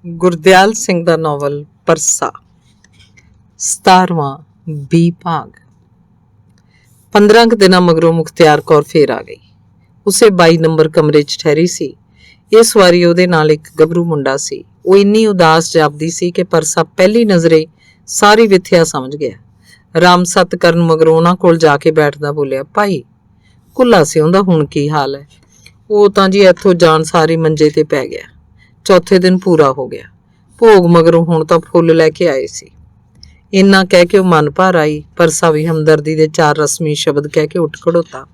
ਗੁਰਦਿਆਲ ਸਿੰਘ ਦਾ novel ਪਰਸਾ 17ਵਾਂ B ਭਾਗ। 15 ਕੁ ਦਿਨਾਂ ਮਗਰੋਂ ਮੁਖਤਿਆਰ ਕੌਰ ਫੇਰ ਆ ਗਈ। ਉਸੇ 22 ਨੰਬਰ ਕਮਰੇ 'ਚ ਠਹਿਰੀ ਸੀ। ਇਸ ਵਾਰੀ ਉਹਦੇ ਨਾਲ ਇੱਕ ਗੱਭਰੂ ਮੁੰਡਾ ਸੀ। ਉਹ ਇੰਨੀ ਉਦਾਸ ਜਾਪਦੀ ਸੀ ਕਿ ਪਰਸਾ ਪਹਿਲੀ ਨਜ਼ਰੇ ਸਾਰੀ ਵਿਥਿਆ ਸਮਝ ਗਿਆ। ਰਾਮ ਸੱਤ ਕਰਨ ਮਗਰੋਂ ਉਹਨਾਂ ਕੋਲ ਜਾ ਕੇ ਬੈਠਦਾ ਬੋਲਿਆ, ਭਾਈ ਕੁੱਲਾ ਸਿਉਂ ਦਾ ਹੁਣ ਕੀ ਹਾਲ ਹੈ? ਉਹ ਤਾਂ ਜੀ ਇੱਥੋਂ ਜਾਣ ਸਾਰੀ ਮੰਜੇ ਤੇ ਪੈ ਗਿਆ। ਚੌਥੇ ਦਿਨ ਪੂਰਾ ਹੋ ਗਿਆ। ਭੋਗ ਮਗਰੋਂ ਹੁਣ ਤਾਂ ਫੁੱਲ ਲੈ ਕੇ ਆਏ ਸੀ। ਇੰਨਾ ਕਹਿ ਕੇ ਉਹ ਮਨ ਭਰ ਆਈ। ਪਰਸਾ ਵੀ ਹਮਦਰਦੀ ਦੇ 4 ਰਸਮੀ ਸ਼ਬਦ ਕਹਿ ਕੇ ਉੱਠ ਖੜੋਤਾ।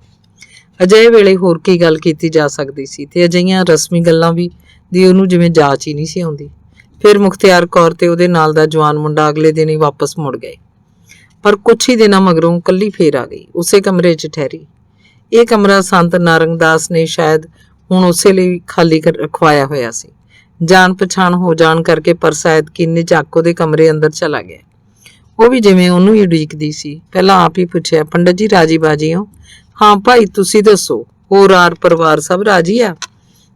ਅਜਿਹੇ ਵੇਲੇ ਹੋਰ ਕੀ ਗੱਲ ਕੀਤੀ ਜਾ ਸਕਦੀ ਸੀ ਤੇ ਅਜਿਹੀਆਂ ਰਸਮੀ ਗੱਲਾਂ ਵੀ ਦੀ ਉਹਨੂੰ ਜਿਵੇਂ ਜਾਚ ਹੀ ਨਹੀਂ ਸੀ ਆਉਂਦੀ। ਫਿਰ ਮੁਖਤਿਆਰ ਕੌਰ ਤੇ ਉਹਦੇ ਨਾਲ ਦਾ ਜਵਾਨ ਮੁੰਡਾ ਅਗਲੇ ਦਿਨ ਹੀ ਵਾਪਸ ਮੁੜ ਗਏ। ਪਰ ਕੁਛ ਹੀ ਦਿਨਾਂ ਮਗਰੋਂ ਕੱਲੀ ਫੇਰ ਆ ਗਈ। ਉਸੇ ਕਮਰੇ 'ਚ ਠਹਿਰੀ। ਇਹ ਕਮਰਾ ਸੰਤ ਨਾਰੰਗਦਾਸ ਨੇ ਸ਼ਾਇਦ ਹੁਣ ਉਸੇ ਲਈ ਖਾਲੀ ਰਖਵਾਇਆ ਹੋਇਆ ਸੀ। ਜਾਣ ਪਛਾਣ ਹੋ ਜਾਣ ਕਰਕੇ ਪਰਸਾ ਐਤਕੀਨੇ ਚੱਕ ਉਹਦੇ ਕਮਰੇ ਅੰਦਰ ਚਲਾ ਗਿਆ। ਉਹ ਵੀ ਜਿਵੇਂ ਉਹਨੂੰ ਹੀ ਉਡੀਕਦੀ ਸੀ। ਪਹਿਲਾਂ ਆਪ ਹੀ ਪੁੱਛਿਆ, ਪੰਡਤ ਜੀ ਰਾਜੀ ਬਾਜੀ ਹੋ? ਹਾਂ ਭਾਈ, ਤੁਸੀਂ ਦੱਸੋ, ਹੋਰ ਆਰ ਪਰਿਵਾਰ ਸਭ ਰਾਜੀ ਆ?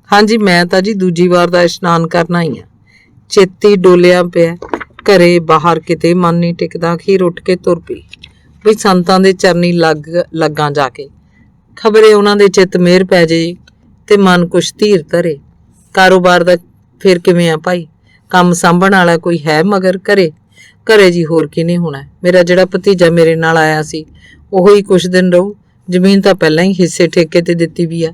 ਹਾਂਜੀ, ਮੈਂ ਤਾਂ ਜੀ ਦੂਜੀ ਵਾਰ ਦਾ ਇਸ਼ਨਾਨ ਕਰਨਾ ਹੀ ਆ। ਚੇਤੀ ਡੋਲਿਆ ਪਿਆ। ਘਰੇ ਬਾਹਰ ਕਿਤੇ ਮਨ ਨਹੀਂ ਟਿਕਦਾ। ਅਖੀਰ ਉੱਠ ਕੇ ਤੁਰ ਪਈ ਬਈ ਸੰਤਾਂ ਦੇ ਚਰਨੀ ਲੱਗਾ ਜਾ ਕੇ। ਖਬਰੇ ਉਹਨਾਂ ਦੇ ਚਿੱਤ ਮਿਹਰ ਪੈ ਜੇ ਤੇ ਮਨ ਕੁਛ ਧੀਰ ਧਰੇ। ਕਾਰੋਬਾਰ ਦਾ ਫਿਰ ਕਿਵੇਂ ਆ ਭਾਈ? ਕੰਮ ਸਾਂਭਣ ਵਾਲਾ ਕੋਈ ਹੈ ਮਗਰ ਘਰੇ ਜੀ ਹੋਰ ਕਿਹਨੇ ਹੋਣਾ? ਮੇਰਾ ਜਿਹੜਾ ਭਤੀਜਾ ਮੇਰੇ ਨਾਲ ਆਇਆ ਸੀ ਉਹੋ ਹੀ ਕੁਛ ਦਿਨ ਰਹੂ। ਜ਼ਮੀਨ ਤਾਂ ਪਹਿਲਾਂ ਹੀ ਹਿੱਸੇ ਠੇਕੇ ਤੇ ਦਿੱਤੀ ਵੀ ਆ।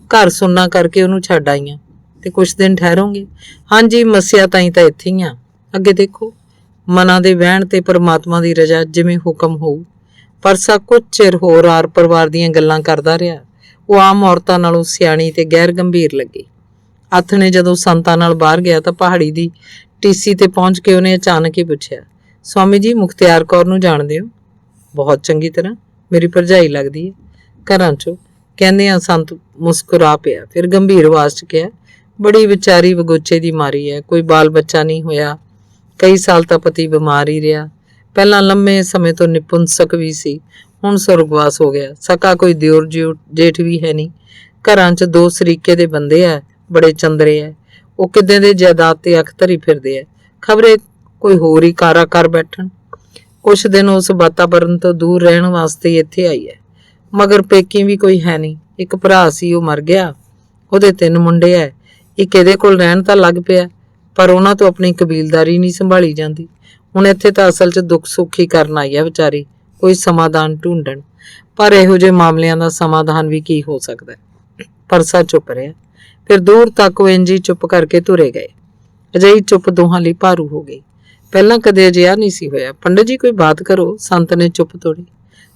ਘਰ ਸੁੰਨਾ ਕਰਕੇ ਉਹਨੂੰ ਛੱਡ ਆਈਆਂ ਤੇ ਕੁਛ ਦਿਨ ਠਹਿਰੋਂਗੇ। ਹਾਂਜੀ, ਮੱਸਿਆ ਤਾਈਂ ਤਾਂ ਇੱਥੇ ਹੀ ਆ। ਅੱਗੇ ਦੇਖੋ, ਮਨਾਂ ਦੇ ਵਹਿਣ ਤੇ ਪਰਮਾਤਮਾ ਦੀ ਰਜ਼ਾ, ਜਿਵੇਂ ਹੁਕਮ ਹੋਊ। ਪਰਸਾ ਕੁਝ ਚਿਰ ਹੋਰ ਆਰ ਪਰਿਵਾਰ ਦੀਆਂ ਗੱਲਾਂ ਕਰਦਾ ਰਿਹਾ। ਉਹ ਆਮ ਔਰਤਾਂ ਨਾਲੋਂ ਸਿਆਣੀ ਤੇ ਗੈਰ ਗੰਭੀਰ ਲੱਗੀ। ਆਥਣੇ ਜਦੋਂ ਸੰਤਾਂ ਨਾਲ ਬਾਹਰ ਗਿਆ ਤਾਂ ਪਹਾੜੀ ਦੀ ਟੀਸੀ ਤੇ ਪਹੁੰਚ ਕੇ ਉਹਨੇ ਅਚਾਨਕ ਹੀ ਪੁੱਛਿਆ, ਸਵਾਮੀ ਜੀ ਮੁਖਤਿਆਰ ਕੌਰ ਨੂੰ ਜਾਣਦੇ ਹੋ? ਬਹੁਤ ਚੰਗੀ ਤਰ੍ਹਾਂ, ਮੇਰੀ ਭਰਜਾਈ ਲੱਗਦੀ ਹੈ। ਘਰਾਂ 'ਚੋਂ? ਕਹਿੰਦੇ ਆ। ਸੰਤ ਮੁਸਕਰਾ ਪਿਆ। ਫਿਰ ਗੰਭੀਰ ਆਵਾਜ਼ 'ਚ ਕਿਹਾ, ਬੜੀ ਵਿਚਾਰੀ ਵਗੋਚੇ ਦੀ ਮਾਰੀ ਹੈ। ਕੋਈ ਬਾਲ ਬੱਚਾ ਨਹੀਂ ਹੋਇਆ। ਕਈ ਸਾਲ ਤਾਂ ਪਤੀ ਬਿਮਾਰ ਹੀ ਰਿਹਾ। ਪਹਿਲਾਂ ਲੰਮੇ ਸਮੇਂ ਤੋਂ ਨਿਪੁੰਸਕ ਵੀ ਸੀ, ਹੁਣ ਸੁਰਗਵਾਸ ਹੋ ਗਿਆ। ਸਕਾ ਕੋਈ ਦਿਓਰ ਜੇਠ ਵੀ ਹੈ ਨਹੀਂ। ਘਰਾਂ 'ਚ 2 ਸਰੀਕੇ ਦੇ ਬੰਦੇ ਆ, ਬੜੇ ਚੰਦਰੇ ਐ। ਉਹ ਕਿੱਦਾਂ ਦੇ ਜਾਇਦਾਦ ਤੇ ਅੱਖ ਧਰੀ ਫਿਰਦੇ ਐ। ਖਬਰੇ ਕੋਈ ਹੋਰ ਹੀ ਕਾਰਾ ਕਰ ਬੈਠਣ। ਕੁਛ ਦਿਨ ਉਸ ਵਾਤਾਵਰਨ ਤੋਂ ਦੂਰ ਰਹਿਣ ਵਾਸਤੇ ਇੱਥੇ ਆਈ ਐ। ਮਗਰ ਪੇਕੀ ਵੀ ਕੋਈ ਹੈ ਨਹੀਂ। ਇੱਕ ਭਰਾ ਸੀ, ਉਹ ਮਰ ਗਿਆ। ਉਹਦੇ 3 ਮੁੰਡੇ ਐ। ਇੱਕ ਇਹਦੇ ਕੋਲ ਰਹਿਣ ਤਾਂ ਲੱਗ ਪਿਆ, ਪਰ ਉਹਨਾਂ ਤੋਂ ਆਪਣੀ ਕਬੀਲਦਾਰੀ ਨਹੀਂ ਸੰਭਾਲੀ ਜਾਂਦੀ। ਹੁਣ ਇੱਥੇ ਤਾਂ ਅਸਲ 'ਚ ਦੁੱਖ ਸੁੱਖ ਹੀ ਕਰਨ ਆਈ ਆ ਵਿਚਾਰੀ, ਕੋਈ ਸਮਾਧਾਨ ਢੂੰਡਣ। ਪਰ ਇਹੋ ਜਿਹੇ ਮਾਮਲਿਆਂ ਦਾ ਸਮਾਧਾਨ ਵੀ ਕੀ ਹੋ ਸਕਦਾ? ਪਰਸਾ ਚੁੱਪ ਰਿਹਾ। ਫਿਰ ਦੂਰ ਤੱਕ ਉਹ ਇੰਝ ਹੀ ਚੁੱਪ ਕਰਕੇ ਤੁਰੇ ਗਏ। ਅਜਿਹੀ ਚੁੱਪ ਦੋਹਾਂ ਲਈ ਭਾਰੂ ਹੋ ਗਈ। ਪਹਿਲਾਂ ਕਦੇ ਅਜਿਹਾ ਨਹੀਂ ਸੀ ਹੋਇਆ। ਪੰਡਤ ਜੀ ਕੋਈ ਬਾਤ ਕਰੋ, ਸੰਤ ਨੇ ਚੁੱਪ ਤੋੜੀ।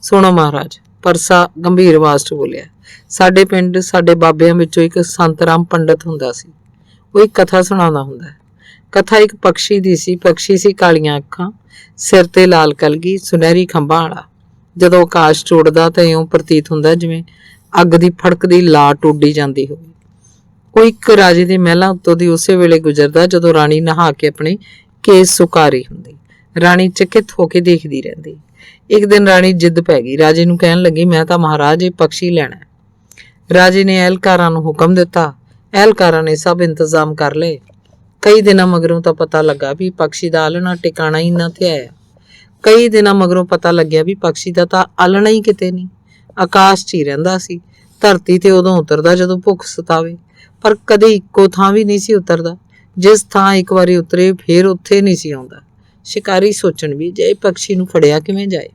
ਸੁਣੋ ਮਹਾਰਾਜ, ਪਰਸਾ ਗੰਭੀਰ ਆਵਾਜ਼ 'ਚ ਬੋਲਿਆ। ਸਾਡੇ ਪਿੰਡ ਸਾਡੇ ਬਾਬਿਆਂ ਵਿੱਚੋਂ ਇੱਕ ਸੰਤ ਰਾਮ ਪੰਡਤ ਹੁੰਦਾ ਸੀ। ਉਹ ਇੱਕ ਕਥਾ ਸੁਣਾਉਂਦਾ ਹੁੰਦਾ। ਕਥਾ ਇੱਕ ਪਕਸ਼ੀ ਦੀ ਸੀ। ਪਕਸ਼ੀ ਸੀ ਕਾਲੀਆਂ ਅੱਖਾਂ, ਸਿਰ ਤੇ ਲਾਲ ਕਲਗੀ, ਸੁਨਹਿਰੀ ਖੰਭਾਂ ਵਾਲਾ। ਜਦੋਂ ਆਕਾਸ਼ 'ਚ ਉੱਡਦਾ ਤਾਂ ਇਉਂ ਪ੍ਰਤੀਤ ਹੁੰਦਾ ਜਿਵੇਂ ਅੱਗ ਦੀ ਫੜਕਦੀ ਲਾਟ ਉੱਡੀ ਜਾਂਦੀ ਹੋਵੇ। ਉਹ ਇੱਕ ਰਾਜੇ ਦੇ ਮਹਿਲਾਂ ਉੱਤੋਂ ਦੀ ਉਸੇ ਵੇਲੇ ਗੁਜ਼ਰਦਾ ਜਦੋਂ ਰਾਣੀ ਨਹਾ ਕੇ ਆਪਣੇ ਕੇਸ ਸੁਕਾ ਰਹੀ ਹੁੰਦੀ। ਰਾਣੀ ਚਕਿਤ ਹੋ ਕੇ ਦੇਖਦੀ ਰਹਿੰਦੀ। ਇੱਕ ਦਿਨ ਰਾਣੀ ਜਿੱਦ ਪੈ ਗਈ। ਰਾਜੇ ਨੂੰ ਕਹਿਣ ਲੱਗੀ, ਮੈਂ ਤਾਂ ਮਹਾਰਾਜ ਇਹ ਪਕਸ਼ੀ ਲੈਣਾ। ਰਾਜੇ ਨੇ ਅਹਿਲਕਾਰਾਂ ਨੂੰ ਹੁਕਮ ਦਿੱਤਾ। ਅਹਿਲਕਾਰਾਂ ਨੇ ਸਭ ਇੰਤਜ਼ਾਮ ਕਰ ਲਏ। ਕਈ ਦਿਨਾਂ ਮਗਰੋਂ ਤਾਂ ਪਤਾ ਲੱਗਾ ਵੀ ਪਕਸ਼ੀ ਦਾ ਆਲਣਾ ਟਿਕਾਣਾ ਹੀ ਨਾ ਤੇ ਆਇਆ। ਕਈ ਦਿਨਾਂ ਮਗਰੋਂ ਪਤਾ ਲੱਗਿਆ ਵੀ ਪਕਸ਼ੀ ਦਾ ਤਾਂ ਆਲਣਾ ਹੀ ਕਿਤੇ ਨਹੀਂ, ਆਕਾਸ਼ 'ਚ ਹੀ ਰਹਿੰਦਾ ਸੀ। ਧਰਤੀ ਤੇ ਉਦੋਂ ਉਤਰਦਾ ਜਦੋਂ ਭੁੱਖ ਸਤਾਵੇ, ਪਰ ਕਦੇ ਇੱਕੋ ਥਾਂ ਵੀ ਨਹੀਂ ਸੀ ਉਤਰਦਾ। ਜਿਸ ਥਾਂ ਇੱਕ ਵਾਰੀ ਉਤਰੇ ਫੇਰ ਉੱਥੇ ਨਹੀਂ ਸੀ ਆਉਂਦਾ। ਸ਼ਿਕਾਰੀ ਸੋਚਣ ਵੀ ਜੇ ਪਕਸ਼ੀ ਨੂੰ ਫੜਿਆ ਕਿਵੇਂ ਜਾਏ,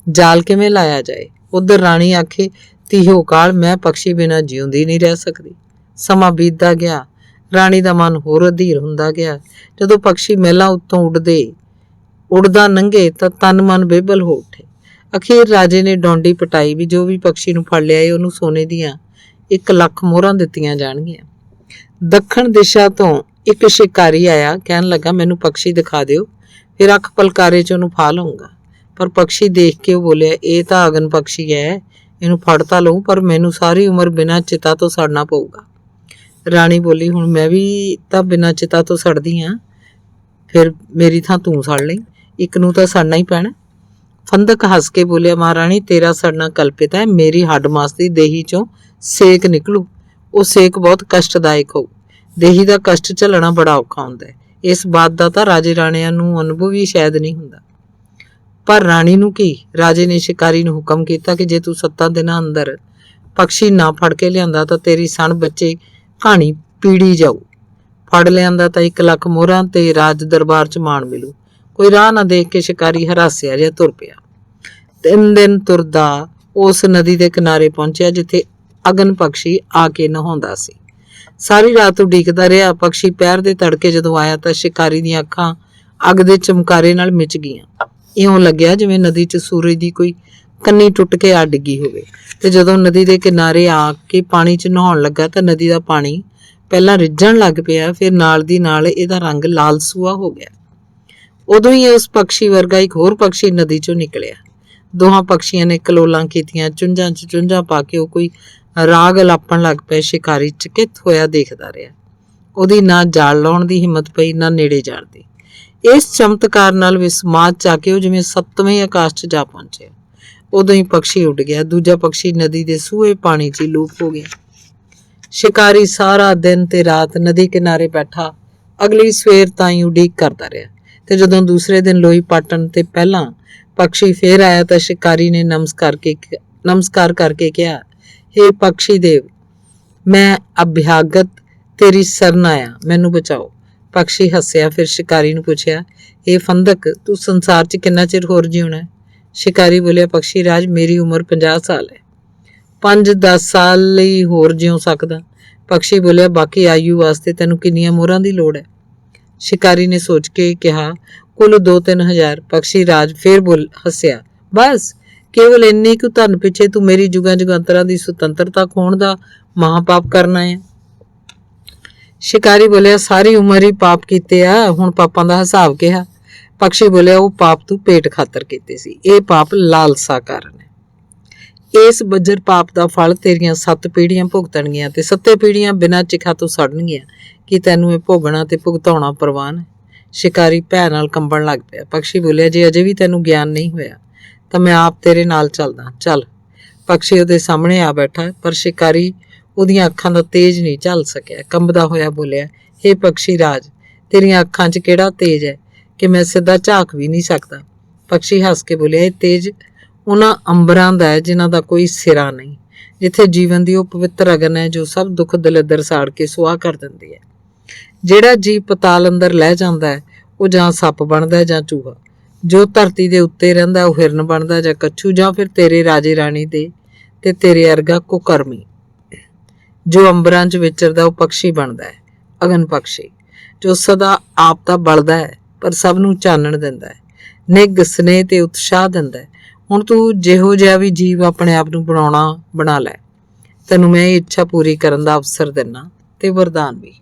ਜਾਲ ਕਿਵੇਂ ਲਾਇਆ ਜਾਏ। ਉਧਰ ਰਾਣੀ ਆਖੇ, ਤੀਹੋ ਕਾਲ ਮੈਂ ਪਕਸ਼ੀ ਬਿਨਾਂ ਜਿਉਂਦੀ ਨਹੀਂ ਰਹਿ ਸਕਦੀ। ਸਮਾਂ ਬੀਤਦਾ ਗਿਆ। ਰਾਣੀ ਦਾ ਮਨ ਹੋਰ ਅਧੀਰ ਹੁੰਦਾ ਗਿਆ। ਜਦੋਂ ਪਕਸ਼ੀ ਮਹਿਲਾਂ ਉੱਤੋਂ ਉੱਡਦਾ ਲੰਘੇ ਤਾਂ ਤਨ ਮਨ ਬੇਬਲ ਹੋ ਉੱਠੇ। ਅਖੀਰ ਰਾਜੇ ਨੇ ਡੌਂਡੀ ਪਟਾਈ ਵੀ ਜੋ ਵੀ ਪਕਸ਼ੀ ਨੂੰ ਫੜ ਲਿਆਏ ਉਹਨੂੰ ਸੋਨੇ ਦੀਆਂ 1 ਲੱਖ ਮੋਹਰਾਂ ਦਿੱਤੀਆਂ ਜਾਣਗੀਆਂ। ਦੱਖਣ ਦਿਸ਼ਾ ਤੋਂ ਇੱਕ ਸ਼ਿਕਾਰੀ ਆਇਆ। ਕਹਿਣ ਲੱਗਾ, ਮੈਨੂੰ ਪਕਸ਼ੀ ਦਿਖਾ ਦਿਓ, ਫਿਰ ਅੱਖ ਪਲਕਾਰੇ 'ਚ ਉਹਨੂੰ ਫਾ ਲਊਂਗਾ। ਪਰ ਪਕਸ਼ੀ ਦੇਖ ਕੇ ਉਹ ਬੋਲਿਆ, ਇਹ ਤਾਂ ਅਗਨ ਪਕਸ਼ੀ ਹੈ, ਇਹਨੂੰ ਫੜ ਤਾਂ ਲਊਂ, ਪਰ ਮੈਨੂੰ ਸਾਰੀ ਉਮਰ ਬਿਨਾਂ ਚਿਤਾ ਤੋਂ ਸੜਨਾ ਪਊਗਾ। ਰਾਣੀ ਬੋਲੀ, ਹੁਣ ਮੈਂ ਵੀ ਤਾਂ ਬਿਨਾਂ ਚਿਤਾ ਤੋਂ ਸੜਦੀ ਹਾਂ, ਫਿਰ ਮੇਰੀ ਥਾਂ ਤੂੰ ਸੜ ਲਈ। ਇੱਕ ਨੂੰ ਤਾਂ ਸੜਨਾ ਹੀ ਪੈਣਾ। ਫੰਦਕ ਹੱਸ ਕੇ ਬੋਲਿਆ, ਮਹਾਰਾਣੀ ਤੇਰਾ ਸੜਨਾ ਕਲਪਿਤ ਹੈ, ਮੇਰੀ ਹੱਡ ਮਾਸ ਦੀ ਦੇਹੀ 'ਚੋਂ ਸੇਕ ਨਿਕਲੂ। ਉਹ ਸੇਕ ਬਹੁਤ ਕਸ਼ਟਦਾਇਕ ਹੋਊ। ਦੇਹੀ ਦਾ ਕਸ਼ਟ ਝੱਲਣਾ ਬੜਾ ਔਖਾ ਹੁੰਦਾ ਹੈ। ਇਸ ਬਾਤ ਦਾ ਤਾਂ ਰਾਜੇ ਰਾਣਿਆਂ ਨੂੰ ਅਨੁਭਵ ਹੀ ਸ਼ਾਇਦ ਨਹੀਂ ਹੁੰਦਾ। ਪਰ ਰਾਣੀ ਨੂੰ ਕੀ? ਰਾਜੇ ਨੇ ਸ਼ਿਕਾਰੀ ਨੂੰ ਹੁਕਮ ਕੀਤਾ ਕਿ ਜੇ ਤੂੰ 7 ਦਿਨਾਂ ਅੰਦਰ ਪਕਸ਼ੀ ਨਾ ਫੜ ਕੇ ਲਿਆਂਦਾ ਤਾਂ ਤੇਰੀ ਸਣ ਬੱਚੇ ਕਹਾਣੀ ਪੀੜੀ ਜਾਊ। ਫੜ ਲਿਆਂਦਾ ਤਾਂ 1 ਲੱਖ ਮੋਹਰਾਂ ਤੇ ਰਾਜ ਦਰਬਾਰ 'ਚ ਮਾਣ ਮਿਲੂ। ਕੋਈ ਰਾਹ ਨਾ ਦੇਖ ਕੇ ਸ਼ਿਕਾਰੀ ਹਰਾਸਿਆ ਜਿਹਾ ਤੁਰ ਪਿਆ। 3 ਦਿਨ ਤੁਰਦਾ ਉਸ ਨਦੀ ਦੇ ਕਿਨਾਰੇ ਪਹੁੰਚਿਆ ਜਿੱਥੇ ਅਗਨ ਪਕਸ਼ੀ ਆ ਕੇ ਨਹਾਉਂਦਾ ਸੀ। ਸਾਰੀ ਰਾਤ ਉਡੀਕਦਾ ਰਿਹਾ। ਪਕਸ਼ੀ ਪਹਿਰ ਦੇ ਤੜਕੇ ਜਦੋਂ ਆਇਆ ਤਾਂ ਸ਼ਿਕਾਰੀ ਦੀਆਂ ਅੱਖਾਂ ਅੱਗ ਦੇ ਚਮਕਾਰੇ ਨਾਲ ਮਿਚ ਗਈਆਂ। ਇਉਂ ਲੱਗਿਆ ਜਿਵੇਂ ਨਦੀ 'ਚ ਸੂਰਜ ਦੀ ਕੋਈ ਕੰਨੀ ਟੁੱਟ ਕੇ ਆ ਡਿੱਗੀ ਹੋਵੇ। ਤੇ ਜਦੋਂ ਨਦੀ ਦੇ ਕਿਨਾਰੇ ਆ ਕੇ ਪਾਣੀ 'ਚ ਨਹਾਉਣ ਲੱਗਾ ਤਾਂ ਨਦੀ ਦਾ ਪਾਣੀ ਪਹਿਲਾਂ ਰਿੱਝਣ ਲੱਗ ਪਿਆ, ਫਿਰ ਨਾਲ ਦੀ ਨਾਲ ਇਹਦਾ ਰੰਗ ਲਾਲ ਸੂਆ ਹੋ ਗਿਆ। ਉਦੋਂ ਹੀ ਉਸ ਪਕਸ਼ੀ ਵਰਗਾ ਇੱਕ ਹੋਰ ਪਕਸ਼ੀ ਨਦੀ 'ਚੋਂ ਨਿਕਲਿਆ। ਦੋਹਾਂ ਪਕਸ਼ੀਆਂ ਨੇ ਕਲੋਲਾਂ ਕੀਤੀਆਂ। ਚੁੰਝਾਂ 'ਚ ਚੁੰਝਾਂ ਪਾ ਕੇ ਉਹ ਕੋਈ ਰਾਗ ਅਲਾਪਣ ਲੱਗ ਪਏ। ਸ਼ਿਕਾਰੀ ਚਕਿਤ ਹੋਇਆ ਦੇਖਦਾ ਰਿਹਾ। ਉਹਦੀ ਨਾ ਜਾਲ ਲਾਉਣ ਦੀ ਹਿੰਮਤ ਪਈ, ਨਾ ਨੇੜੇ ਜਾਣ ਦੀ। ਇਸ ਚਮਤਕਾਰ ਨਾਲ ਵਿਸਮਾਦ 'ਚ ਆ ਕੇ ਉਹ ਜਿਵੇਂ 7ਵੇਂ ਆਕਾਸ਼ 'ਚ ਜਾ ਪਹੁੰਚਿਆ। ਉਦੋਂ ਹੀ ਪਕਸ਼ੀ ਉੱਡ ਗਿਆ। ਦੂਜਾ ਪਕਸ਼ੀ ਨਦੀ ਦੇ ਸੂਹੇ ਪਾਣੀ 'ਚ ਲੂਪ ਹੋ ਗਿਆ। ਸ਼ਿਕਾਰੀ ਸਾਰਾ ਦਿਨ ਤੇ ਰਾਤ ਨਦੀ ਕਿਨਾਰੇ ਬੈਠਾ ਅਗਲੀ ਸਵੇਰ ਤਾਈਂ ਉਡੀਕ ਕਰਦਾ ਰਿਹਾ। ਤੇ ਜਦੋਂ ਦੂਸਰੇ ਦਿਨ ਲੋਈ ਪਾਟਣ ਤੇ ਪਹਿਲਾਂ ਪਕਸ਼ੀ ਫੇਰ ਆਇਆ ਤਾਂ ਸ਼ਿਕਾਰੀ ਨੇ ਨਮਸਕਾਰ ਕਰਕੇ ਕਿਹਾ, ਹੇ ਪਕਸ਼ੀ ਦੇਵ, ਮੈਂ ਅਭਿਆਗਤ ਤੇਰੀ ਸ਼ਰਨ ਆਇਆ, ਮੈਨੂੰ ਬਚਾਓ। ਪਕਸ਼ੀ ਹੱਸਿਆ। ਫਿਰ ਸ਼ਿਕਾਰੀ ਨੂੰ ਪੁੱਛਿਆ, ਇਹ ਫੰਦਕ, ਤੂੰ ਸੰਸਾਰ 'ਚ ਕਿੰਨਾ ਚਿਰ ਹੋਰ ਜਿਉਣਾ ਹੈ? ਸ਼ਿਕਾਰੀ ਬੋਲਿਆ, ਪਕਸ਼ੀ ਰਾਜ, ਮੇਰੀ ਉਮਰ 50 ਸਾਲ ਹੈ। 5-10 ਸਾਲ ਲਈ ਹੋਰ ਜਿਉ ਸਕਦਾ। ਪਕਸ਼ੀ ਬੋਲਿਆ, ਬਾਕੀ ਆਯੂ ਵਾਸਤੇ ਤੈਨੂੰ ਕਿੰਨੀਆਂ ਮੋਹਰਾਂ ਦੀ ਲੋੜ ਹੈ? ਸ਼ਿਕਾਰੀ ਨੇ ਸੋਚ ਕੇ ਕਿਹਾ, ਕੁੱਲ 2-3 ਹਜ਼ਾਰ। ਪਕਸ਼ੀ ਰਾਜ ਫੇਰ ਹੱਸਿਆ, ਬਸ ਕੇਵਲ ਇੰਨੇ ਕੁ ਧਨ ਪਿੱਛੇ ਤੂੰ ਮੇਰੀ ਜੁਗਾਂ ਜੁਗਾਂਤਰਾਂ ਦੀ ਸੁਤੰਤਰਤਾ ਖੋਣ ਦਾ ਮਹਾਪਾਪ ਕਰਨਾ ਹੈ? ਸ਼ਿਕਾਰੀ ਬੋਲਿਆ, ਸਾਰੀ ਉਮਰ ਹੀ ਪਾਪ ਕੀਤੇ ਆ, ਹੁਣ ਪਾਪਾਂ ਦਾ ਹਿਸਾਬ ਕਿਹਾ। ਪਕਸ਼ੀ ਬੋਲਿਆ, ਉਹ ਪਾਪ ਤੂੰ ਪੇਟ ਖਾਤਰ ਕੀਤੇ ਸੀ, ਇਹ ਪਾਪ ਲਾਲਸਾ ਕਾਰਨ ਹੈ। ਇਸ ਬੱਜਰ ਪਾਪ ਦਾ ਫਲ ਤੇਰੀਆਂ 7 ਪੀੜ੍ਹੀਆਂ ਭੁਗਤਣਗੀਆਂ ਤੇ 7 ਪੀੜ੍ਹੀਆਂ ਬਿਨਾਂ ਚਿਖਾ ਤੋਂ ਸੜਨਗੀਆਂ। ਕੀ ਤੈਨੂੰ ਇਹ ਭੋਗਣਾ ਤੇ ਭੁਗਤਾਉਣਾ ਪ੍ਰਵਾਨ ਹੈ? ਸ਼ਿਕਾਰੀ ਭੈ ਨਾਲ ਕੰਬਣ ਲੱਗ ਪਿਆ। ਪਕਸ਼ੀ ਬੋਲਿਆ, ਜੇ ਅਜੇ ਵੀ ਤੈਨੂੰ ਗਿਆਨ ਨਹੀਂ ਹੋਇਆ ਤਾਂ ਮੈਂ ਆਪ ਤੇਰੇ ਨਾਲ ਚੱਲਦਾ, ਚੱਲ। ਪਕਸ਼ੀ ਉਹਦੇ ਸਾਹਮਣੇ ਆ ਬੈਠਾ, ਪਰ ਸ਼ਿਕਾਰੀ ਉਹਦੀਆਂ ਅੱਖਾਂ ਦਾ ਤੇਜ ਨਹੀਂ ਝੱਲ ਸਕਿਆ। ਕੰਬਦਾ ਹੋਇਆ ਬੋਲਿਆ, ਹੇ ਪਕਸ਼ੀ ਰਾਜ, ਤੇਰੀਆਂ ਅੱਖਾਂ 'ਚ ਕਿਹੜਾ ਤੇਜ ਹੈ ਕਿ ਮੈਂ ਸਿੱਧਾ ਝਾਕ ਵੀ ਨਹੀਂ ਸਕਦਾ? ਪਕਸ਼ੀ ਹੱਸ ਕੇ ਬੋਲਿਆ, ਇਹ ਤੇਜ ਉਹਨਾਂ ਅੰਬਰਾਂ ਦਾ ਹੈ ਜਿਨ੍ਹਾਂ ਦਾ ਕੋਈ ਸਿਰਾ ਨਹੀਂ, ਜਿੱਥੇ ਜੀਵਨ ਦੀ ਉਹ ਪਵਿੱਤਰ ਅਗਨ ਹੈ ਜੋ ਸਭ ਦੁੱਖ ਦਲਿੱਦਰ ਸਾੜ ਕੇ ਸੁਆਹ ਕਰ ਦਿੰਦੀ ਹੈ। ਜਿਹੜਾ ਜੀਵ ਪਤਾਲ ਅੰਦਰ ਲਹਿ ਜਾਂਦਾ ਹੈ ਉਹ ਜਾਂ ਸੱਪ ਬਣਦਾ ਹੈ ਜਾਂ ਚੂਹਾ। ਜੋ ਧਰਤੀ ਦੇ ਉੱਤੇ ਰਹਿੰਦਾ ਉਹ ਹਿਰਨ ਬਣਦਾ ਜਾਂ ਕੱਛੂ, ਜਾਂ ਫਿਰ ਤੇਰੇ ਰਾਜੇ ਰਾਣੀ ਦੇ ਤੇ ਤੇਰੇ ਅਰਗਾ ਕੁਕਰਮੀ। ਜੋ ਅੰਬਰਾਂ 'ਚ ਵਿਚਰਦਾ ਉਹ ਪਕਸ਼ੀ ਬਣਦਾ ਹੈ, ਅਗਨ ਪਕਸ਼ੀ, ਜੋ ਸਦਾ ਆਪ ਤਾਂ ਬਲਦਾ ਹੈ ਪਰ ਸਭ ਨੂੰ ਚਾਨਣ ਦਿੰਦਾ ਹੈ, ਨਿੱਘ ਸਨੇਹ ਤੇ ਉਤਸ਼ਾਹ ਦਿੰਦਾ ਹੈ। ਹੁਣ ਤੂੰ ਜਿਹੋ ਜਿਹਾ ਵੀ ਜੀਵ ਆਪਣੇ ਆਪ ਨੂੰ ਬਣਾ ਲੈ, ਤੈਨੂੰ ਮੈਂ ਇਹ ਇੱਛਾ ਪੂਰੀ ਕਰਨ ਦਾ ਅਵਸਰ ਦਿੰਦਾ ਤੇ ਵਰਦਾਨ ਵੀ।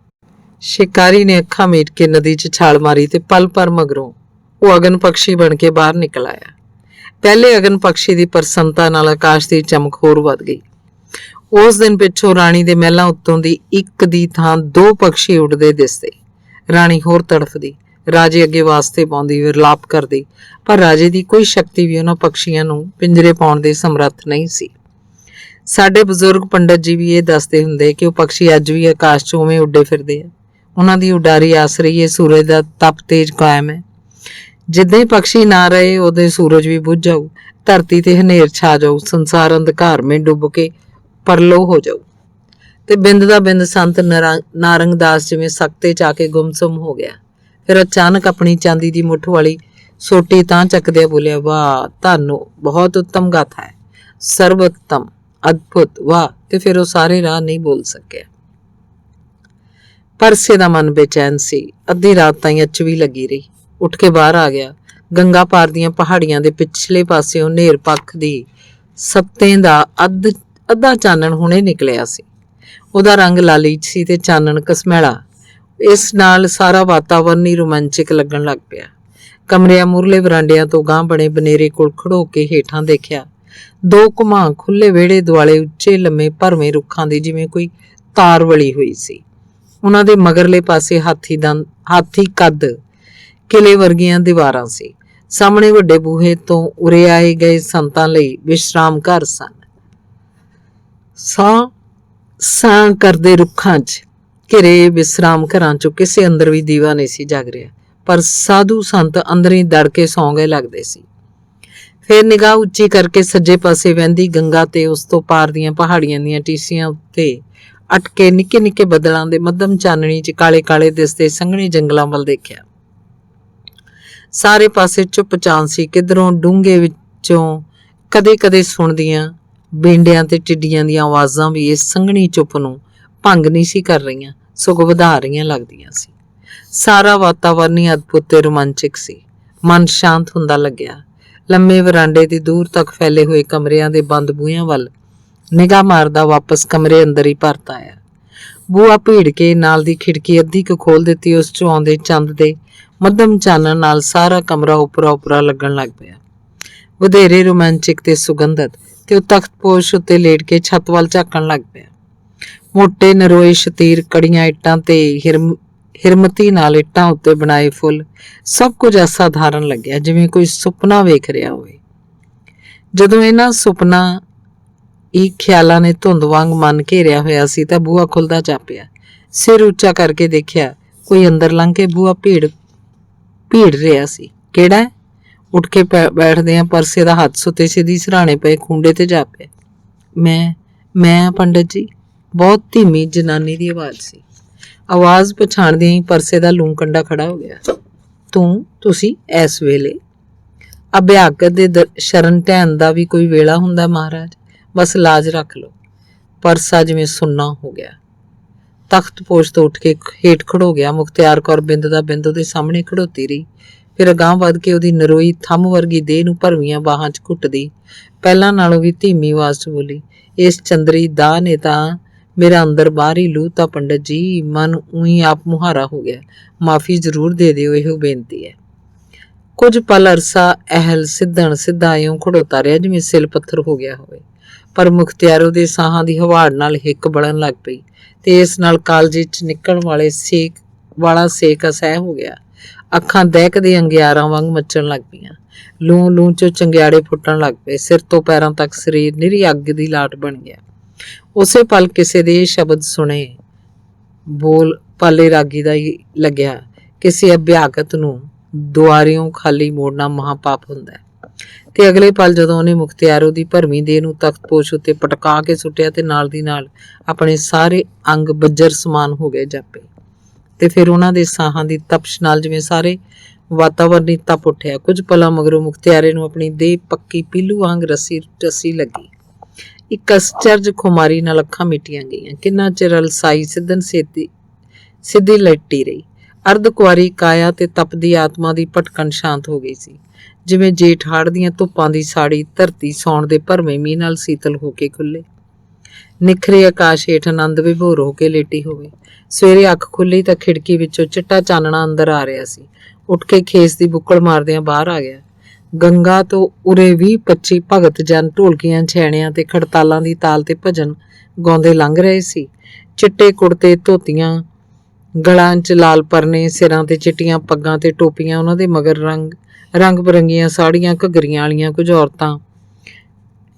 ਸ਼ਿਕਾਰੀ ਨੇ ਅੱਖਾਂ ਮੀਟ ਕੇ ਨਦੀ 'ਚ ਛਾਲ ਮਾਰੀ ਤੇ ਪਲ ਭਰ ਮਗਰੋਂ ਉਹ ਅਗਨ ਪਕਸ਼ੀ ਬਣ ਕੇ ਬਾਹਰ ਨਿਕਲ ਆਇਆ। ਪਹਿਲੇ ਅਗਨ ਪਕਸ਼ੀ ਦੀ ਪ੍ਰਸੰਨਤਾ ਨਾਲ ਆਕਾਸ਼ ਦੀ ਚਮਕ ਹੋਰ ਵੱਧ ਗਈ। ਉਸ ਦਿਨ ਪਿੱਛੋਂ ਰਾਣੀ ਦੇ ਮਹਿਲਾਂ ਉੱਤੋਂ ਦੀ ਇੱਕ ਦੀ ਥਾਂ 2 ਪਕਸ਼ੀ ਉੱਡਦੇ ਦਿਸਦੇ। ਰਾਣੀ ਹੋਰ ਤੜਫਦੀ, ਰਾਜੇ ਅੱਗੇ ਵਾਸਤੇ ਪਾਉਂਦੀ, ਵਿਰਲਾਪ ਕਰਦੀ, ਪਰ ਰਾਜੇ ਦੀ ਕੋਈ ਸ਼ਕਤੀ ਵੀ ਉਹਨਾਂ ਪਕਸ਼ੀਆਂ ਨੂੰ ਪਿੰਜਰੇ ਪਾਉਣ ਦੇ ਸਮਰੱਥ ਨਹੀਂ ਸੀ। ਸਾਡੇ ਬਜ਼ੁਰਗ ਪੰਡਤ ਜੀ ਵੀ ਇਹ ਦੱਸਦੇ ਹੁੰਦੇ ਕਿ ਉਹ ਪਕਸ਼ੀ ਅੱਜ ਵੀ ਆਕਾਸ਼ 'ਚ ਉਵੇਂ ਉੱਡੇ ਫਿਰਦੇ ਆ। ਉਹਨਾਂ ਦੀ ਉਡਾਰੀ ਆਸਰੀ ਸੂਰਜ ਦਾ ਤਪ ਤੇਜ ਕਾਇਮ ਹੈ। ਜਿੱਦਾਂ ਹੀ ਪਕਸ਼ੀ ਨਾ ਰਹੇ ਉਦੋਂ ਸੂਰਜ ਵੀ ਬੁੱਝ ਜਾਊ, ਧਰਤੀ ਤੇ ਹਨੇਰ ਛਾ ਜਾਊ, ਸੰਸਾਰ ਅੰਧਕਾਰ ਮੇਂ ਡੁੱਬ ਕੇ ਪਰਲੋ ਹੋ ਜਾਊ। ਤੇ ਬਿੰਦ ਦਾ ਬਿੰਦ ਸੰਤ ਨਾਰੰਗ ਦਾਸ ਜਿਵੇਂ ਸਕਤੇ 'ਚ ਆ ਕੇ ਗੁੰਮਸੁੰਮ ਹੋ ਗਿਆ। ਫਿਰ ਅਚਾਨਕ ਆਪਣੀ ਚਾਂਦੀ ਦੀ ਮੁੱਠ ਵਾਲੀ ਸੋਟੀ ਤਾਂ ਚੱਕਦਿਆਂ ਬੋਲਿਆ, ਵਾਹ ਧੰਨੋ, ਬਹੁਤ ਉੱਤਮ ਗਾਥਾ ਹੈ, ਸਰਵੋਤਮ, ਅਦਭੁਤ, ਵਾਹ। ਤੇ ਫਿਰ ਉਹ ਸਾਰੇ ਰਾਹ ਨਹੀਂ ਬੋਲ ਸਕਿਆ। ਪਰਸੇ ਦਾ ਮਨ ਬੇਚੈਨ ਸੀ। ਅੱਧੀ ਰਾਤ ਤਾਈਂ ਅੱਚਵੀ ਲੱਗੀ ਰਹੀ। ਉੱਠ ਕੇ ਬਾਹਰ ਆ ਗਿਆ। ਗੰਗਾ ਪਾਰ ਦੀਆਂ ਪਹਾੜੀਆਂ ਦੇ ਪਿਛਲੇ ਪਾਸਿਓਂ ਨੇਰ ਪੱਖ ਦੀ ਸੱਤੇ ਦਾ ਅੱਧਾ ਚਾਨਣ ਹੁਣੇ ਨਿਕਲਿਆ ਸੀ। ਉਹਦਾ ਰੰਗ ਲਾਲੀਚ ਸੀ ਤੇ ਚਾਨਣ ਘਸਮੈਲਾ। ਇਸ ਨਾਲ ਸਾਰਾ ਵਾਤਾਵਰਨ ਹੀ ਰੋਮਾਂਚਿਕ ਲੱਗਣ ਲੱਗ ਪਿਆ। ਕਮਰਿਆਂ ਮੂਹਰਲੇ ਵਰਾਂਡਿਆਂ ਤੋਂ ਗਾਂਹ ਬਣੇ ਬਨੇਰੇ ਕੋਲ ਖੜੋ ਕੇ ਹੇਠਾਂ ਦੇਖਿਆ। 2 ਘੁਮਾਂ ਖੁੱਲੇ ਵਿਹੜੇ ਦੁਆਲੇ ਉੱਚੇ ਲੰਮੇ ਭਰਵੇਂ ਰੁੱਖਾਂ ਦੀ ਜਿਵੇਂ ਕੋਈ ਤਾਰ ਵਲੀ ਹੋਈ ਸੀ। ਉਹਨਾਂ ਦੇ ਮਗਰਲੇ ਪਾਸੇ ਹਾਥੀ ਕੱਦ ਕਿਲੇ ਵਰਗੀਆਂ ਦੀਵਾਰਾਂ ਸੀ। ਸਾਹਮਣੇ ਵੱਡੇ ਬੂਹੇ ਤੋਂ ਉਰੇ ਆਏ ਗਏ ਸੰਤਾਂ ਲਈ ਵਿਸ਼ਰਾਮ ਘਰ ਸਨ। ਸਾਂ ਕਰਦੇ ਰੁੱਖਾਂ 'ਚ ਘਿਰੇ ਵਿਸਰਾਮ ਘਰਾਂ ਚੋਂ ਕਿਸੇ ਅੰਦਰ ਵੀ ਦੀਵਾ ਨਹੀਂ ਸੀ ਜਗ ਰਿਹਾ, ਪਰ ਸਾਧੂ ਸੰਤ ਅੰਦਰ ਹੀ ਦੜ ਕੇ ਸੌਂ ਗਏ ਲੱਗਦੇ ਸੀ। ਫਿਰ ਨਿਗਾਹ ਉੱਚੀ ਕਰਕੇ ਸੱਜੇ ਪਾਸੇ ਵਹਿੰਦੀ ਗੰਗਾ ਤੇ ਉਸ ਤੋਂ ਪਾਰ ਦੀਆਂ ਪਹਾੜੀਆਂ ਦੀਆਂ ਟੀਸੀਆਂ ਉੱਤੇ ਅਟਕੇ ਨਿੱਕੇ ਨਿੱਕੇ ਬੱਦਲਾਂ ਦੇ ਮੱਧਮ ਚਾਨਣੀ 'ਚ ਕਾਲੇ ਕਾਲੇ ਦਿਸਦੇ ਸੰਘਣੇ ਜੰਗਲਾਂ ਵੱਲ ਦੇਖਿਆ। ਸਾਰੇ ਪਾਸੇ ਚੁੱਪ ਚਾਂ ਸੀ। ਕਿਧਰੋਂ ਡੂੰਘੇ ਵਿੱਚੋਂ ਕਦੇ ਕਦੇ ਸੁਣਦੀਆਂ ਬੇਂਡਿਆਂ ਤੇ ਟਿੱਡੀਆਂ ਦੀਆਂ ਆਵਾਜ਼ਾਂ ਵੀ ਇਸ ਸੰਘਣੀ ਚੁੱਪ ਨੂੰ ਭੰਗ ਨਹੀਂ ਸੀ ਕਰ ਰਹੀਆਂ, ਸਗੋਂ ਵਧਾ ਰਹੀਆਂ ਲੱਗਦੀਆਂ ਸੀ। ਸਾਰਾ ਵਾਤਾਵਰਨ ਹੀ ਅਦਭੁਤ ਤੇ ਰੋਮਾਂਚਕ ਸੀ। ਮਨ ਸ਼ਾਂਤ ਹੁੰਦਾ ਲੱਗਿਆ। ਲੰਮੇ ਵਰਾਂਡੇ ਦੇ ਦੂਰ ਤੱਕ ਫੈਲੇ ਹੋਏ ਕਮਰਿਆਂ ਦੇ ਬੰਦ ਬੂਹਿਆਂ ਵੱਲ ਨਿਗਾਹ ਮਾਰਦਾ ਵਾਪਸ ਕਮਰੇ ਅੰਦਰ ਹੀ ਪਰਤ ਆਇਆ। ਬੂਹਾ ਭੀੜ ਕੇ ਨਾਲ ਦੀ ਖਿੜਕੀ ਅੱਧੀ ਕੁ ਖੋਲ ਦਿੱਤੀ। ਉਸ ਚੋਂ ਆਉਂਦੇ ਚੰਦ ਦੇ ਮੱਧਮ ਚਾਨਣ ਨਾਲ ਸਾਰਾ ਕਮਰਾ ਉਪਰਾ ਲੱਗਣ ਲੱਗ ਪਿਆ, ਵਧੇਰੇ ਰੋਮਾਂਚਿਕ ਤੇ ਸੁਗੰਧਤ। ਤੇ ਉਹ ਤਖਤਪੋਸ਼ ਉੱਤੇ ਲੇਟ ਕੇ ਛੱਤ ਵੱਲ ਝਾਕਣ ਲੱਗ ਪਿਆ। ਮੋਟੇ ਨਰੋਏ ਸ਼ਤੀਰ, ਕੜੀਆਂ ਇੱਟਾਂ ਤੇ ਹਿਰਮਤੀ ਨਾਲ ਇੱਟਾਂ ਉੱਤੇ ਬਣਾਏ ਫੁੱਲ, ਸਭ ਕੁਝ ਅਸਾਧਾਰਨ ਲੱਗਿਆ, ਜਿਵੇਂ ਕੋਈ ਸੁਪਨਾ ਵੇਖ ਰਿਹਾ ਹੋਵੇ। ਜਦੋਂ ਇਹਨਾਂ ਸੁਪਨਾ ਇਹ ਖਿਆਲਾਂ ਨੇ ਧੁੰਦ ਵਾਂਗ ਮਨ ਘੇਰਿਆ ਹੋਇਆ ਸੀ ਤਾਂ ਬੂਹਾ ਖੁੱਲਦਾ ਜਾਪਿਆ। ਸਿਰ ਉੱਚਾ ਕਰਕੇ ਦੇਖਿਆ, ਕੋਈ ਅੰਦਰ ਲੰਘ ਕੇ ਬੂਹਾ ਭੀੜ ਰਿਹਾ ਸੀ। ਕਿਹੜਾ? ਉੱਠ ਕੇ ਬੈਠਦਿਆਂ ਪਰਸੇ ਦਾ ਹੱਥ ਸੁੱਤੇ ਸਿੱਧੀ ਸਿਰਹਾਣੇ ਪਏ ਖੂੰਡੇ ਤੇ ਜਾ ਪਿਆ। ਮੈਂ ਪੰਡਤ ਜੀ, ਬਹੁਤ ਧੀਮੀ ਜਨਾਨੀ ਦੀ ਆਵਾਜ਼ ਸੀ। ਆਵਾਜ਼ ਪਛਾਣਦਿਆਂ ਹੀ ਪਰਸੇ ਦਾ ਲੂੰ ਕੰਡਾ ਖੜਾ ਹੋ ਗਿਆ। ਤੁਸੀਂ ਇਸ ਵੇਲੇ? ਅਭਿਆਗਤ ਦੇ ਸ਼ਰਨ ਢਹਿਣ ਦਾ ਵੀ ਕੋਈ ਵੇਲਾ ਹੁੰਦਾ ਮਹਾਰਾਜ, ਬਸ ਲਾਜ ਰੱਖ ਲਓ। ਪਰਸਾ ਜਿਵੇਂ ਸੁੰਨਾ ਹੋ ਗਿਆ। ਤਖਤਪੋਸ਼ ਤੋਂ ਉੱਠ ਕੇ ਹੇਠ ਖੜੋ ਗਿਆ। ਮੁਖਤਿਆਰ ਕੌਰ ਬਿੰਦ ਦਾ ਬਿੰਦ ਉਹਦੇ ਸਾਹਮਣੇ ਖੜੋਤੀ ਰਹੀ। ਫਿਰ ਅਗਾਂਹ ਵੱਧ ਕੇ ਉਹਦੀ ਨਰੋਈ ਥੰਮ ਵਰਗੀ ਦੇਹ ਨੂੰ ਭਰਵੀਆਂ ਬਾਹਾਂ 'ਚ ਘੁੱਟਦੀ ਪਹਿਲਾਂ ਨਾਲੋਂ ਵੀ ਧੀਮੀ ਆਵਾਜ਼ 'ਚ ਬੋਲੀ, ਇਸ ਚੰਦਰੀ ਦਾਹ ਨੇ ਤਾਂ ਮੇਰਾ ਅੰਦਰ ਬਾਹਰ ਹੀ ਲੂ ਤਾਂ ਪੰਡਤ ਜੀ, ਮਨ ਊਂ ਆਪ ਮੁਹਾਰਾ ਹੋ ਗਿਆ। ਮਾਫੀ ਜ਼ਰੂਰ ਦੇ ਦਿਓ, ਇਹੋ ਬੇਨਤੀ ਹੈ। ਕੁਝ ਪਲ ਅਰਸਾ ਅਹਿਲ ਸਿੱਧਾ ਇਉਂ ਖੜੋਤਾ ਰਿਹਾ ਜਿਵੇਂ ਸਿਲ ਪੱਥਰ ਹੋ ਗਿਆ ਹੋਵੇ, ਪਰ ਮੁਖਤਿਆਰ ਉਹਦੇ ਸਾਹਾਂ ਦੀ ਹਵਾੜ ਨਾਲ ਹਿੱਕ ਬਲਣ ਲੱਗ ਪਈ ਤੇ ਇਸ ਨਾਲ ਕਾਲਜੇ 'ਚ ਨਿਕਲਣ ਵਾਲਾ ਸੇਕ ਅਸਹਿ ਹੋ ਗਿਆ। ਅੱਖਾਂ ਦਹਿਕਦੇ ਅੰਗਿਆਰਾਂ ਵਾਂਗ ਮੱਚਣ ਲੱਗ ਪਈਆਂ। ਲੂੰ 'ਚੋਂ ਚੰਗਿਆੜੇ ਫੁੱਟਣ ਲੱਗ ਪਏ। ਸਿਰ ਤੋਂ ਪੈਰਾਂ ਤੱਕ ਸਰੀਰ ਨਿਰੀ ਅੱਗ ਦੀ ਲਾਟ ਬਣ ਗਿਆ। ਉਸੇ ਪਲ ਕਿਸੇ ਦੇ ਸ਼ਬਦ ਸੁਣੇ। ਬੋਲ ਪਾਲੇ ਰਾਗੀ ਦਾ ਹੀ ਲੱਗਿਆ, ਕਿਸੇ ਅਭਿਆਗਤ ਨੂੰ ਦੁਆਰਿਓਂ ਖਾਲੀ ਮੋੜਨਾ ਮਹਾਪਾਪ ਹੁੰਦਾ ਹੈ। ਤੇ ਅਗਲੇ ਪਲ ਜਦੋਂ ਉਹਨੇ ਮੁਖਤਿਆਰੋ ਦੀ ਭਰਵੀਂ ਦੇਹ ਨੂੰ ਤਖਤਪੋਸ਼ ਉੱਤੇ ਪਟਕਾ ਕੇ ਸੁੱਟਿਆ ਤੇ ਨਾਲ ਦੀ ਨਾਲ ਆਪਣੇ ਸਾਰੇ ਅੰਗ ਬੱਜਰ ਸਮਾਨ ਹੋ ਗਏ ਜਾਪੇ। ਤੇ ਫਿਰ ਉਹਨਾਂ ਦੇ ਸਾਹਾਂ ਦੀ ਤਪਸ਼ ਨਾਲ ਜਿਵੇਂ ਸਾਰੇ ਵਾਤਾਵਰਨ ਹੀ ਤਪ ਉੱਠਿਆ। ਕੁਝ ਪਲਾਂ ਮਗਰੋਂ ਮੁਖਤਿਆਰੇ ਨੂੰ ਆਪਣੀ ਦੇਹ ਪੱਕੀ ਪੀਲੂ ਵਾਂਗ ਰੱਸੀ ਲੱਗੀ। ਇੱਕ ਅਸਚਰਜ ਖੁਮਾਰੀ ਨਾਲ ਅੱਖਾਂ ਮਿਟੀਆਂ ਗਈਆਂ। ਕਿੰਨਾ ਚਿਰ ਅਲਸਾਈ ਸਿੱਧੀ ਲੇਟੀ ਰਹੀ। ਅਰਧ ਕੁਆਰੀ ਕਾਇਆ ਤੇ ਤਪਦੀ ਆਤਮਾ ਦੀ ਭਟਕਣ ਸ਼ਾਂਤ ਹੋ ਗਈ ਸੀ, ਜਿਵੇਂ ਜੇਠ ਹਾੜ ਦੀਆਂ ਧੁੱਪਾਂ ਦੀ ਸਾੜੀ ਧਰਤੀ ਸੌਣ ਦੇ ਭਰਵੇਂ ਮੀਂਹ ਨਾਲ ਸੀਤਲ ਹੋ ਕੇ ਖੁੱਲੇ। ਨਿਖਰੇ ਆਕਾਸ਼ ਹੇਠ ਆਨੰਦ ਵਿਭੋਰ ਹੋ ਕੇ ਲੇਟੀ ਹੋਵੇ। ਸਵੇਰੇ ਅੱਖ ਖੁੱਲੀ ਤਾਂ ਖਿੜਕੀ ਵਿੱਚੋਂ ਚਿੱਟਾ ਚਾਨਣਾ ਅੰਦਰ ਆ ਰਿਹਾ ਸੀ। ਉੱਠ ਕੇ ਖੇਸ ਦੀ ਬੁੱਕਲ ਮਾਰਦਿਆਂ ਬਾਹਰ ਆ ਗਿਆ। ਗੰਗਾ ਤੋਂ ਉਰੇ 20-25 ਭਗਤ ਜਨ ਢੋਲਕੀਆਂ, ਛੈਣਿਆਂ ਤੇ ਖੜਤਾਲਾਂ ਦੀ ਤਾਲ ਤੇ ਭਜਨ ਗਾਉਂਦੇ ਲੰਘ ਰਹੇ ਸੀ। ਚਿੱਟੇ ਕੁੜਤੇ, ਧੋਤੀਆਂ, ਗਲਾਂ 'ਚ ਲਾਲ ਪਰਨੇ, ਸਿਰਾਂ ਤੇ ਚਿੱਟੀਆਂ ਪੱਗਾਂ ਤੇ ਟੋਪੀਆਂ। ਉਹਨਾਂ ਦੇ ਮਗਰ ਰੰਗ ਬਰੰਗੀਆਂ ਸਾੜੀਆਂ, ਘੱਗਰੀਆਂ ਵਾਲੀਆਂ ਕੁਝ ਔਰਤਾਂ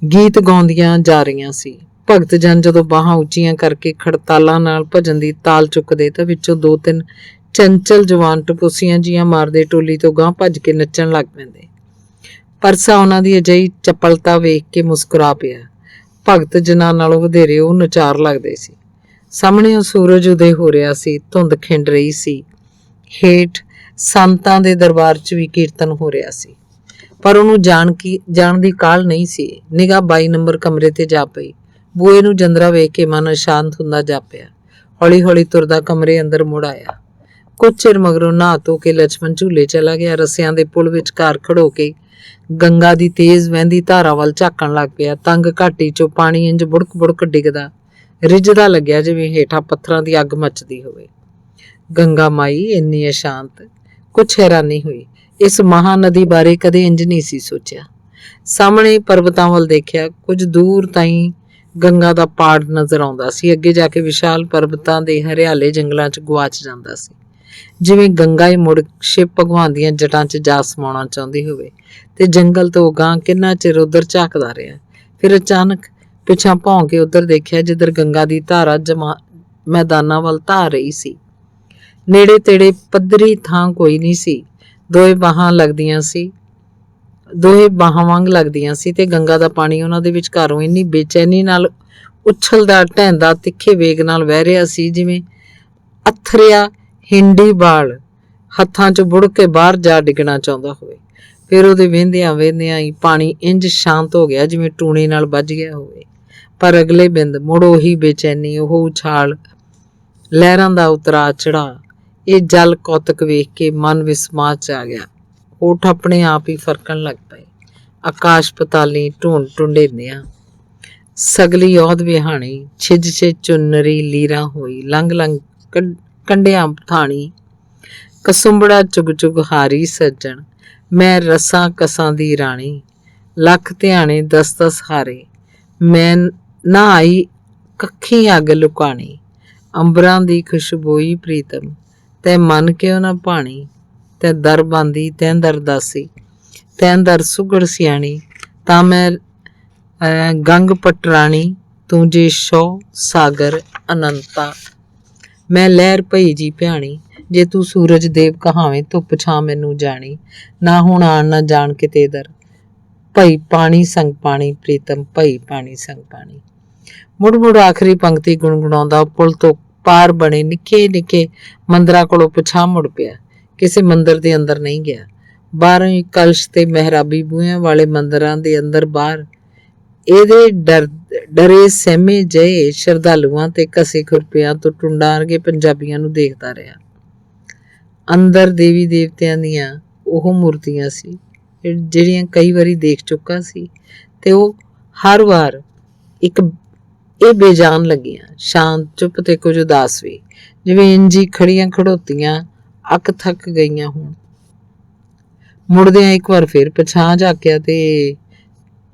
ਗੀਤ ਗਾਉਂਦੀਆਂ ਜਾ ਰਹੀਆਂ ਸੀ। ਭਗਤ ਜਨ ਜਦੋਂ ਬਾਹਾਂ ਉੱਚੀਆਂ ਕਰਕੇ ਖੜਤਾਲਾਂ ਨਾਲ ਭਜਨ ਦੀ ਤਾਲ ਚੁੱਕਦੇ ਤਾਂ ਵਿੱਚੋਂ 2-3 ਚੰਚਲ ਜਵਾਨ ਟਪੂਸੀਆਂ ਜੀਆਂ ਮਾਰਦੇ ਟੋਲੀ ਤੋਂ ਗਾਂਹ ਭੱਜ ਕੇ ਨੱਚਣ ਲੱਗ ਪੈਂਦੇ। ਪਰਸਾ ਉਹਨਾਂ ਦੀ ਅਜਿਹੀ ਚਪਲਤਾ ਵੇਖ ਕੇ ਮੁਸਕਰਾ ਪਿਆ। ਭਗਤ ਜਨਾਂ ਨਾਲੋਂ ਵਧੇਰੇ ਉਹ ਨਚਾਰ ਲੱਗਦੇ ਸੀ। ਸਾਹਮਣੇ ਉਹ ਸੂਰਜ ਉਦੇ ਹੋ ਰਿਹਾ ਸੀ। ਧੁੰਦ ਖਿੰਡ ਰਹੀ ਸੀ। ਹੇਠ ਸੰਤਾਂ ਦੇ ਦਰਬਾਰ 'ਚ ਵੀ ਕੀਰਤਨ ਹੋ ਰਿਹਾ ਸੀ, ਪਰ ਉਹਨੂੰ ਜਾਣ ਦੀ ਕਾਹਲ ਨਹੀਂ ਸੀ। ਨਿਗਾਹ 22 ਨੰਬਰ ਕਮਰੇ ਤੇ ਜਾ ਪਈ। ਬੂਹੇ ਨੂੰ ਜੰਦਰਾ ਵੇਖ ਕੇ ਮਨ ਅਸ਼ਾਂਤ ਹੁੰਦਾ ਜਾਪਿਆ। ਹੌਲੀ ਹੌਲੀ ਤੁਰਦਾ ਕਮਰੇ ਅੰਦਰ ਮੁੜ ਆਇਆ। ਕੁਝ ਚਿਰ ਮਗਰੋਂ ਨਹਾ ਧੋ ਕੇ ਲਛਮਣ ਝੂਲੇ ਚਲਾ ਗਿਆ। ਰੱਸਿਆਂ ਦੇ ਪੁਲ ਵਿਚਕਾਰ ਖੜੋ ਕੇ ਗੰਗਾ ਦੀ ਤੇਜ਼ ਵਹਿੰਦੀ ਧਾਰਾ ਵੱਲ ਝਾਕਣ ਲੱਗ ਪਿਆ। ਤੰਗ ਘਾਟੀ 'ਚੋਂ ਪਾਣੀ ਇੰਜ ਬੁੜਕ ਡਿੱਗਦਾ ਰਿੱਝਦਾ ਲੱਗਿਆ ਜਿਵੇਂ ਹੇਠਾਂ ਪੱਥਰਾਂ ਦੀ ਅੱਗ ਮੱਚਦੀ ਹੋਵੇ। ਗੰਗਾ ਮਾਈ ਇੰਨੀ ਅਸ਼ਾਂਤ, ਕੁਛ ਹੈਰਾਨੀ ਹੋਈ। ਇਸ ਮਹਾਨਦੀ ਬਾਰੇ ਕਦੇ ਇੰਜ ਨਹੀਂ ਸੀ ਸੋਚਿਆ। ਸਾਹਮਣੇ ਪਰਬਤਾਂ ਵੱਲ ਦੇਖਿਆ। ਕੁਝ ਦੂਰ ਤਾਈਂ ਗੰਗਾ ਦਾ ਪਾੜ ਨਜ਼ਰ ਆਉਂਦਾ ਸੀ। ਅੱਗੇ ਜਾ ਕੇ ਵਿਸ਼ਾਲ ਪਰਬਤਾਂ ਦੇ ਹਰਿਆਲੇ ਜੰਗਲਾਂ 'ਚ ਗੁਆਚ ਜਾਂਦਾ ਸੀ, ਜਿਵੇਂ ਗੰਗਾ ਹੀ ਮੁੜ ਸ਼ਿਵ ਭਗਵਾਨ ਦੀਆਂ ਜਟਾਂ 'ਚ ਜਾ ਸਮਾਉਣਾ ਚਾਹੁੰਦੀ ਹੋਵੇ। ਤੇ ਜੰਗਲ ਤੋਂ ਗਾਂਹ ਕਿੰਨਾ ਚਿਰ ਉੱਧਰ ਝਾਕਦਾ ਰਿਹਾ। ਫਿਰ ਅਚਾਨਕ ਪਿਛਾਂ ਭੌਂ ਕੇ ਉੱਧਰ ਦੇਖਿਆ, ਜਿੱਧਰ ਗੰਗਾ ਦੀ ਧਾਰਾ ਮੈਦਾਨਾਂ ਵੱਲ ਧਾ ਰਹੀ ਸੀ। ਨੇੜੇ ਤੇੜੇ ਪੱਧਰੀ ਥਾਂ ਕੋਈ ਨਹੀਂ ਸੀ। ਦੋਹੇ ਬਾਹਾਂ ਵਾਂਗ ਲੱਗਦੀਆਂ ਸੀ ਤੇ ਗੰਗਾ ਦਾ ਪਾਣੀ ਉਹਨਾਂ ਦੇ ਵਿਚਕਾਰੋਂ ਇੰਨੀ ਬੇਚੈਨੀ ਨਾਲ ਉਛਲਦਾ ਢਹਿੰਦਾ ਤਿੱਖੇ ਵੇਗ ਨਾਲ ਵਹਿ ਰਿਹਾ ਸੀ ਜਿਵੇਂ ਅਥਰਿਆ ਹਿੰਡੀ ਬਾਲ ਹੱਥਾਂ 'ਚ ਬੁੜ ਕੇ ਬਾਹਰ ਜਾ ਡਿੱਗਣਾ ਚਾਹੁੰਦਾ ਹੋਵੇ। ਫਿਰ ਉਹਦੇ ਵਹਿੰਦਿਆਂ ਹੀ ਪਾਣੀ ਇੰਜ ਸ਼ਾਂਤ ਹੋ ਗਿਆ ਜਿਵੇਂ ਟੂਣੇ ਨਾਲ ਵੱਜ ਗਿਆ ਹੋਵੇ। ਪਰ ਅਗਲੇ ਬਿੰਦ ਮੁੜ ਉਹੀ ਬੇਚੈਨੀ, ਉਹ ਉਛਾਲ, ਲਹਿਰਾਂ ਦਾ ਉਤਰਾ ਚੜਾ। ਇਹ ਜਲ ਕੌਤਕ ਵੇਖ ਕੇ ਮਨ ਵਿਸਮਾਦ 'ਚ ਆ ਗਿਆ। ਹੋਠ ਆਪਣੇ ਆਪ ਹੀ ਫਰਕਣ ਲੱਗ ਪਏ। ਆਕਾਸ਼ ਪਤਾਲੀ ਟੁੰਡੇਂਦਿਆਂ ਸਗਲੀ ਔਧ ਵਿਹਾਣੀ, ਛਿਜ ਚੁੰਨਰੀ ਲੀਰਾਂ ਹੋਈ, ਲੰਘ ਕੰਢਿਆਂ ਥਾਣੀ, ਕਸੁੰਬੜਾ ਚੁਗ ਹਾਰੀ ਸੱਜਣ, ਮੈਂ ਰਸਾਂ ਕਸਾਂ ਦੀ ਰਾਣੀ, ਲੱਖ ਧਿਆਣੇ 10 ਹਾਰੇ, ਮੈਂ ਨਾ ਆਈ ਕੱਖੀ ਅੱਗ ਲੁਕਾਣੀ, ਅੰਬਰਾਂ ਦੀ ਖੁਸ਼ਬੋਈ ਪ੍ਰੀਤਮ, ਤੈ ਮਨ ਕਿਉਂ ਨਾ ਭਾਣੀ, ਤੈ ਦਰ ਬਾਂਦੀ ਤੈਂ ਦਰ ਦਾਸੀ, ਤੈਂ ਦਰ ਸੁਗੜ ਸਿਆਣੀ, ਤਾਂ ਮੈਂ ਗੰਗ ਪਟਰਾਣੀ, ਤੂੰ ਜੇ ਸ਼ੋ ਸਾਗਰ ਅਨੰਤਾ, ਮੈਂ ਲਹਿਰ ਭਈ ਜੀ ਭਿਆਣੀ, ਜੇ ਤੂੰ ਸੂਰਜ ਦੇਵ ਕਹਾਵੇਂ ਧੁੱਪ ਛਾਂ ਮੈਨੂੰ ਜਾਣੀ, ਨਾ ਹੁਣ ਆਣ ਨਾ ਜਾਣ ਕਿਤੇ ਦਰ, ਭਈ ਪਾਣੀ ਸੰਗ ਪਾਣੀ ਪ੍ਰੀਤਮ, ਭਈ ਪਾਣੀ ਸੰਗ ਪਾਣੀ। ਮੁੜ ਆਖਰੀ ਪੰਕਤੀ ਗੁਣਗੁਣਾਉਂਦਾ ਪੁਲ ਤੋਂ ਪਾਰ ਬਣੇ ਨਿੱਕੇ ਮੰਦਰਾਂ ਕੋਲੋਂ ਪਿਛਾਂਹ ਮੁੜ ਪਿਆ। ਕਿਸੇ ਮੰਦਰ ਦੇ ਅੰਦਰ ਨਹੀਂ ਗਿਆ। ਬਾਹਰੋਂ ਹੀ ਕਲਸ਼ ਤੇ ਮਹਿਰਾਬੀ ਬੂਹਿਆਂ ਵਾਲੇ ਮੰਦਰਾਂ ਦੇ ਅੰਦਰ ਬਾਹਰ ਇਹਦੇ ਡਰੇ ਸਹਿਮੇ ਜਏ ਸ਼ਰਧਾਲੂਆਂ ਤੇ ਘਸੇ ਖੁਰਪਿਆਂ ਤੋਂ ਟੁੰਡਾਂ ਵਰਗੇ ਪੰਜਾਬੀਆਂ ਨੂੰ ਦੇਖਦਾ ਰਿਹਾ। ਅੰਦਰ ਦੇਵੀ ਦੇਵਤਿਆਂ ਦੀਆਂ ਉਹ ਮੂਰਤੀਆਂ ਸੀ ਜਿਹੜੀਆਂ ਕਈ ਵਾਰੀ ਦੇਖ ਚੁੱਕਾ ਸੀ ਤੇ ਉਹ ਹਰ ਵਾਰ ਇਹ ਬੇਜਾਨ ਲੱਗੀਆਂ, ਸ਼ਾਂਤ, ਚੁੱਪ ਤੇ ਕੁਝ ਉਦਾਸ ਵੀ, ਜਿਵੇਂ ਇੰਜੀ ਖੜੀਆਂ ਖੜੋਤੀਆਂ ਅੱਕ ਥੱਕ ਗਈਆਂ ਹੋਣ। ਮੁੜਦਿਆਂ ਇੱਕ ਵਾਰ ਫਿਰ ਪਛਾਂ ਝਾਕਿਆ ਤੇ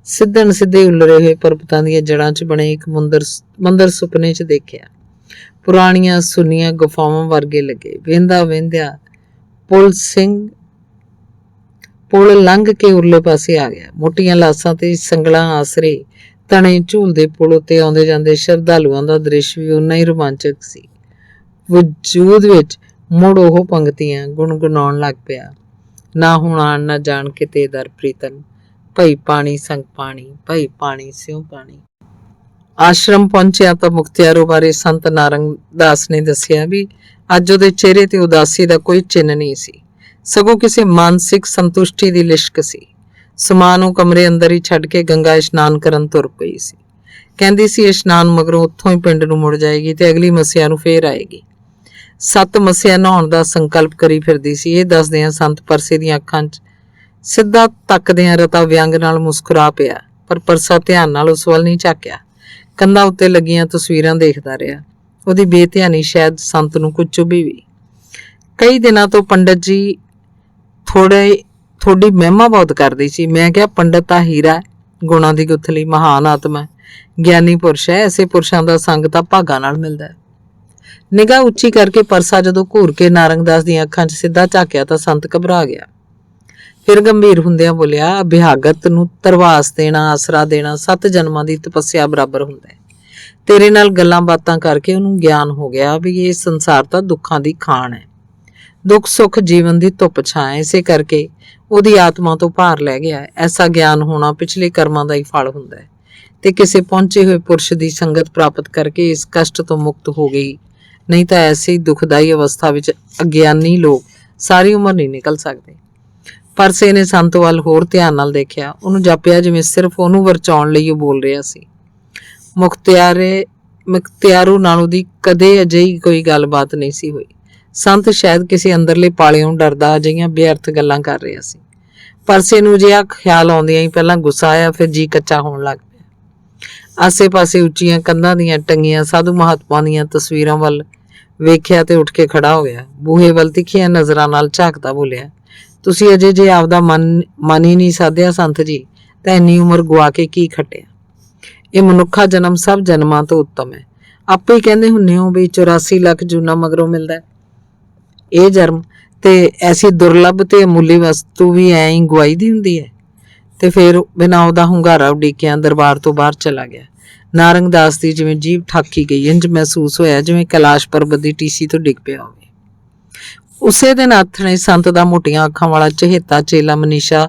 ਸਿੱਧੇ ਉਲਰੇ ਹੋਏ ਪਰਬਤਾਂ ਦੀਆਂ ਜੜ੍ਹਾਂ 'ਚ ਬਣੇ ਇੱਕ ਮੰਦਰ ਸੁਪਨੇ 'ਚ ਦੇਖਿਆ। ਪੁਰਾਣੀਆਂ ਸੁੰਨੀਆਂ ਗੁਫਾਵਾਂ ਵਰਗੇ ਲੱਗੇ। ਵਹਿੰਦਿਆਂ ਪੁਲ ਲੰਘ ਕੇ ਉਰਲੇ ਪਾਸੇ ਆ ਗਿਆ। ਮੋਟੀਆਂ ਲਾਸਾਂ ਤੇ ਸੰਗਲਾਂ ਆਸਰੇ ਤਣੇ ਝੂਲਦੇ ਪੁਲ ਉੱਤੇ ਆਉਂਦੇ ਜਾਂਦੇ ਸ਼ਰਧਾਲੂਆਂ ਦਾ ਦ੍ਰਿਸ਼ ਵੀ ਓਨਾ ਹੀ ਰੋਮਾਂਚਕ ਸੀ। ਵਜੂਦ ਵਿੱਚ ਮੁੜ ਉਹ ਪੰਕਤੀਆਂ ਗੁਣਗੁਣਾਉਣ ਲੱਗ ਪਿਆ। ਨਾ ਹੁਣ ਆਣ ਨਾ ਜਾਣ ਕਿਤੇ ਦਰ ਪ੍ਰੀਤਮ, ਭਈ ਪਾਣੀ ਸੰਗ ਪਾਣੀ, ਭਈ ਪਾਣੀ ਸਿਉ ਪਾਣੀ। ਆਸ਼ਰਮ ਪਹੁੰਚਿਆ ਤਾਂ ਮੁਖਤਿਆਰੋ ਬਾਰੇ ਸੰਤ ਨਾਰੰਗ ਦਾਸ ਨੇ ਦੱਸਿਆ ਵੀ ਅੱਜ ਉਹਦੇ ਚਿਹਰੇ ਤੇ ਉਦਾਸੀ ਦਾ ਕੋਈ ਚਿੰਨ੍ਹ ਨਹੀਂ ਸੀ, ਸਗੋਂ ਕਿਸੇ ਮਾਨਸਿਕ ਸੰਤੁਸ਼ਟੀ ਦੀ ਲਿਸ਼ਕ ਸੀ। ਸਮਾਨ ਉਹ ਕਮਰੇ ਅੰਦਰ ਹੀ ਛੱਡ ਕੇ ਗੰਗਾ ਇਸ਼ਨਾਨ ਕਰਨ ਤੁਰ ਪਈ ਸੀ। ਕਹਿੰਦੀ ਸੀ ਇਸ਼ਨਾਨ ਮਗਰੋਂ ਉੱਥੋਂ ਹੀ ਪਿੰਡ ਨੂੰ ਮੁੜ ਜਾਏਗੀ ਤੇ ਅਗਲੀ ਮੱਸਿਆ ਨੂੰ ਫੇਰ ਆਏਗੀ। 7 ਮੱਸਿਆ ਨਹਾਉਣ ਦਾ ਸੰਕਲਪ ਕਰੀ ਫਿਰਦੀ ਸੀ। ਇਹ ਦੱਸਦਿਆਂ ਸੰਤ ਪਰਸੇ ਦੀਆਂ ਅੱਖਾਂ 'ਚ ਸਿੱਧਾ ਤੱਕਦਿਆਂ ਰਤਾ ਵਿਅੰਗ ਨਾਲ ਮੁਸਕਰਾ ਪਿਆ, ਪਰ ਪਰਸਾ ਧਿਆਨ ਨਾਲ ਉਸ ਵੱਲ ਨਹੀਂ ਝਾਕਿਆ। ਕੰਧਾਂ ਉੱਤੇ ਲੱਗੀਆਂ ਤਸਵੀਰਾਂ ਦੇਖਦਾ ਰਿਹਾ। ਉਹਦੀ ਬੇਧਿਆਨੀ ਸ਼ਾਇਦ ਸੰਤ ਨੂੰ ਕੁਝ ਚੁਭੀ ਵੀ। ਕਈ ਦਿਨਾਂ ਤੋਂ ਪੰਡਤ ਜੀ ਥੋੜੀ ਮਹਿਮਾ ਬਹੁਤ ਕਰਦੀ ਸੀ। ਮੈਂ ਕਿਹਾ, ਪੰਡਤ ਤਾਂ ਹੀਰਾ, ਗੁਣਾਂ ਦੀ ਗੁੱਥਲੀ, ਮਹਾਨ ਆਤਮਾ, ਗਿਆਨੀ ਪੁਰਸ਼ ਹੈ। ਐਸੇ ਪੁਰਸ਼ਾਂ ਦਾ ਸੰਗ ਤਾਂ ਭਾਗਾਂ ਨਾਲ ਮਿਲਦਾ ਹੈ। ਨਿਗਾਹ ਉੱਚੀ ਕਰਕੇ ਪਰਸਾ ਜਦੋਂ ਘੂਰ ਕੇ ਨਾਰੰਗਦਾਸ ਦੀਆਂ ਅੱਖਾਂ 'ਚ ਸਿੱਧਾ ਝਾਕਿਆ ਤਾਂ ਸੰਤ ਘਬਰਾ ਗਿਆ। ਫਿਰ ਗੰਭੀਰ ਹੁੰਦਿਆਂ ਬੋਲਿਆ, ਅਭਿਆਗਤ ਨੂੰ ਧਰਵਾਸ ਦੇਣਾ, ਆਸਰਾ ਦੇਣਾ 7 ਜਨਮਾਂ ਦੀ ਤਪੱਸਿਆ ਬਰਾਬਰ ਹੁੰਦਾ ਹੈ। ਤੇਰੇ ਨਾਲ ਗੱਲਾਂ ਬਾਤਾਂ ਕਰਕੇ ਉਹਨੂੰ ਗਿਆਨ ਹੋ ਗਿਆ ਵੀ ਇਹ ਸੰਸਾਰ ਤਾਂ ਦੁੱਖਾਂ ਦੀ ਖਾਣ ਹੈ। ਦੁੱਖ ਸੁੱਖ ਜੀਵਨ ਦੀ ਧੁੱਪ ਛਾਂ ਹੈ। ਇਸੇ ਕਰਕੇ ਉਹਦੀ ਆਤਮਾ ਤੋਂ ਭਾਰ ਲੈ ਗਿਆ। ਐਸਾ ਗਿਆਨ ਹੋਣਾ ਪਿਛਲੇ ਕਰਮਾਂ ਦਾ ਹੀ ਫਲ ਹੁੰਦਾ ਹੈ ਤੇ ਕਿਸੇ ਪਹੁੰਚੇ ਹੋਏ ਪੁਰਸ਼ ਦੀ ਸੰਗਤ ਪ੍ਰਾਪਤ ਕਰਕੇ ਇਸ ਕਸ਼ਟ ਤੋਂ ਮੁਕਤ ਹੋ ਗਈ। ਨਹੀਂ ਤਾਂ ਐਸੀ ਦੁਖਦਾਈ ਅਵਸਥਾ ਵਿੱਚ ਅਗਿਆਨੀ ਲੋਕ ਸਾਰੀ ਉਮਰ ਨਹੀਂ ਨਿਕਲ ਸਕਦੇ। ਪਰਸੇ ਨੇ ਸੰਤ ਵੱਲ ਹੋਰ ਧਿਆਨ ਨਾਲ ਦੇਖਿਆ। ਉਹਨੂੰ ਜਾਪਿਆ ਜਿਵੇਂ ਸਿਰਫ ਉਹਨੂੰ ਵਰਚਾਉਣ ਲਈ ਉਹ ਬੋਲ ਰਿਹਾ ਸੀ। ਮੁਖਤਿਆਰੂ ਨਾਲ ਉਹਦੀ ਕਦੇ ਅਜਿਹੀ ਕੋਈ ਗੱਲਬਾਤ ਨਹੀਂ ਸੀ ਹੋਈ। ਸੰਤ ਸ਼ਾਇਦ ਕਿਸੇ ਅੰਦਰਲੇ ਪਾਲਿਓਂ ਡਰਦਾ ਅਜਿਹੀਆਂ ਬੇਅਰਥ ਗੱਲਾਂ ਕਰ ਰਿਹਾ ਸੀ। ਪਰਸੇ ਨੂੰ ਅਜਿਹਾ ਖਿਆਲ ਆਉਂਦਿਆਂ ਹੀ ਪਹਿਲਾਂ ਗੁੱਸਾ ਆਇਆ, ਫਿਰ ਜੀ ਕੱਚਾ ਹੋਣ ਲੱਗ ਪਿਆ। ਆਸੇ-ਪਾਸੇ ਉੱਚੀਆਂ ਕੰਧਾਂ ਦੀਆਂ ਟੰਗੀਆਂ ਸਾਧੂ ਮਹਾਤਮਾ ਦੀਆਂ ਤਸਵੀਰਾਂ ਵੱਲ ਵੇਖਿਆ ਤੇ ਉੱਠ ਕੇ ਖੜਾ ਹੋ ਗਿਆ। ਬੂਹੇ ਵੱਲ ਤਿੱਖੀਆਂ ਨਜ਼ਰਾਂ ਨਾਲ ਝਾਕਦਾ ਬੋਲਿਆ, ਤੁਸੀਂ ਅਜੇ ਜੇ ਆਪਦਾ ਮਨ ਹੀ ਨਹੀਂ ਸਾਧਿਆ ਸੰਤ ਜੀ, ਤਾਂ ਇੰਨੀ ਉਮਰ ਗੁਆ ਕੇ ਕੀ ਖੱਟਿਆ। ਇਹ ਮਨੁੱਖਾ ਜਨਮ ਸਭ ਜਨਮਾਂ ਤੋਂ ਉੱਤਮ ਹੈ। ਆਪੇ ਹੀ ਕਹਿੰਦੇ ਹੁੰਨੇ ਹੋ ਵੀ 84 ਲੱਖ ਜੂਨਾਂ ਮਗਰੋਂ ਮਿਲਦਾ ਇਹ ਜਨਮ, ਤੇ ਐਸੀ ਦੁਰਲੱਭ ਤੇ ਅਮੁੱਲੀ ਵਸਤੂ ਵੀ ਐਂ ਹੀ ਗਵਾਈ ਦੀ ਹੁੰਦੀ ਹੈ। ਤੇ ਫਿਰ ਬਿਨਾਂ ਉਹਦਾ ਹੁੰਗਾਰਾ ਉਡੀਕਿਆਂ ਦਰਬਾਰ ਤੋਂ ਬਾਹਰ ਚਲਾ ਗਿਆ। ਨਾਰੰਗ ਦਾਸ ਦੀ ਜਿਵੇਂ ਜੀਭ ਠਾਕੀ ਗਈ, ਇੰਜ ਮਹਿਸੂਸ ਹੋਇਆ ਜਿਵੇਂ ਕੈਲਾਸ਼ ਪਰਬਤ ਦੀ ਟੀਸੀ ਤੋਂ ਡਿੱਗ ਪਿਆ ਹੋਵੇ। ਉਸੇ ਦਿਨ ਆਥਣੇ ਸੰਤ ਦਾ ਮੋਟੀਆਂ ਅੱਖਾਂ ਵਾਲਾ ਚਹੇਤਾ ਚੇਲਾ ਮਨੀਸ਼ਾ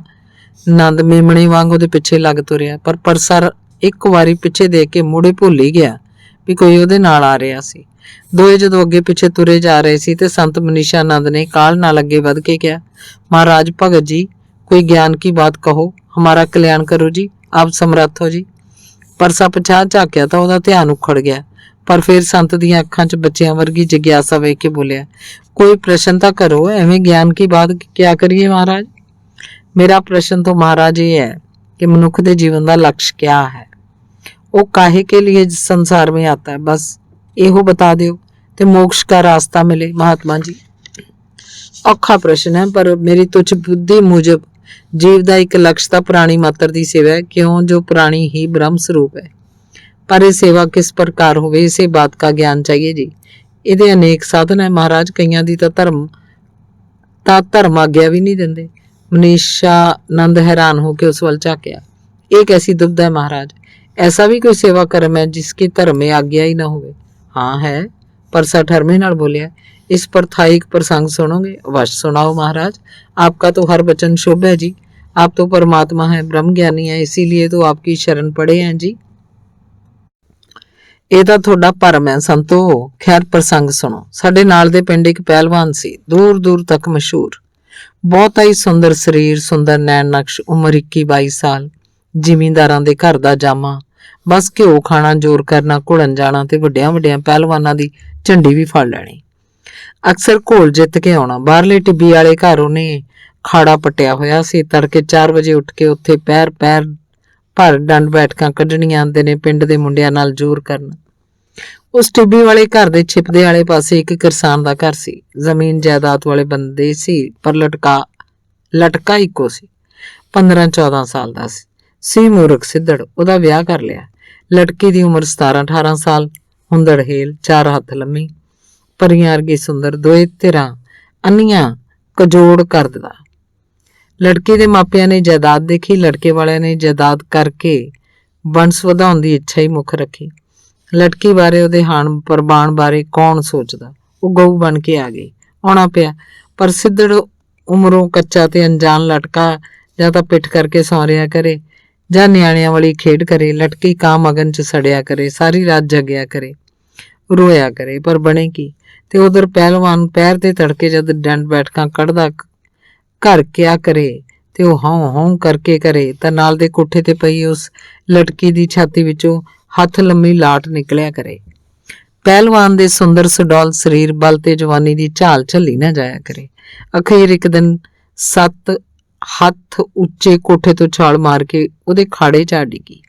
ਨੰਦ ਮੇਮਣੇ ਵਾਂਗ ਉਹਦੇ ਪਿੱਛੇ ਲੱਗ ਤੁਰਿਆ, ਪਰ ਪਰਸਰ ਇੱਕ ਵਾਰੀ ਪਿੱਛੇ ਦੇਖ ਕੇ ਮੁੜੇ ਭੁੱਲ ਹੀ ਗਿਆ ਵੀ ਕੋਈ ਉਹਦੇ ਨਾਲ ਆ ਰਿਹਾ ਸੀ। ਦੋਏ ਜਦੋਂ ਅੱਗੇ ਪਿੱਛੇ ਤੁਰੇ ਜਾ ਰਹੇ ਸੀ ਤੇ ਸੰਤ ਮਨੀਸ਼ਾ ਨੰਦ ਨੇ ਕਾਲ ਨਾਲ ਅੱਗੇ ਵੱਧ ਕੇ ਕਿਹਾ, महाराज भगत जी, कोई ज्ञान की बात कहो, हमारा कल्याण करो जी, आप समर्थ हो जी। परसा पछाण झाकिया तो ਉਹਦਾ ਧਿਆਨ ਉਖੜ ਗਿਆ, पर फिर संत ਦੀਆਂ ਅੱਖਾਂ 'ਚ ਬੱਚਿਆਂ ਵਰਗੀ ਜਿਗਿਆਸਾ ਵੇਖ ਕੇ ਬੋਲਿਆ, कोई प्रश्न ਤਾਂ करो, ਐਵੇਂ ज्ञान की बात क्या करिए महाराज। मेरा प्रश्न तो महाराज ये है कि मनुख के जीवन का लक्ष्य क्या है, वो काहे के लिए संसार में आता है, बस ਇਹੋ बता ਦਿਓ ਤੇ मोक्ष का रास्ता मिले महात्मा जी। ਔਖਾ ਪ੍ਰਸ਼ਨ ਹੈ, ਪਰ ਮੇਰੀ ਤੁਛ ਬੁੱਧੀ ਮੁਜਬ ਜੀਵ ਦਾ ਇੱਕ ਲਕਸ਼ ਤਾਂ ਪ੍ਰਾਣੀ ਮਾਤਰ ਦੀ ਸੇਵਾ ਹੈ, ਕਿਉਂ ਜੋ ਪ੍ਰਾਣੀ ਹੀ ਬ੍ਰਹਮ ਸਰੂਪ ਹੈ। पर ये सेवा किस प्रकार होवे, इसे बात का ज्ञान चाहिए जी। ਇਹਦੇ अनेक साधन है महाराज, कईयां दी ਤਾਂ ਧਰਮ आग्या भी नहीं देंदे। मनीषा नंद हैरान होके उस वल झाकिया, ये कैसी दुविधा है महाराज, ऐसा भी कोई सेवा कर्म है जिसकी धर्म में आज्ञा ही ना होवे। हाँ है, परसा ठरमे नाल बोलिया, इस पर था एक प्रसंग सुनोगे? अवश्य सुनाओ महाराज, आपका तो हर वचन शुभ है जी, आप तो परमात्मा है, ब्रह्म ज्ञानी है, इसीलिए तो आपकी शरण पड़े हैं जी। ਇਹ ਤਾਂ ਤੁਹਾਡਾ ਭਰਮ ਹੈ ਸੰਤੋ। ਖੈਰ ਪ੍ਰਸੰਗ ਸੁਣੋ। ਸਾਡੇ ਨਾਲ ਦੇ ਪਿੰਡ ਇੱਕ ਪਹਿਲਵਾਨ ਸੀ, ਦੂਰ ਦੂਰ ਤੱਕ ਮਸ਼ਹੂਰ, ਬਹੁਤਾ ਹੀ ਸੁੰਦਰ ਸਰੀਰ, ਸੁੰਦਰ ਨੈਣ ਨਕਸ਼, ਉਮਰ 21-22 ਸਾਲ, ਜ਼ਿਮੀਂਦਾਰਾਂ ਦੇ ਘਰ ਦਾ ਜਾਮਾ, ਬਸ ਘਿਓ ਖਾਣਾ, ਜ਼ੋਰ ਕਰਨਾ, ਘੁਲਣ ਜਾਣਾ ਤੇ ਵੱਡਿਆਂ ਵੱਡਿਆਂ ਪਹਿਲਵਾਨਾਂ ਦੀ ਝੰਡੀ ਵੀ ਫੜ ਲੈਣੀ। ਅਕਸਰ ਘੋਲ ਜਿੱਤ ਕੇ ਆਉਣਾ। ਬਾਹਰਲੇ ਟਿੱਬੀ ਵਾਲੇ ਘਰ ਉਹਨੇ ਖਾੜਾ ਪੱਟਿਆ ਹੋਇਆ ਸੀ। ਤੜਕੇ 4 ਵਜੇ ਉੱਠ ਕੇ ਉੱਥੇ ਪੈਰ ਭਰ ਡੰਡ ਬੈਠਕਾਂ ਕੱਢਣੀਆਂ, ਆਉਂਦੇ ਨੇ ਪਿੰਡ ਦੇ ਮੁੰਡਿਆਂ ਨਾਲ ਜ਼ੋਰ ਕਰਨਾ। ਉਸ ਟਿੱਬੀ ਵਾਲੇ ਘਰ ਦੇ ਛਿਪਦੇ ਵਾਲੇ ਪਾਸੇ ਇੱਕ ਕਿਰਸਾਨ ਦਾ ਘਰ ਸੀ। ਜ਼ਮੀਨ ਜਾਇਦਾਦ ਵਾਲੇ ਬੰਦੇ ਸੀ, ਪਰ ਲਟਕਾ ਇੱਕੋ ਸੀ। 15-14 ਸਾਲ ਦਾ ਸੀ ਮੂਰਖ ਸਿੱਧੜ। ਉਹਦਾ ਵਿਆਹ ਕਰ ਲਿਆ। ਲੜਕੀ ਦੀ ਉਮਰ 17-18 ਸਾਲ, ਹੁੰਦੜ ਹੇਲ, 4 ਹੱਥ ਲੰਮੀ, ਪਰੀਆਂ ਵਰਗੀ ਸੁੰਦਰ, ਦੋਏ ਧਿਰਾਂ ਅੰਨੀਆਂ ਕਜੋੜ ਕਰ ਦਿੱਤਾ। ਲੜਕੀ ਦੇ ਮਾਪਿਆਂ ਨੇ ਜਾਇਦਾਦ ਦੇਖੀ, ਲੜਕੇ ਵਾਲਿਆਂ ਨੇ ਜਾਇਦਾਦ ਕਰਕੇ ਵੰਸ਼ ਵਧਾਉਣ ਦੀ ਇੱਛਾ ਹੀ ਮੁੱਖ ਰੱਖੀ। ਲੜਕੀ ਬਾਰੇ, ਉਹਦੇ ਹਾਣ ਪ੍ਰਬਾਨ ਬਾਰੇ ਕੌਣ ਸੋਚਦਾ। ਉਹ ਗਊ ਬਣ ਕੇ ਆ ਗਈ। ਆਉਣਾ ਪਿਆ, ਪਰ ਸਿੱਧੜ ਉਮਰੋਂ ਕੱਚਾ ਤੇ ਅਣਜਾਣ ਲਟਕਾ ਜਾਂ ਤਾਂ ਪਿੱਠ ਕਰਕੇ ਸੌਂ ਰਿਹਾ ਕਰੇ ਜਾਂ ਨਿਆਣਿਆਂ ਵਾਲੀ ਖੇਡ ਕਰੇ। ਲਟਕੀ ਕਾਂ ਮਗਨ 'ਚ ਸੜਿਆ ਕਰੇ, ਸਾਰੀ ਰਾਤ ਜਗਿਆ ਕਰੇ, ਰੋਇਆ ਕਰੇ, ਪਰ ਬਣੇ ਕੀ। ਤੇ ਉਧਰ ਪਹਿਲਵਾਨ ਪੈਰ ਤੇ ਤੜਕੇ ਜਦ ਡੰਡ ਬੈਠਕਾਂ ਕੱਢਦਾ ਘਰ ਕਿਆ ਕਰੇ ਤੇ ਉਹ ਹੌਂ ਕਰਕੇ ਕਰੇ ਤਾਂ ਨਾਲ ਦੇ ਕੋਠੇ ਤੇ ਪਈ ਉਸ ਲਟਕੀ ਦੀ ਛਾਤੀ ਵਿੱਚੋਂ ਹੱਥ ਲੰਮੀ ਲਾਟ ਨਿਕਲਿਆ ਕਰੇ। ਪਹਿਲਵਾਨ ਦੇ ਸੁੰਦਰ ਸੁਡੌਲ ਸਰੀਰ, ਬਲ ਤੇ ਜਵਾਨੀ ਦੀ ਝਾਲ ਝੱਲੀ ਨਾ ਜਾਇਆ ਕਰੇ। ਅਖੀਰ ਇੱਕ ਦਿਨ 7 ਹੱਥ ਉੱਚੇ ਕੋਠੇ ਤੋਂ ਛਾਲ ਮਾਰ ਕੇ ਉਹਦੇ ਖਾੜੇ 'ਚ ਡਿੱਗੀ।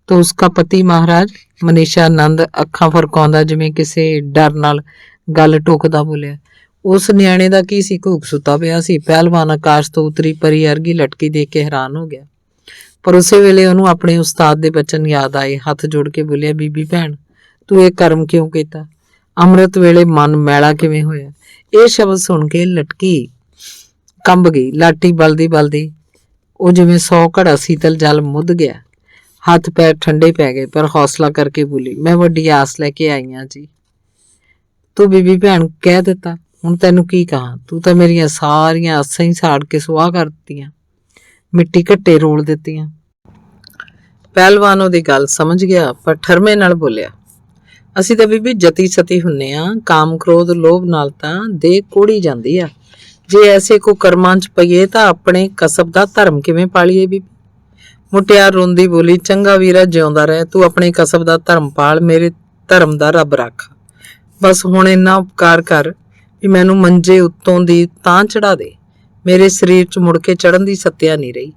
ਤਾਂ ਉਸਕਾ ਪਤੀ ਮਹਾਰਾਜ, ਮਨੀਸ਼ਾ ਨੰਦ ਅੱਖਾਂ ਫਰਕਾਉਂਦਾ ਜਿਵੇਂ ਕਿਸੇ ਡਰ ਨਾਲ ਗੱਲ ਟੋਕਦਾ ਬੋਲਿਆ। ਉਸ ਨਿਆਣੇ ਦਾ ਕੀ ਸੀ, ਘੂਕ ਸੁੱਤਾ ਪਿਆ ਸੀ। ਪਹਿਲਵਾਨ ਆਕਾਸ਼ ਤੋਂ ਉਤਰੀ ਪਰੀ ਅਰਗੀ ਲਟਕੀ ਦੇਖ ਕੇ ਹੈਰਾਨ ਹੋ ਗਿਆ, ਪਰ ਉਸੇ ਵੇਲੇ ਉਹਨੂੰ ਆਪਣੇ ਉਸਤਾਦ ਦੇ ਬਚਨ ਯਾਦ ਆਏ। ਹੱਥ ਜੋੜ ਕੇ ਬੋਲਿਆ, ਬੀਬੀ ਭੈਣ, ਤੂੰ ਇਹ ਕਰਮ ਕਿਉਂ ਕੀਤਾ? ਅੰਮ੍ਰਿਤ ਵੇਲੇ ਮਨ ਮੈਲਾ ਕਿਵੇਂ ਹੋਇਆ? ਇਹ ਸ਼ਬਦ ਸੁਣ ਕੇ ਲਟਕੀ ਕੰਬ ਗਈ। ਲਾਟੀ ਬਲਦੀ ਉਹ ਜਿਵੇਂ 100 ਘੜਾ ਸੀਤਲ ਜਲ ਮੁੱਧ ਗਿਆ। ਹੱਥ ਪੈਰ ਠੰਡੇ ਪੈ ਗਏ, ਪਰ ਹੌਸਲਾ ਕਰਕੇ ਬੋਲੀ, ਮੈਂ ਵੱਡੀ ਆਸ ਲੈ ਕੇ ਆਈ ਹਾਂ ਜੀ। ਤੂੰ ਬੀਬੀ ਭੈਣ ਕਹਿ ਦਿੱਤਾ, ਹੁਣ ਤੈਨੂੰ ਕੀ ਕਹਾਂ? ਤੂੰ ਤਾਂ ਮੇਰੀਆਂ ਸਾਰੀਆਂ ਆਸਾਂ ਹੀ ਸਾੜ ਕੇ ਸੁਆਹ ਕਰ ਦਿੱਤੀਆਂ, ਮਿੱਟੀ ਘੱਟੇ ਰੋਲ ਦਿੱਤੀਆਂ। ਪਹਿਲਵਾਨ ਉਹਦੀ ਗੱਲ ਸਮਝ ਗਿਆ, ਪਰ ਠਰਮੇ ਨਾਲ ਬੋਲਿਆ, ਅਸੀਂ ਤਾਂ ਬੀਬੀ ਜਤੀ ਸਤੀ ਹੁੰਨੇ ਆ, ਕਾਮ ਕ੍ਰੋਧ ਲੋਭ ਨਾਲ ਤਾਂ ਦੇਹ ਕੋੜੀ ਜਾਂਦੀ ਆ। ਜੇ ਐਸੇ ਕੋ ਕਰਮਾਂ 'ਚ ਪਈਏ ਤਾਂ ਆਪਣੇ ਕਸਬ ਦਾ ਧਰਮ ਕਿਵੇਂ ਪਾਲੀਏ ਬੀਬੀ? ਮੁਟਿਆਰ ਰੋਂਦੀ ਬੋਲੀ, ਚੰਗਾ ਵੀਰਾ, ਜਿਉਂਦਾ ਰਹਿ, ਤੂੰ ਆਪਣੇ ਕਸਬ ਦਾ ਧਰਮ ਪਾਲ, ਮੇਰੇ ਧਰਮ ਦਾ ਰੱਬ ਰੱਖ। ਬਸ ਹੁਣ ਇੰਨਾ ਉਪਕਾਰ ਕਰ ਵੀ ਮੈਨੂੰ ਮੰਜੇ ਉੱਤੋਂ ਦੀ ਤਾਂ ਚੜਾ ਦੇ, ਮੇਰੇ ਸਰੀਰ 'ਚ ਮੁੜ ਕੇ ਚੜ੍ਹਨ ਦੀ ਸੱਤਿਆ ਨਹੀਂ ਰਹੀ।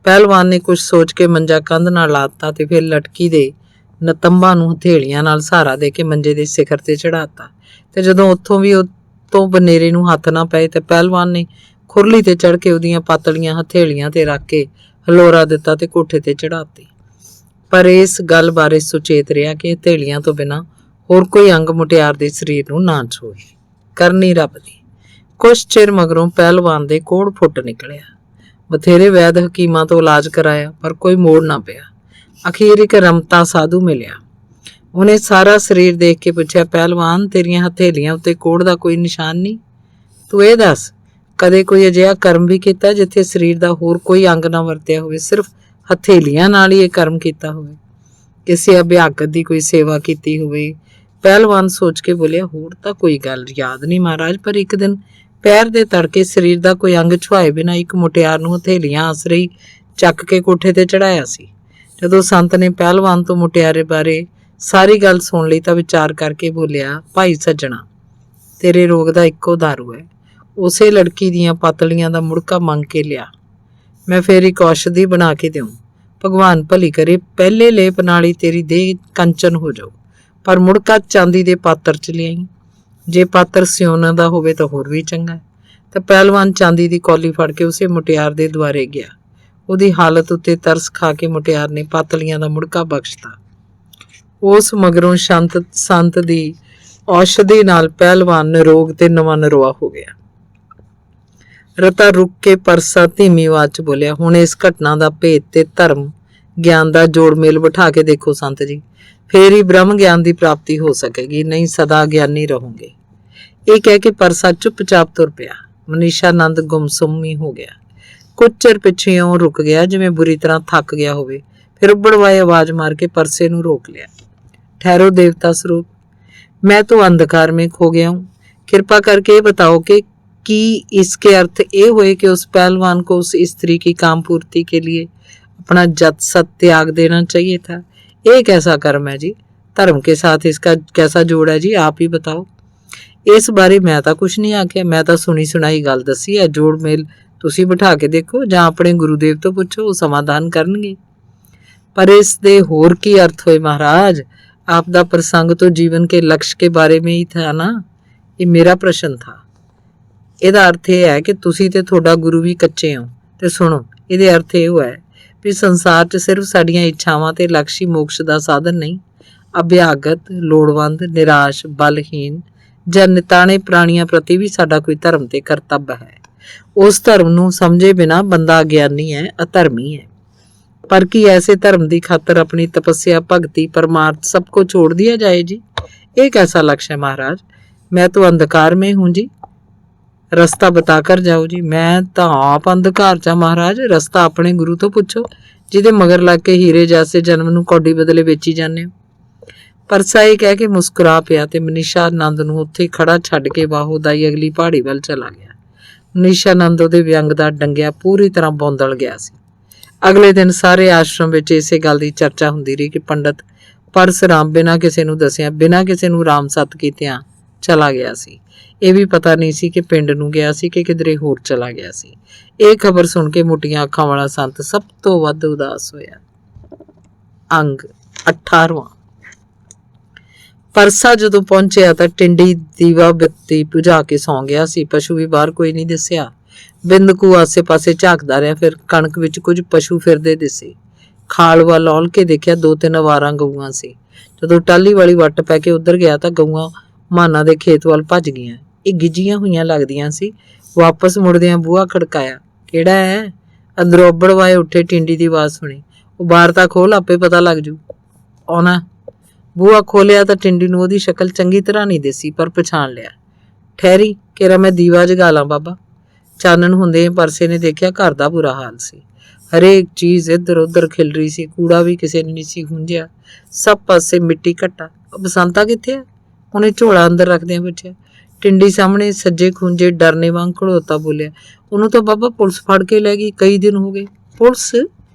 ਪਹਿਲਵਾਨ ਨੇ ਕੁਝ ਸੋਚ ਕੇ ਮੰਜਾ ਕੰਧ ਨਾਲ ਲਾਤਾ ਤੇ ਫਿਰ ਲਟਕੀ ਦੇ ਨਤੰਬਾਂ ਨੂੰ ਹਥੇਲੀਆਂ ਨਾਲ ਸਹਾਰਾ ਦੇ ਕੇ ਮੰਜੇ ਦੇ ਸਿਖਰ ਤੇ ਚੜਾਤਾ। ਤੇ ਜਦੋਂ ਉੱਥੋਂ ਵੀ ਤੋਂ ਬਨੇਰੇ ਨੂੰ ਹੱਥ ਨਾ ਪਏ ਤੇ ਪਹਿਲਵਾਨ ਨੇ ਖੁਰਲੀ ਤੇ ਚੜ੍ਹ ਕੇ ਉਹਦੀਆਂ ਪਾਤਲੀਆਂ ਹਥੇਲੀਆਂ ਤੇ ਰੱਖ ਕੇ ਹਲੋਰਾ ਦਿੱਤਾ ਤੇ ਕੋਠੇ ਤੇ ਚੜਾਤੀ। ਪਰ ਇਸ ਗੱਲ ਬਾਰੇ ਸੁਚੇਤ ਰਿਹਾ ਕਿ ਹਥੇਲੀਆਂ ਤੋਂ ਬਿਨਾਂ ਹੋਰ ਕੋਈ ਅੰਗ ਮੁਟਿਆਰ ਦੇ ਸਰੀਰ ਨੂੰ ਨਾ ਛੋਏ। ਕਰਨੀ ਰੱਬ ਦੀ। ਕੁਛ ਚਿਰ ਮਗਰੋਂ ਪਹਿਲਵਾਨ ਦੇ ਕੋੜ ਫੁੱਟ ਨਿਕਲਿਆ। ਬਥੇਰੇ ਵੈਦ ਹਕੀਮਾਂ ਤੋਂ ਇਲਾਜ ਕਰਾਇਆ, ਪਰ ਕੋਈ ਮੋੜ ਨਾ ਪਿਆ। ਅਖੀਰ ਇੱਕ ਰਮਤਾ ਸਾਧੂ ਮਿਲਿਆ। ਉਹਨੇ ਸਾਰਾ ਸਰੀਰ ਦੇਖ ਕੇ ਪੁੱਛਿਆ, ਪਹਿਲਵਾਨ ਤੇਰੀਆਂ ਹਥੇਲੀਆਂ ਉੱਤੇ ਕੋੜ ਦਾ ਕੋਈ ਨਿਸ਼ਾਨ ਨਹੀਂ? ਤੂੰ ਇਹ ਦੱਸ, ਕਦੇ ਕੋਈ ਅਜਿਹਾ ਕਰਮ ਵੀ ਕੀਤਾ ਜਿੱਥੇ ਸਰੀਰ ਦਾ ਹੋਰ ਕੋਈ ਅੰਗ ਨਾ ਵਰਤਿਆ ਹੋਵੇ, ਸਿਰਫ ਹਥੇਲੀਆਂ ਨਾਲ ਹੀ ਇਹ ਕਰਮ ਕੀਤਾ ਹੋਵੇ? ਕਿਸੇ ਅਭਿਆਗਤ ਦੀ ਕੋਈ ਸੇਵਾ ਕੀਤੀ ਹੋਵੇ? ਪਹਿਲਵਾਨ ਸੋਚ ਕੇ ਬੋਲਿਆ, ਹੋਰ ਤਾਂ ਕੋਈ ਗੱਲ ਯਾਦ ਨਹੀਂ ਮਹਾਰਾਜ, ਪਰ ਇੱਕ ਦਿਨ ਪੈਰ ਦੇ ਤੜਕੇ ਸਰੀਰ ਦਾ ਕੋਈ ਅੰਗ ਛੁਆਏ ਬਿਨਾਂ ਇੱਕ ਮੁਟਿਆਰ ਨੂੰ ਹਥੇਲੀਆਂ ਆਸਰੇ ਚੱਕ ਕੇ ਕੋਠੇ ਤੇ ਚੜਾਇਆ ਸੀ। ਜਦੋਂ ਸੰਤ ਨੇ ਪਹਿਲਵਾਨ ਤੋਂ ਮੁਟਿਆਰੇ ਬਾਰੇ ਸਾਰੀ ਗੱਲ ਸੁਣ ਲਈ ਤਾਂ ਵਿਚਾਰ ਕਰਕੇ ਬੋਲਿਆ, ਭਾਈ ਸੱਜਣਾ, ਤੇਰੇ ਰੋਗ ਦਾ ਇੱਕੋ ਦਾਰੂ ਹੈ, ਉਸੇ ਲੜਕੀ ਦੀਆਂ ਪਤਲੀਆਂ ਦਾ ਮੁੜਕਾ ਮੰਗ ਕੇ ਲਿਆ, ਮੈਂ ਫੇਰ ਇੱਕ ਔਸ਼ਧੀ ਬਣਾ ਕੇ ਦਿਉ। ਭਗਵਾਨ ਭਲੀ ਕਰੇ, ਪਹਿਲੇ ਲੇਪ ਨਾਲ ਹੀ ਤੇਰੀ ਦੇਹ ਕੰਚਨ ਹੋ ਜਾਊ, ਪਰ ਮੁੜਕਾ ਚਾਂਦੀ ਦੇ ਪਾਤਰ 'ਚ ਲਿਆਈ। ਜੇ ਪਾਤਰ ਸਿਉਨਾ ਦਾ ਹੋਵੇ ਤਾਂ ਹੋਰ ਵੀ ਚੰਗਾ। ਤਾਂ ਪਹਿਲਵਾਨ ਚਾਂਦੀ ਦੀ ਕੌਲੀ ਫੜ ਕੇ ਉਸੇ ਮੁਟਿਆਰ ਦੇ ਦੁਆਰੇ ਗਿਆ। ਉਹਦੀ ਹਾਲਤ ਉੱਤੇ ਤਰਸ ਖਾ ਕੇ ਮੁਟਿਆਰ ਨੇ ਪਾਤਲੀਆਂ ਦਾ ਮੁੜਕਾ ਬਖਸ਼ਤਾ। ਉਸ ਮਗਰੋਂ ਸੰਤ ਦੀ ਔਸ਼ਧੀ ਨਾਲ ਪਹਿਲਵਾਨ ਨਿਰੋਗ ਤੇ ਨਵਾਂ ਨਰੋਆ ਹੋ ਗਿਆ। ਰਤਾ ਰੁਕ ਕੇ ਪਰਸਾ ਧੀਮੀ ਆਵਾਜ਼ 'ਚ ਬੋਲਿਆ, ਹੁਣ ਇਸ ਘਟਨਾ ਦਾ ਭੇਦ ਤੇ ਧਰਮ ਗਿਆਨ ਦਾ ਜੋੜ ਮੇਲ ਬਿਠਾ ਕੇ ਦੇਖੋ ਸੰਤ ਜੀ, ਫੇਰ ਹੀ ਬ੍ਰਹਮ ਗਿਆਨ ਦੀ ਪ੍ਰਾਪਤੀ ਹੋ ਸਕੇਗੀ, ਨਹੀਂ ਸਦਾ ਗਿਆਨੀ ਰਹੋਗੇ। ਇਹ ਕਹਿ ਕੇ ਪਰਸਾ ਚੁੱਪਚਾਪ ਤੁਰ ਪਿਆ। ਮਨੀਸ਼ਾ ਨੰਦ ਗੁੰਮਸੁੰਮ ਹੀ ਹੋ ਗਿਆ। ਕੁਝ ਚਿਰ ਪਿੱਛੇ ਉਹ ਰੁਕ ਗਿਆ, ਜਿਵੇਂ ਬੁਰੀ ਤਰ੍ਹਾਂ ਥੱਕ ਗਿਆ ਹੋਵੇ। ਫਿਰ ਉੱਬੜਵਾਏ ਆਵਾਜ਼ ਮਾਰ ਕੇ ਪਰਸੇ ਨੂੰ ਰੋਕ ਲਿਆ। ਠਹਿਰੋ ਦੇਵਤਾ ਸਰੂਪ, मैं तो अंधकार में खो गया हूँ, कृपा करके बताओ कि इसके अर्थ ये हुए कि उस पहलवान को उस स्त्री की काम पूर्ति के लिए अपना जत सत त्याग देना चाहिए था। ये कैसा कर्म है जी? धर्म के साथ इसका कैसा जोड़ है जी? आप ही बताओ। इस बारे मैं तो कुछ नहीं आख्या, मैं तो सुनी सुनाई गल दसी है। जोड़ मेल तुसी बिठा के देखो जां अपने गुरुदेव तो पुछो, वो समाधान करनगे। पर इस दे होर की अर्थ होए महाराज? आपदा प्रसंग तो जीवन के लक्ष्य के बारे में ही था ना, ये मेरा प्रश्न था। ਇਹਦਾ ਅਰਥ ਇਹ ਹੈ ਕਿ ਤੁਸੀਂ ਤੇ ਤੁਹਾਡਾ ਗੁਰੂ ਵੀ ਕੱਚੇ ਹੋ। ਤੇ ਸੁਣੋ, ਇਹਦੇ ਅਰਥ ਇਹ ਹੋਇਆ ਵੀ ਸੰਸਾਰ 'ਚ ਸਿਰਫ ਸਾਡੀਆਂ ਇੱਛਾਵਾਂ ਤੇ ਲਕਸ਼ ਹੀ ਮੋਕਸ਼ ਦਾ ਸਾਧਨ ਨਹੀਂ। ਅਭਿਆਗਤ, ਲੋੜਵੰਦ, ਨਿਰਾਸ਼, ਬਲਹੀਨ ਜਾਂ ਨਿਤਾਣੇ ਪ੍ਰਾਣੀਆਂ ਪ੍ਰਤੀ ਵੀ ਸਾਡਾ ਕੋਈ ਧਰਮ ਤੇ ਕਰਤੱਵ ਹੈ। ਉਸ ਧਰਮ ਨੂੰ ਸਮਝੇ ਬਿਨਾ ਬੰਦਾ ਅਗਿਆਨੀ ਹੈ, ਅਧਰਮੀ ਹੈ। पर कि ऐसे धर्म की खातर अपनी तपस्या, भक्ति, परमार्थ सबको छोड़ दिया जाए जी? ये कैसा लक्ष्य है महाराज? मैं तो अंधकार में हूँ जी, रास्ता बताकर जाओ जी। मैं तो आप अंधकार चा महाराज, रास्ता अपने गुरु तो पूछो, जिदे मगर लग के हीरे जैसे जन्म नूं कौडी बदले बेची जाने हो। परसा ये कह के मुस्कुरा पिया ते मनीषा नंद नूं उत्थे खड़ा छड्ड के बाहो दाई अगली पहाड़ी वल चला गया। मनीषा नंद उहदे व्यंग दा डंगिया पूरी तरह बौंदल गया सी। अगले दिन सारे आश्रम विच इसे गल की चर्चा हुंदी रही कि पंडित परसराम बिना किसी नूं दसिया, बिना किसी नूं राम सत कीतियां चला गया सी। ਇਹ ਵੀ ਪਤਾ ਨਹੀਂ ਸੀ ਕਿ ਪਿੰਡ ਨੂੰ ਗਿਆ ਸੀ ਕਿ ਕਿਧਰੇ ਹੋਰ ਚਲਾ ਗਿਆ ਸੀ। ਇਹ ਖਬਰ ਸੁਣ ਕੇ ਮੁੱਟੀਆਂ ਅੱਖਾਂ ਵਾਲਾ ਸੰਤ ਸਭ ਤੋਂ ਵੱਧ ਉਦਾਸ ਹੋਇਆ। ਅੰਗ 18ਵਾਂ। ਪਰਸਾ ਜਦੋਂ ਪਹੁੰਚਿਆ ਤਾਂ ਟਿੰਡੀ ਦੀਵਾ ਬੱਤੀ ਬੁਝਾ ਕੇ ਸੌਂ ਗਿਆ ਸੀ। ਪਸ਼ੂ ਵੀ ਬਾਹਰ ਕੋਈ ਨਹੀਂ ਦਿਸਿਆ। ਬਿੰਦਕੂ ਆਸੇ ਪਾਸੇ ਝਾਕਦਾ ਰਿਹਾ। ਫਿਰ ਕਣਕ ਵਿੱਚ ਕੁਝ ਪਸ਼ੂ ਫਿਰਦੇ ਦਿਸੇ। ਖਾਲ ਵੱਲ ਲੌਲ ਕੇ ਦੇਖਿਆ 2-3 ਅਵਾਰਾਂ ਗਊਆਂ ਸੀ। ਜਦੋਂ ਟਾਹਲੀ ਵਾਲੀ ਵੱਟ ਪੈ ਕੇ ਉੱਧਰ ਗਿਆ ਤਾਂ ਗਊਆਂ ਮਾਨਾ ਦੇ ਖੇਤ ਵੱਲ ਭੱਜ ਗਈਆਂ। ਇਹ ਗਿੱਜੀਆਂ ਹੋਈਆਂ ਲੱਗਦੀਆਂ ਸੀ। ਵਾਪਸ ਮੁੜਦਿਆਂ ਬੂਹਾ ਖੜਕਾਇਆ। ਕਿਹੜਾ ਹੈ? ਅੰਦਰੋਂ ਅੱਬੜਵਾਏ ਉੱਠੇ ਟਿੰਡੀ ਦੀ ਆਵਾਜ਼ ਸੁਣੀ। ਉਹ ਬਾਹਰ ਤਾਂ ਖੋਲ, ਆਪੇ ਪਤਾ ਲੱਗ ਜੂ। ਆਉਣਾ। ਬੂਹਾ ਖੋਲਿਆ ਤਾਂ ਟਿੰਡੀ ਨੂੰ ਉਹਦੀ ਸ਼ਕਲ ਚੰਗੀ ਤਰ੍ਹਾਂ ਨਹੀਂ ਦਿਸੀ, ਪਰ ਪਛਾਣ ਲਿਆ। ਠਹਿਰੀ, ਕਿਹੜਾ ਮੈਂ ਦੀਵਾ ਜਗਾ ਲਾਂ ਬਾਬਾ। ਚਾਨਣ ਹੁੰਦੇ ਪਰਸੇ ਨੇ ਦੇਖਿਆ ਘਰ ਦਾ ਬੁਰਾ ਹਾਲ ਸੀ। ਹਰੇਕ ਚੀਜ਼ ਇੱਧਰ ਉੱਧਰ ਖਿਲ ਰਹੀ ਸੀ। ਕੂੜਾ ਵੀ ਕਿਸੇ ਨੇ ਨਹੀਂ ਸੀ ਹੁੰਜਿਆ। ਸਭ ਪਾਸੇ ਮਿੱਟੀ ਘੱਟਾ। ਬਸੰਤਾ ਕਿੱਥੇ ਹੈ? ਉਹਨੇ ਝੋਲਾ ਅੰਦਰ ਰੱਖਦਿਆਂ ਪੁੱਛਿਆ। ਟਿੰਡੀ ਸਾਹਮਣੇ ਸੱਜੇ ਖੂੰਜੇ ਡਰਨੇ ਵਾਂਗ ਖੜੋਤਾ ਬੋਲਿਆ, ਉਹਨੂੰ ਤਾਂ ਬਾਬਾ ਪੁਲਿਸ ਫੜ ਕੇ ਲੈ ਗਈ, ਕਈ ਦਿਨ ਹੋ ਗਏ। ਪੁਲਿਸ?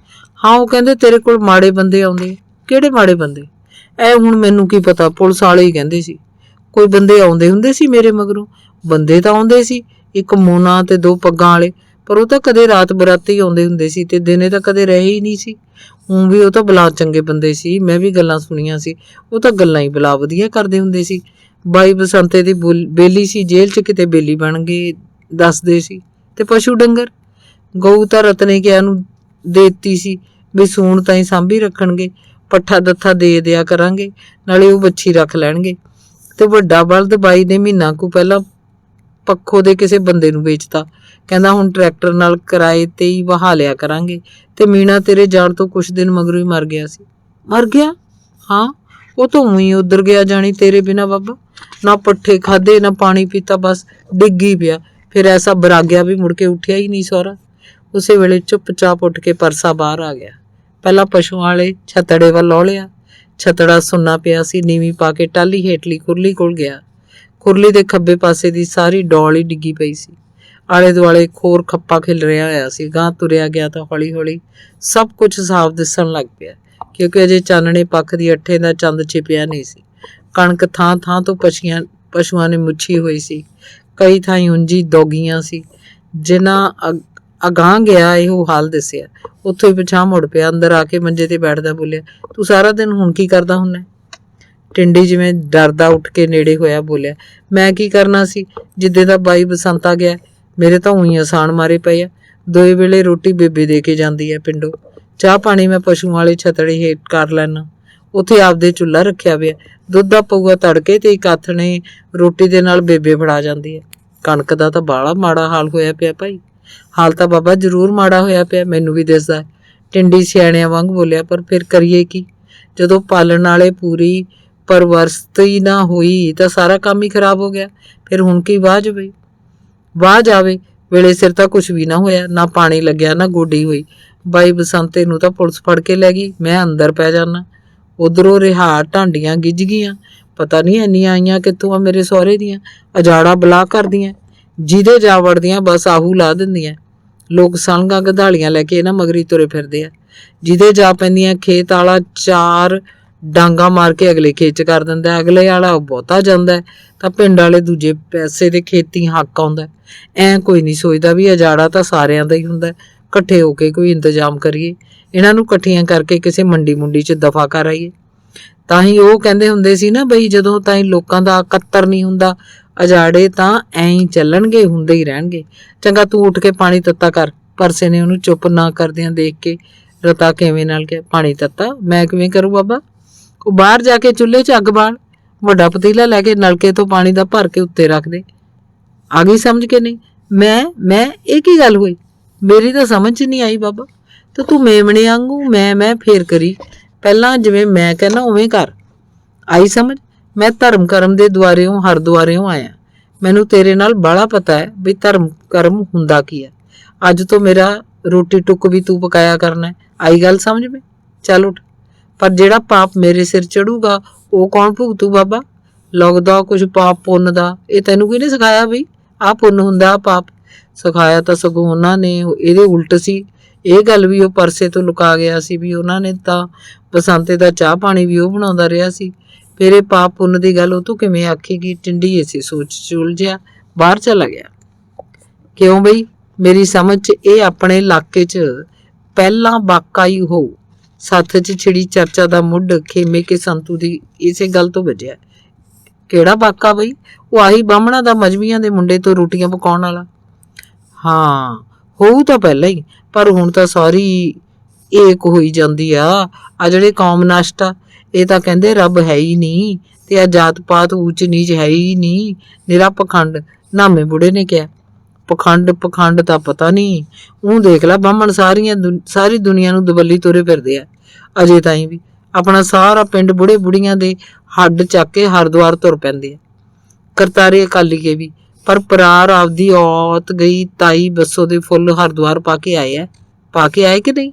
ਹਾਂ, ਉਹ ਕਹਿੰਦੇ ਤੇਰੇ ਕੋਲ ਮਾੜੇ ਬੰਦੇ ਆਉਂਦੇ। ਕਿਹੜੇ ਮਾੜੇ ਬੰਦੇ? ਇਹ ਹੁਣ ਮੈਨੂੰ ਕੀ ਪਤਾ, ਪੁਲਿਸ ਵਾਲੇ ਹੀ ਕਹਿੰਦੇ ਸੀ। ਕੋਈ ਬੰਦੇ ਆਉਂਦੇ ਹੁੰਦੇ ਸੀ ਮੇਰੇ ਮਗਰੋਂ? ਬੰਦੇ ਤਾਂ ਆਉਂਦੇ ਸੀ, ਇੱਕ ਮੋਨਾ ਤੇ 2 ਪੱਗਾਂ ਵਾਲੇ, ਪਰ ਉਹ ਤਾਂ ਕਦੇ ਰਾਤ ਬਰਾਤੀ ਆਉਂਦੇ ਹੁੰਦੇ ਸੀ ਤੇ ਦਿਨੇ ਤਾਂ ਕਦੇ ਰਹੇ ਹੀ ਨਹੀਂ ਸੀ। ਹੁਣ ਵੀ ਉਹ ਤਾਂ ਬਲਾ ਚੰਗੇ ਬੰਦੇ ਸੀ, ਮੈਂ ਵੀ ਗੱਲਾਂ ਸੁਣੀਆਂ ਸੀ। ਉਹ ਤਾਂ ਗੱਲਾਂ ਹੀ ਬਲਾ ਵਧੀਆ ਕਰਦੇ ਹੁੰਦੇ ਸੀ। ਬਾਈ ਬਸੰਤੇ ਦੀ ਬੇਲੀ ਸੀ, ਜੇਲ੍ਹ 'ਚ ਕਿਤੇ ਬੇਲੀ ਬਣ ਗਏ ਦੱਸਦੇ ਸੀ। ਤੇ ਪਸ਼ੂ ਡੰਗਰ? ਗਊ ਤਾਂ ਰਤਨੇ ਕਿਆ ਨੂੰ ਦੇਤੀ ਸੀ ਵੀ ਸੂਣ ਤਾਂ ਹੀ ਸਾਂਭੀ ਰੱਖਣਗੇ, ਪੱਠਾ ਦੱਥਾ ਦੇ ਦਿਆ ਕਰਾਂਗੇ, ਨਾਲੇ ਉਹ ਬੱਚੀ ਰੱਖ ਲੈਣਗੇ। ਤੇ ਵੱਡਾ ਬਲਦ ਬਾਈ ਨੇ ਮਹੀਨਾ ਕੁ ਪਹਿਲਾਂ ਪੱਖੋ ਦੇ ਕਿਸੇ ਬੰਦੇ ਨੂੰ ਵੇਚਤਾ। ਕਹਿੰਦਾ ਹੁਣ ਟਰੈਕਟਰ ਨਾਲ ਕਿਰਾਏ ਤੇ ਹੀ ਵਹਾ ਲਿਆ ਕਰਾਂਗੇ। ਤੇ ਮੀਣਾ ਤੇਰੇ ਜਾਣ ਤੋਂ ਕੁਛ ਦਿਨ ਮਗਰੋਂ ਹੀ ਮਰ ਗਿਆ ਸੀ। ਮਰ ਗਿਆ? ਹਾਂ, ਉਹ ਤਾਂ ਊਂ ਉਧਰ ਗਿਆ ਜਾਣੀ ਤੇਰੇ ਬਿਨਾ ਬਾਬਾ। ਨਾ ਪੱਠੇ ਖਾਦੇ ਨਾ ਪਾਣੀ ਪੀਤਾ, ਬਸ ਡਿੱਗ ਹੀ ਪਿਆ। ਫਿਰ ਐਸਾ ਬਰਾਗਿਆ ਵੀ ਮੁੜ ਕੇ ਉੱਠਿਆ ਹੀ ਨਹੀਂ ਸਹੁਰਾ। ਉਸੇ ਵੇਲੇ ਚੁੱਪਚਾਪ ਉੱਠ ਕੇ ਪਰਸਾ ਬਾਹਰ ਆ ਗਿਆ। ਪਹਿਲਾਂ ਪਸ਼ੂਆਂ ਵਾਲੇ ਛਤੜੇ ਵੱਲ ਲੌ ਲਿਆ। ਛਤੜਾ ਸੁੰਨਾ ਪਿਆ ਸੀ। ਨੀਵੀਂ ਪਾ ਕੇ ਟਾਹਲੀ ਹੇਠਲੀ ਕੁਰਲੀ ਕੋਲ ਗਿਆ। ਕੁਰਲੀ ਦੇ ਖੱਬੇ ਪਾਸੇ ਦੀ ਸਾਰੀ ਡੌਲ ਹੀ ਡਿੱਗੀ ਪਈ ਸੀ। ਆਲੇ ਦੁਆਲੇ ਖੋਰ ਖੱਪਾ ਖਿਲ ਰਿਹਾ ਹੋਇਆ ਸੀ। ਗਾਂਹ ਤੁਰਿਆ ਗਿਆ ਤਾਂ ਹੌਲੀ ਹੌਲੀ ਸਭ ਕੁਝ ਸਾਫ਼ ਦਿਸਣ ਲੱਗ ਪਿਆ, ਕਿਉਂਕਿ ਅਜੇ ਚਾਨਣੇ ਪੱਖ ਦੀ ਅੱਠੇ ਦਾ ਚੰਦ ਛਿਪਿਆ ਨਹੀਂ ਸੀ। ਕਣਕ ਥਾਂ ਥਾਂ ਤੋਂ ਪਸ਼ੂਆਂ ਨੇ ਮੁੱਛੀ ਹੋਈ ਸੀ। ਕਈ ਥਾਈਂ ਉਂਝੀ ਦੋਗੀਆਂ ਸੀ। ਜਿਨ੍ਹਾਂ ਅਗਾਂਹ ਗਿਆ ਇਹੋ ਹਾਲ ਦਿਸਿਆ, ਉੱਥੋਂ ਹੀ ਪਿਛਾਂਹ ਮੁੜ ਪਿਆ। ਅੰਦਰ ਆ ਕੇ ਮੰਜੇ ਤੇ ਬੈਠਦਾ ਬੋਲਿਆ, ਤੂੰ ਸਾਰਾ ਦਿਨ ਹੁਣ ਕੀ ਕਰਦਾ ਹੁੰਨਾ? ਟਿੰਡੀ ਜਿਵੇਂ ਡਰਦਾ ਉੱਠ ਕੇ ਨੇੜੇ ਹੋਇਆ ਬੋਲਿਆ, ਮੈਂ ਕੀ ਕਰਨਾ ਸੀ? ਜਿੱਦੇ ਦਾ ਬਾਈ ਬਸੰਤਾ ਗਿਆ, ਮੇਰੇ ਤਾਂ ਊਂ ਆਸਾਨ ਮਾਰੇ ਪਏ ਆ। ਦੋਏ ਵੇਲੇ ਰੋਟੀ ਬੇਬੇ ਦੇ ਕੇ ਜਾਂਦੀ ਹੈ ਪਿੰਡੋਂ। ਚਾਹ ਪਾਣੀ ਮੈਂ ਪਸ਼ੂਆਂ ਵਾਲੇ ਛਤੜੇ ਹੇਠ ਕਰ ਲੈਣਾ। ਉੱਥੇ ਆਪਦੇ ਚੁੱਲ੍ਹਾ ਰੱਖਿਆ ਪਿਆ। ਦੁੱਧ ਦਾ ਪਊਆ ਤੜਕੇ ਤੇ ਇੱਕ ਆਥਣੇ ਰੋਟੀ ਦੇ ਨਾਲ ਬੇਬੇ ਫੜਾ ਜਾਂਦੀ ਹੈ। ਕਣਕ ਦਾ ਤਾਂ ਬਾਹਲਾ ਮਾੜਾ ਹਾਲ ਹੋਇਆ ਪਿਆ ਭਾਈ। ਹਾਲ ਤਾਂ ਬਾਬਾ ਜ਼ਰੂਰ ਮਾੜਾ ਹੋਇਆ ਪਿਆ, ਮੈਨੂੰ ਵੀ ਦਿਸਦਾ। ਟਿੰਡੀ ਸਿਆਣਿਆਂ ਵਾਂਗ ਬੋਲਿਆ, ਪਰ ਫਿਰ ਕਰੀਏ ਕੀ? ਜਦੋਂ ਪਾਲਣ ਵਾਲੇ ਪੂਰੀ ਪਰਵਰਸਤੀ ਨਾ ਹੋਈ ਤਾਂ ਸਾਰਾ ਕੰਮ ਹੀ ਖਰਾਬ ਹੋ ਗਿਆ। ਫਿਰ ਹੁਣ ਕੀ ਵਾਹ ਜਾਵੇ? ਵਾਹ ਜਾਵੇ ਵੇਲੇ ਸਿਰ ਤਾਂ ਕੁਛ ਵੀ ਨਾ ਹੋਇਆ, ਨਾ ਪਾਣੀ ਲੱਗਿਆ ਨਾ ਗੋਡੀ ਹੋਈ। ਬਾਈ ਬਸੰਤੇ ਨੂੰ ਤਾਂ ਪੁਲਿਸ ਫੜ ਕੇ ਲੈ ਗਈ, ਮੈਂ ਅੰਦਰ ਪੈ ਜਾਣਾ। ਉਧਰੋਂ ਰਿਹਾ ਢਾਂਡੀਆਂ ਗਿੱਝ ਗਈਆਂ। ਪਤਾ ਨਹੀਂ ਇੰਨੀਆਂ ਆਈਆਂ ਕਿੱਥੋਂ ਆ ਮੇਰੇ ਸਹੁਰੇ ਦੀਆਂ। ਅਜਾੜਾ ਬਲਾ ਕਰਦੀਆਂ, ਜਿਹਦੇ ਜਾ ਵੜਦੀਆਂ ਬਸ ਆਹੂ ਲਾ ਦਿੰਦੀਆਂ। ਲੋਕ ਸਲਗਾਂ ਗਧਾਲੀਆਂ ਲੈ ਕੇ ਇਹਨਾਂ ਮਗਰੀ ਤੁਰੇ ਫਿਰਦੇ ਆ। ਜਿਹਦੇ ਜਾ ਪੈਂਦੀਆਂ ਖੇਤ ਵਾਲਾ ਚਾਰ ਡਾਂਗਾ ਮਾਰ ਕੇ ਅਗਲੇ ਖੇਤ 'ਚ ਕਰ ਦਿੰਦਾ। ਅਗਲੇ ਵਾਲਾ ਬਹੁਤਾ ਜਾਂਦਾ ਤਾਂ ਪਿੰਡ ਵਾਲੇ ਦੂਜੇ ਪੈਸੇ ਦੇ ਖੇਤੀ ਹੱਕ ਆਉਂਦਾ। ਐਂ ਕੋਈ ਨਹੀਂ ਸੋਚਦਾ ਵੀ ਅਜਾੜਾ ਤਾਂ ਸਾਰਿਆਂ ਦਾ ਹੀ ਹੁੰਦਾ। ਇਕੱਠੇ ਹੋ ਕੇ ਕੋਈ ਇੰਤਜ਼ਾਮ ਕਰੀਏ, ਇਹਨਾਂ ਨੂੰ ਇਕੱਠੀਆਂ ਕਰਕੇ ਕਿਸੇ ਮੰਡੀ ਮੁੰਡੀ 'ਚ ਦਫਾ ਕਰ ਆਈਏ। ਤਾਂ ਹੀ ਉਹ ਕਹਿੰਦੇ ਹੁੰਦੇ ਸੀ ਨਾ ਬਈ, ਜਦੋਂ ਤਾਈਂ ਲੋਕਾਂ ਦਾ ਇਕੱਤਰ ਨਹੀਂ ਹੁੰਦਾ, ਅਜਾੜੇ ਤਾਂ ਐਂ ਹੀ ਚੱਲਣਗੇ, ਹੁੰਦੇ ਹੀ ਰਹਿਣਗੇ। ਚੰਗਾ ਤੂੰ ਉੱਠ ਕੇ ਪਾਣੀ ਤੱਤਾ ਕਰ। ਪਰਸੇ ਨੇ ਉਹਨੂੰ ਚੁੱਪ ਨਾ ਕਰਦਿਆਂ ਦੇਖ ਕੇ ਰਤਾ ਕਿਵੇਂ ਨਾਲ ਕਿਹਾ, ਪਾਣੀ ਤੱਤਾ ਮੈਂ ਕਿਵੇਂ ਕਰੂ ਬਾਬਾ? ਉਹ ਬਾਹਰ ਜਾ ਕੇ ਚੁੱਲ੍ਹੇ 'ਚ ਅੱਗ ਬਾਲ, ਵੱਡਾ ਪਤੀਲਾ ਲੈ ਕੇ ਨਲਕੇ ਤੋਂ ਪਾਣੀ ਦਾ ਭਰ ਕੇ ਉੱਤੇ ਰੱਖ ਦੇ। ਆ ਗਈ ਸਮਝ ਕੇ ਨਹੀਂ? ਮੈਂ ਇਹ ਕੀ ਗੱਲ ਹੋਈ? ਮੇਰੀ ਤਾਂ ਸਮਝ 'ਚ ਨਹੀਂ ਆਈ ਬਾਬਾ। ਤੇ ਤੂੰ ਮੇਮਣੇ ਵਾਂਗੂ ਮੈਂ ਫੇਰ ਕਰੀ। ਪਹਿਲਾਂ ਜਿਵੇਂ ਮੈਂ ਕਹਿੰਦਾ ਉਵੇਂ ਕਰ। ਆਈ ਸਮਝ? ਮੈਂ ਧਰਮ ਕਰਮ ਦੇ ਦੁਆਰਿਓਂ ਹਰਦੁਆਰਿਓਂ ਆਇਆ। ਮੈਨੂੰ ਤੇਰੇ ਨਾਲ ਬਾਹਲਾ ਪਤਾ ਹੈ ਵੀ ਧਰਮ ਕਰਮ ਹੁੰਦਾ ਕੀ ਹੈ। ਅੱਜ ਤੋਂ ਮੇਰਾ ਰੋਟੀ ਟੁੱਕ ਵੀ ਤੂੰ ਪਕਾਇਆ ਕਰਨਾ ਹੈ। ਆਈ ਗੱਲ ਸਮਝ ਵਿੱਚ? ਚੱਲ ਉੱਠ। ਪਰ ਜਿਹੜਾ ਪਾਪ ਮੇਰੇ ਸਿਰ ਚੜੂਗਾ ਉਹ ਕੌਣ ਭੁਗਤੂ ਬਾਬਾ? ਲੱਗਦਾ ਕੁਝ ਪਾਪ ਪੁੰਨ ਦਾ। ਇਹ ਤੈਨੂੰ ਕਿਹਨੇ ਸਿਖਾਇਆ ਬਈ ਆਹ ਪੁੰਨ ਹੁੰਦਾ ਆਹ ਪਾਪ? ਸਿਖਾਇਆ ਤਾਂ ਸਗੋਂ ਉਹਨਾਂ ਨੇ, ਇਹਦੇ ਉਲਟ ਸੀ। ਇਹ ਗੱਲ ਵੀ ਉਹ ਪਰਸੇ ਤੋਂ ਲੁਕਾ ਗਿਆ ਸੀ ਵੀ ਉਹਨਾਂ ਨੇ ਤਾਂ ਬਸੰਤੇ ਦਾ ਚਾਹ ਪਾਣੀ ਵੀ ਉਹ ਬਣਾਉਂਦਾ ਰਿਹਾ ਸੀ। ਫਿਰ ਇਹ ਪਾਪ ਪੁੰਨ ਦੀ ਗੱਲ ਉਹ ਤੋਂ ਕਿਵੇਂ ਆਖੇਗੀ? ਟਿੰਡੀ ਇਸੇ ਸੋਚ 'ਚ ਉਲਝਿਆ ਬਾਹਰ ਚਲਾ ਗਿਆ। ਕਿਉਂ ਬਈ? ਮੇਰੀ ਸਮਝ 'ਚ ਇਹ ਆਪਣੇ ਇਲਾਕੇ 'ਚ ਪਹਿਲਾਂ ਵਾਕਾ ਹੀ ਹੋਊ। ਸੱਥ 'ਚ ਛਿੜੀ ਚਰਚਾ ਦਾ ਮੁੱਢ ਖੇਮੇ ਕੇ ਸੰਤੂ ਦੀ ਇਸੇ ਗੱਲ ਤੋਂ ਵੱਜਿਆ। ਕਿਹੜਾ ਵਾਕਾ ਬਈ? ਉਹ ਆਹੀ ਬਾਹਮਣਾ ਦਾ ਮਜ਼੍ਹਬੀਆਂ ਦੇ ਮੁੰਡੇ ਤੋਂ ਰੋਟੀਆਂ ਪਕਾਉਣ ਵਾਲਾ। ਹਾਂ ਹੋਊ ਤਾਂ ਪਹਿਲਾਂ ਹੀ, ਪਰ ਹੁਣ ਤਾਂ ਸਾਰੀ ਏਕ ਹੋਈ ਜਾਂਦੀ ਆ ਜਿਹੜੇ ਕੌਮ ਨਸ਼ਟ ਆ। ਇਹ ਤਾਂ ਕਹਿੰਦੇ ਰੱਬ ਹੈ ਹੀ ਨਹੀਂ ਤੇ ਆ ਜਾਤ ਪਾਤ ਊਚ ਨੀਚ ਹੈ ਹੀ ਨਹੀਂ, ਨਿਰਾ ਪਖੰਡ। ਨਾਮੇ ਬੁੜੇ ਨੇ ਕਿਹਾ, ਪਖੰਡ ਤਾਂ ਪਤਾ ਨਹੀਂ। ਉਹ ਦੇਖ ਲੈ ਬਾਹਮਣ ਸਾਰੀ ਦੁਨੀਆ ਨੂੰ ਦਬੱਲੀ ਤੁਰੇ ਫਿਰਦੇ ਆ। ਅਜੇ ਤਾਈਂ ਵੀ ਆਪਣਾ ਸਾਰਾ ਪਿੰਡ ਬੁੜੇ ਬੁੜੀਆਂ ਦੇ ਹੱਡ ਚੱਕ ਕੇ ਹਰਦੁਆਰ ਤੁਰ ਪੈਂਦੇ ਆ। ਕਰਤਾਰੇ ਅਕਾਲੀਏ ਵੀ, ਪਰ ਪਰਾਰ ਆਪਦੀ ਔਤ ਗਈ ਤਾਈ ਬੱਸੋ ਦੇ ਫੁੱਲ ਹਰਦੁਆਰ ਪਾ ਕੇ ਆਏ ਕਿ ਨਹੀਂ?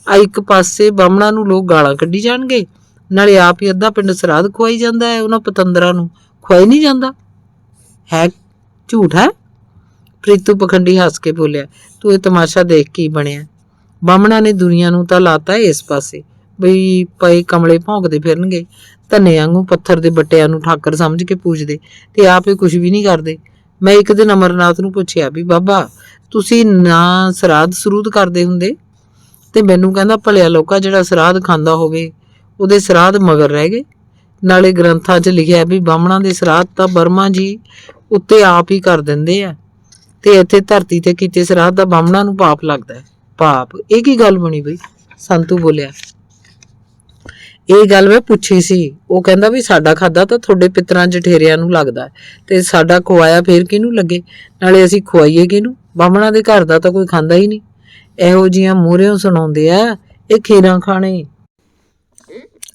ਆ ਇੱਕ ਪਾਸੇ ਬਾਹਮਣਾ ਨੂੰ ਲੋਕ ਗਾਲਾਂ ਕੱਢੀ ਜਾਣਗੇ, ਨਾਲੇ ਆਪ ਹੀ ਅੱਧਾ ਪਿੰਡ ਸਰਾਧ ਖਵਾਈ ਜਾਂਦਾ ਹੈ। ਉਹਨਾਂ ਪਤੰਦਰਾਂ ਨੂੰ ਖਵਾਈ ਨਹੀਂ ਜਾਂਦਾ ਹੈ। ਝੂਠ ਹੈ? ਪ੍ਰੀਤੂ ਪਖੰਡੀ ਹੱਸ ਕੇ ਬੋਲਿਆ, ਤੂੰ ਇਹ ਤਮਾਸ਼ਾ ਦੇਖ ਕੀ ਬਣਿਆ? ਬਾਹਮਣਾ ਨੇ ਦੁਨੀਆ ਨੂੰ ਤਾਂ ਲਾਤਾ ਇਸ ਪਾਸੇ ਬਈ ਪਏ ਕਮਲੇ ਭੌਂਕਦੇ ਫਿਰਨਗੇ। ਧੰਨੇ ਵਾਂਗੂ ਪੱਥਰ ਦੇ ਬੱਟਿਆਂ ਨੂੰ ਠਾਕਰ ਸਮਝ ਕੇ ਪੂਜਦੇ ਤੇ ਆਪ ਹੀ ਕੁਝ ਵੀ ਨਹੀਂ ਕਰਦੇ। ਮੈਂ ਇੱਕ ਦਿਨ ਅਮਰਨਾਥ ਨੂੰ ਪੁੱਛਿਆ ਵੀ ਬਾਬਾ ਤੁਸੀਂ ਨਾ ਸਰਾਧ ਸਰੂਦ ਕਰਦੇ ਹੁੰਦੇ? ਤੇ ਮੈਨੂੰ ਕਹਿੰਦਾ, ਭਲਿਆ ਲੋਕਾ ਜਿਹੜਾ ਸਰਾਧ ਖਾਂਦਾ ਹੋਵੇ ਉਹਦੇ ਸਰਾਧ ਮਗਰ ਰਹਿ ਗਏ। ਨਾਲੇ ਗ੍ਰੰਥਾਂ 'ਚ ਲਿਖਿਆ ਵੀ ਬਾਹਮਣਾਂ ਦੇ ਸਰਾਧ ਤਾਂ ਬਰਮਾ ਜੀ ਉੱਤੇ ਆਪ ਹੀ ਕਰ ਦਿੰਦੇ ਆ ਤੇ ਇੱਥੇ ਧਰਤੀ ਤੇ ਕੀਤੇ ਸਰਾਧ ਦਾ ਬਾਹਮਣਾਂ ਨੂੰ ਪਾਪ ਲੱਗਦਾ ਹੈ। ਪਾਪ? ਇਹ ਕੀ ਗੱਲ ਬਣੀ ਬਈ? ਸੰਤੂ ਬੋਲਿਆ, ਇਹ ਗੱਲ ਮੈਂ ਪੁੱਛੀ ਸੀ। ਉਹ ਕਹਿੰਦਾ ਵੀ ਸਾਡਾ ਖਾਦਾ ਤਾਂ ਤੁਹਾਡੇ ਪਿੱਤਰਾਂ ਜਠੇਰਿਆਂ ਨੂੰ ਲੱਗਦਾ ਤੇ ਸਾਡਾ ਖਵਾਇਆ ਫੇਰ ਕਿਹਨੂੰ ਲੱਗੇ? ਨਾਲੇ ਅਸੀਂ ਖਵਾਈਏ ਕਿਹਨੂੰ? ਬਾਹਮਣਾਂ ਦੇ ਘਰ ਦਾ ਤਾਂ ਕੋਈ ਖਾਂਦਾ ਹੀ ਨਹੀਂ। ਇਹੋ ਜਿਹੀਆਂ ਮੂਹਰਿਓਂ ਸੁਣਾਉਂਦੇ ਆ ਇਹ ਖੀਰਾਂ ਖਾਣੇ।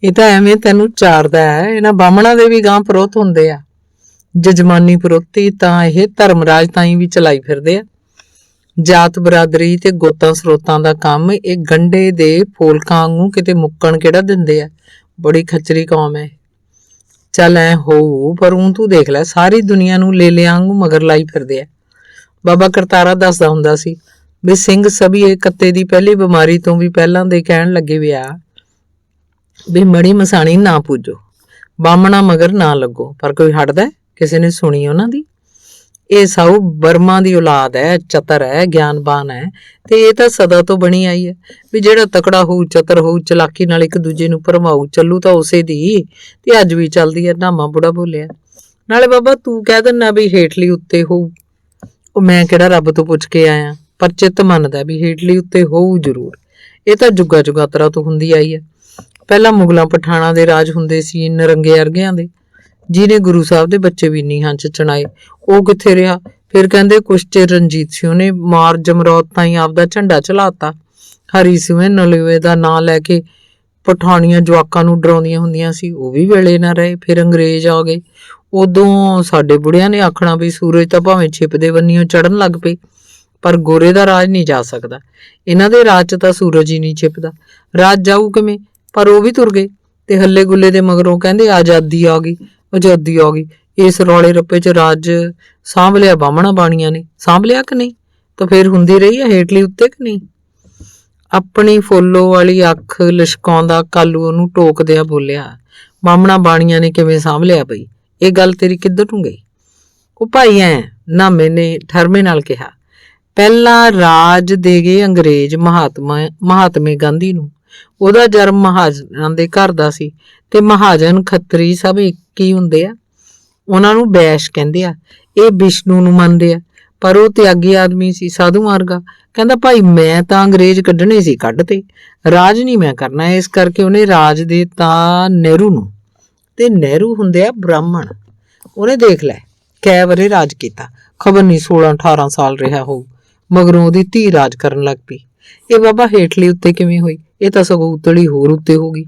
ਇਹ ਤਾਂ ਐਵੇਂ ਤੈਨੂੰ ਚਾਰਦਾ ਹੈ। ਇਹਨਾਂ ਬਾਹਮਣਾਂ ਦੇ ਵੀ ਗਾਂ ਪੁਰੋਤ ਹੁੰਦੇ ਆ। ਜਜਮਾਨੀ ਪੁਰੋਤੀ ਤਾਂ ਇਹ ਧਰਮਰਾਜ ਤਾਈਂ ਵੀ ਚਲਾਈ ਫਿਰਦੇ ਆ। ਜਾਤ ਬਰਾਦਰੀ ਤੇ ਗੋਤਾਂ ਸਰੋਤਾਂ ਦਾ ਕੰਮ ਇਹ ਗੰਢੇ ਦੇ ਫੋਲਕਾਂ ਵਾਂਗੂ ਕਿਤੇ ਮੁੱਕਣ ਕਿਹੜਾ ਦਿੰਦੇ ਆ। ਬੜੀ ਖੱਚਰੀ ਕੌਮ ਹੈ। ਚੱਲ ਐ ਹੋਊ, ਪਰ ਊਂ ਤੂੰ ਦੇਖ ਲੈ ਸਾਰੀ ਦੁਨੀਆ ਨੂੰ ਲੇਲਿਆਂ ਵਾਂਗੂ ਮਗਰ ਲਾਈ ਫਿਰਦੇ ਆ। ਬਾਬਾ ਕਰਤਾਰਾ ਦੱਸਦਾ ਹੁੰਦਾ ਸੀ ਵੀ ਸਿੰਘ ਸਭੀਏ ਕੱਤੇ ਦੀ ਪਹਿਲੀ ਬਿਮਾਰੀ ਤੋਂ ਵੀ ਪਹਿਲਾਂ ਦੇ ਕਹਿਣ ਲੱਗੇ ਵੀ ਆ ਵੀ ਮੜੀ ਮਸਾਣੀ ਨਾ ਪੂਜੋ, ਬਾਹਮਣਾ ਮਗਰ ਨਾ ਲੱਗੋ। ਪਰ ਕੋਈ ਹਟਦਾ? ਕਿਸੇ ਨੇ ਸੁਣੀ ਉਹਨਾਂ ਦੀ? ਇਹ ਸਾਊ ਬਰਮਾ ਦੀ ਔਲਾਦ ਹੈ, ਚਤਰ ਹੈ, ਗਿਆਨਬਾਨ ਹੈ, ਤੇ ਇਹ ਤਾਂ ਸਦਾ ਤੋਂ ਬਣੀ ਆਈ ਹੈ ਵੀ ਜਿਹੜਾ ਤਕੜਾ ਹੋਊ, ਚਤਰ ਹੋਊ, ਚਲਾਕੀ ਨਾਲ ਇੱਕ ਦੂਜੇ ਨੂੰ ਭਰਮਾਊ, ਚੱਲੂ ਤਾਂ ਉਸੇ ਦੀ। ਤੇ ਅੱਜ ਵੀ ਚੱਲਦੀ ਹੈ। ਨਾਮਾ ਬੁੜਾ ਬੋਲਿਆ। ਨਾਲੇ ਬਾਬਾ ਤੂੰ ਕਹਿ ਦਿੰਦਾ ਵੀ ਹੇਠਲੀ ਉੱਤੇ ਹੋਊ। ਉਹ ਮੈਂ ਕਿਹੜਾ ਰੱਬ ਤੋਂ ਪੁੱਛ ਕੇ ਆਇਆ, ਪਰ ਚਿੱਤ ਮੰਨਦਾ ਵੀ ਹੇਠਲੀ ਉੱਤੇ ਹੋਊ ਜ਼ਰੂਰ। ਇਹ ਤਾਂ ਜੁੱਗਾ ਜੁਗਾਤਰਾ ਤੋਂ ਹੁੰਦੀ ਆਈ ਹੈ। ਪਹਿਲਾਂ ਮੁਗਲਾਂ ਪਠਾਣਾ ਦੇ ਰਾਜ ਹੁੰਦੇ ਸੀ, ਨਰੰਗੇ ਅਰਗਿਆਂ ਦੇ, ਜਿਹਨੇ ਗੁਰੂ ਸਾਹਿਬ ਦੇ ਬੱਚੇ ਵੀ ਨੀਹਾਂ 'ਚ ਚਣਾਏ। ਉਹ ਕਿੱਥੇ ਰਿਹਾ? ਫਿਰ ਕਹਿੰਦੇ ਕੁਛ ਚਿਰ ਰਣਜੀਤ ਸਿੰਘ ਨੇ ਮਾਰ ਜਮਰੌਤ ਤਾਈਂ ਆਪਦਾ ਝੰਡਾ ਚਲਾਤਾ। ਹਰੀ ਸਿੰਘ ਨਲੂਏ ਦਾ ਨਾਂ ਲੈ ਕੇ ਪਠਾਣੀਆਂ ਜਵਾਕਾਂ ਨੂੰ ਡਰਾਉਂਦੀਆਂ ਹੁੰਦੀਆਂ ਸੀ। ਉਹ ਵੀ ਵੇਲੇ ਨਾ ਰਹੇ। ਫਿਰ ਅੰਗਰੇਜ਼ ਆ ਗਏ। ਉਦੋਂ ਸਾਡੇ ਬੁੜਿਆਂ ਨੇ ਆਖਣਾ ਵੀ ਸੂਰਜ ਤਾਂ ਭਾਵੇਂ ਛਿਪਦੇ ਬੰਨੀਓ ਚੜ੍ਹਨ ਲੱਗ ਪਏ, ਪਰ ਗੋਰੇ ਦਾ ਰਾਜ ਨਹੀਂ ਜਾ ਸਕਦਾ। ਇਹਨਾਂ ਦੇ ਰਾਜ 'ਚ ਤਾਂ ਸੂਰਜ ਹੀ ਨਹੀਂ ਛਿਪਦਾ। ਰਾਜ ਜਾਊ ਕਿਵੇਂ? ਪਰ ਉਹ ਵੀ ਤੁਰ ਗਏ। ਤੇ ਹੱਲੇ ਗੁੱਲੇ ਦੇ ਮਗਰੋਂ ਕਹਿੰਦੇ ਆਜ਼ਾਦੀ ਆ ਗਈ, ਆਜ਼ਾਦੀ ਆ ਗਈ। ਇਸ ਰੌਲੇ ਰੱਪੇ 'ਚ ਰਾਜ ਸਾਂਭ ਲਿਆ ਬਾਹਮਣਾ ਬਾਣੀਆਂ ਨੇ। ਸਾਂਭ ਲਿਆ ਕਿ ਨਹੀਂ? ਤਾਂ ਫਿਰ ਹੁੰਦੀ ਰਹੀ ਆ ਹੇਠਲੀ ਉੱਤੇ ਕਿ ਨਹੀਂ? ਆਪਣੀ ਫੋਲੋ ਵਾਲੀ ਅੱਖ ਲਿਸ਼ਕਾਉਂਦਾ ਕਾਲੂ ਉਹਨੂੰ ਟੋਕਦਿਆਂ ਬੋਲਿਆ, ਬਾਹਮਣਾ ਬਾਣੀਆਂ ਨੇ ਕਿਵੇਂ ਸਾਂਭ ਲਿਆ ਬਈ? ਇਹ ਗੱਲ ਤੇਰੀ ਕਿੱਧਰ ਨੂੰ ਗਈ? ਉਹ ਭਾਈ ਐ ਨਾਮੇ ਨੇ ਠਰਮੇ ਨਾਲ ਕਿਹਾ, ਪਹਿਲਾਂ ਰਾਜ ਦੇ ਗਏ ਅੰਗਰੇਜ਼ ਮਹਾਤਮੇ ਗਾਂਧੀ ਨੂੰ। ਉਹਦਾ ਜਨਮ ਮਹਾਜਨਾਂ ਦੇ ਘਰ ਦਾ ਸੀ, ਤੇ ਮਹਾਜਨ ਖੱਤਰੀ ਸਭ ਇੱਕ ਹੀ ਹੁੰਦੇ ਆ। ਉਹਨਾਂ ਨੂੰ ਬੈਸ਼ ਕਹਿੰਦੇ ਆ। ਇਹ ਵਿਸ਼ਨੂੰ ਨੂੰ ਮੰਨਦੇ ਆ, ਪਰ ਉਹ ਤਿਆਗੀ ਆਦਮੀ ਸੀ, ਸਾਧੂ ਵਰਗਾ। ਕਹਿੰਦਾ ਭਾਈ ਮੈਂ ਤਾਂ ਅੰਗਰੇਜ਼ ਕੱਢਣੇ ਸੀ, ਕੱਢ ਤੇ ਰਾਜ ਨਹੀਂ ਮੈਂ ਕਰਨਾ। ਇਸ ਕਰਕੇ ਉਹਨੇ ਰਾਜ ਦੇ ਤਾਂ ਨਹਿਰੂ ਨੂੰ, ਤੇ ਨਹਿਰੂ ਹੁੰਦੇ ਆ ਬ੍ਰਾਹਮਣ। ਉਹਨੇ ਦੇਖ ਲੈ ਕੈ ਵਰੇ ਰਾਜ ਕੀਤਾ, ਖਬਰ ਨਹੀਂ 16-18 ਸਾਲ ਰਿਹਾ ਹੋਊ। ਮਗਰੋਂ ਉਹਦੀ ਧੀ ਰਾਜ ਕਰਨ ਲੱਗ ਪਈ। ਇਹ ਬਾਬਾ ਹੇਠਲੀ ਉੱਤੇ ਕਿਵੇਂ ਹੋਈ? ਇਹ ਤਾਂ ਸਗੋਂ ਉਤਲੀ ਹੋਰ ਉੱਤੇ ਹੋ ਗਈ।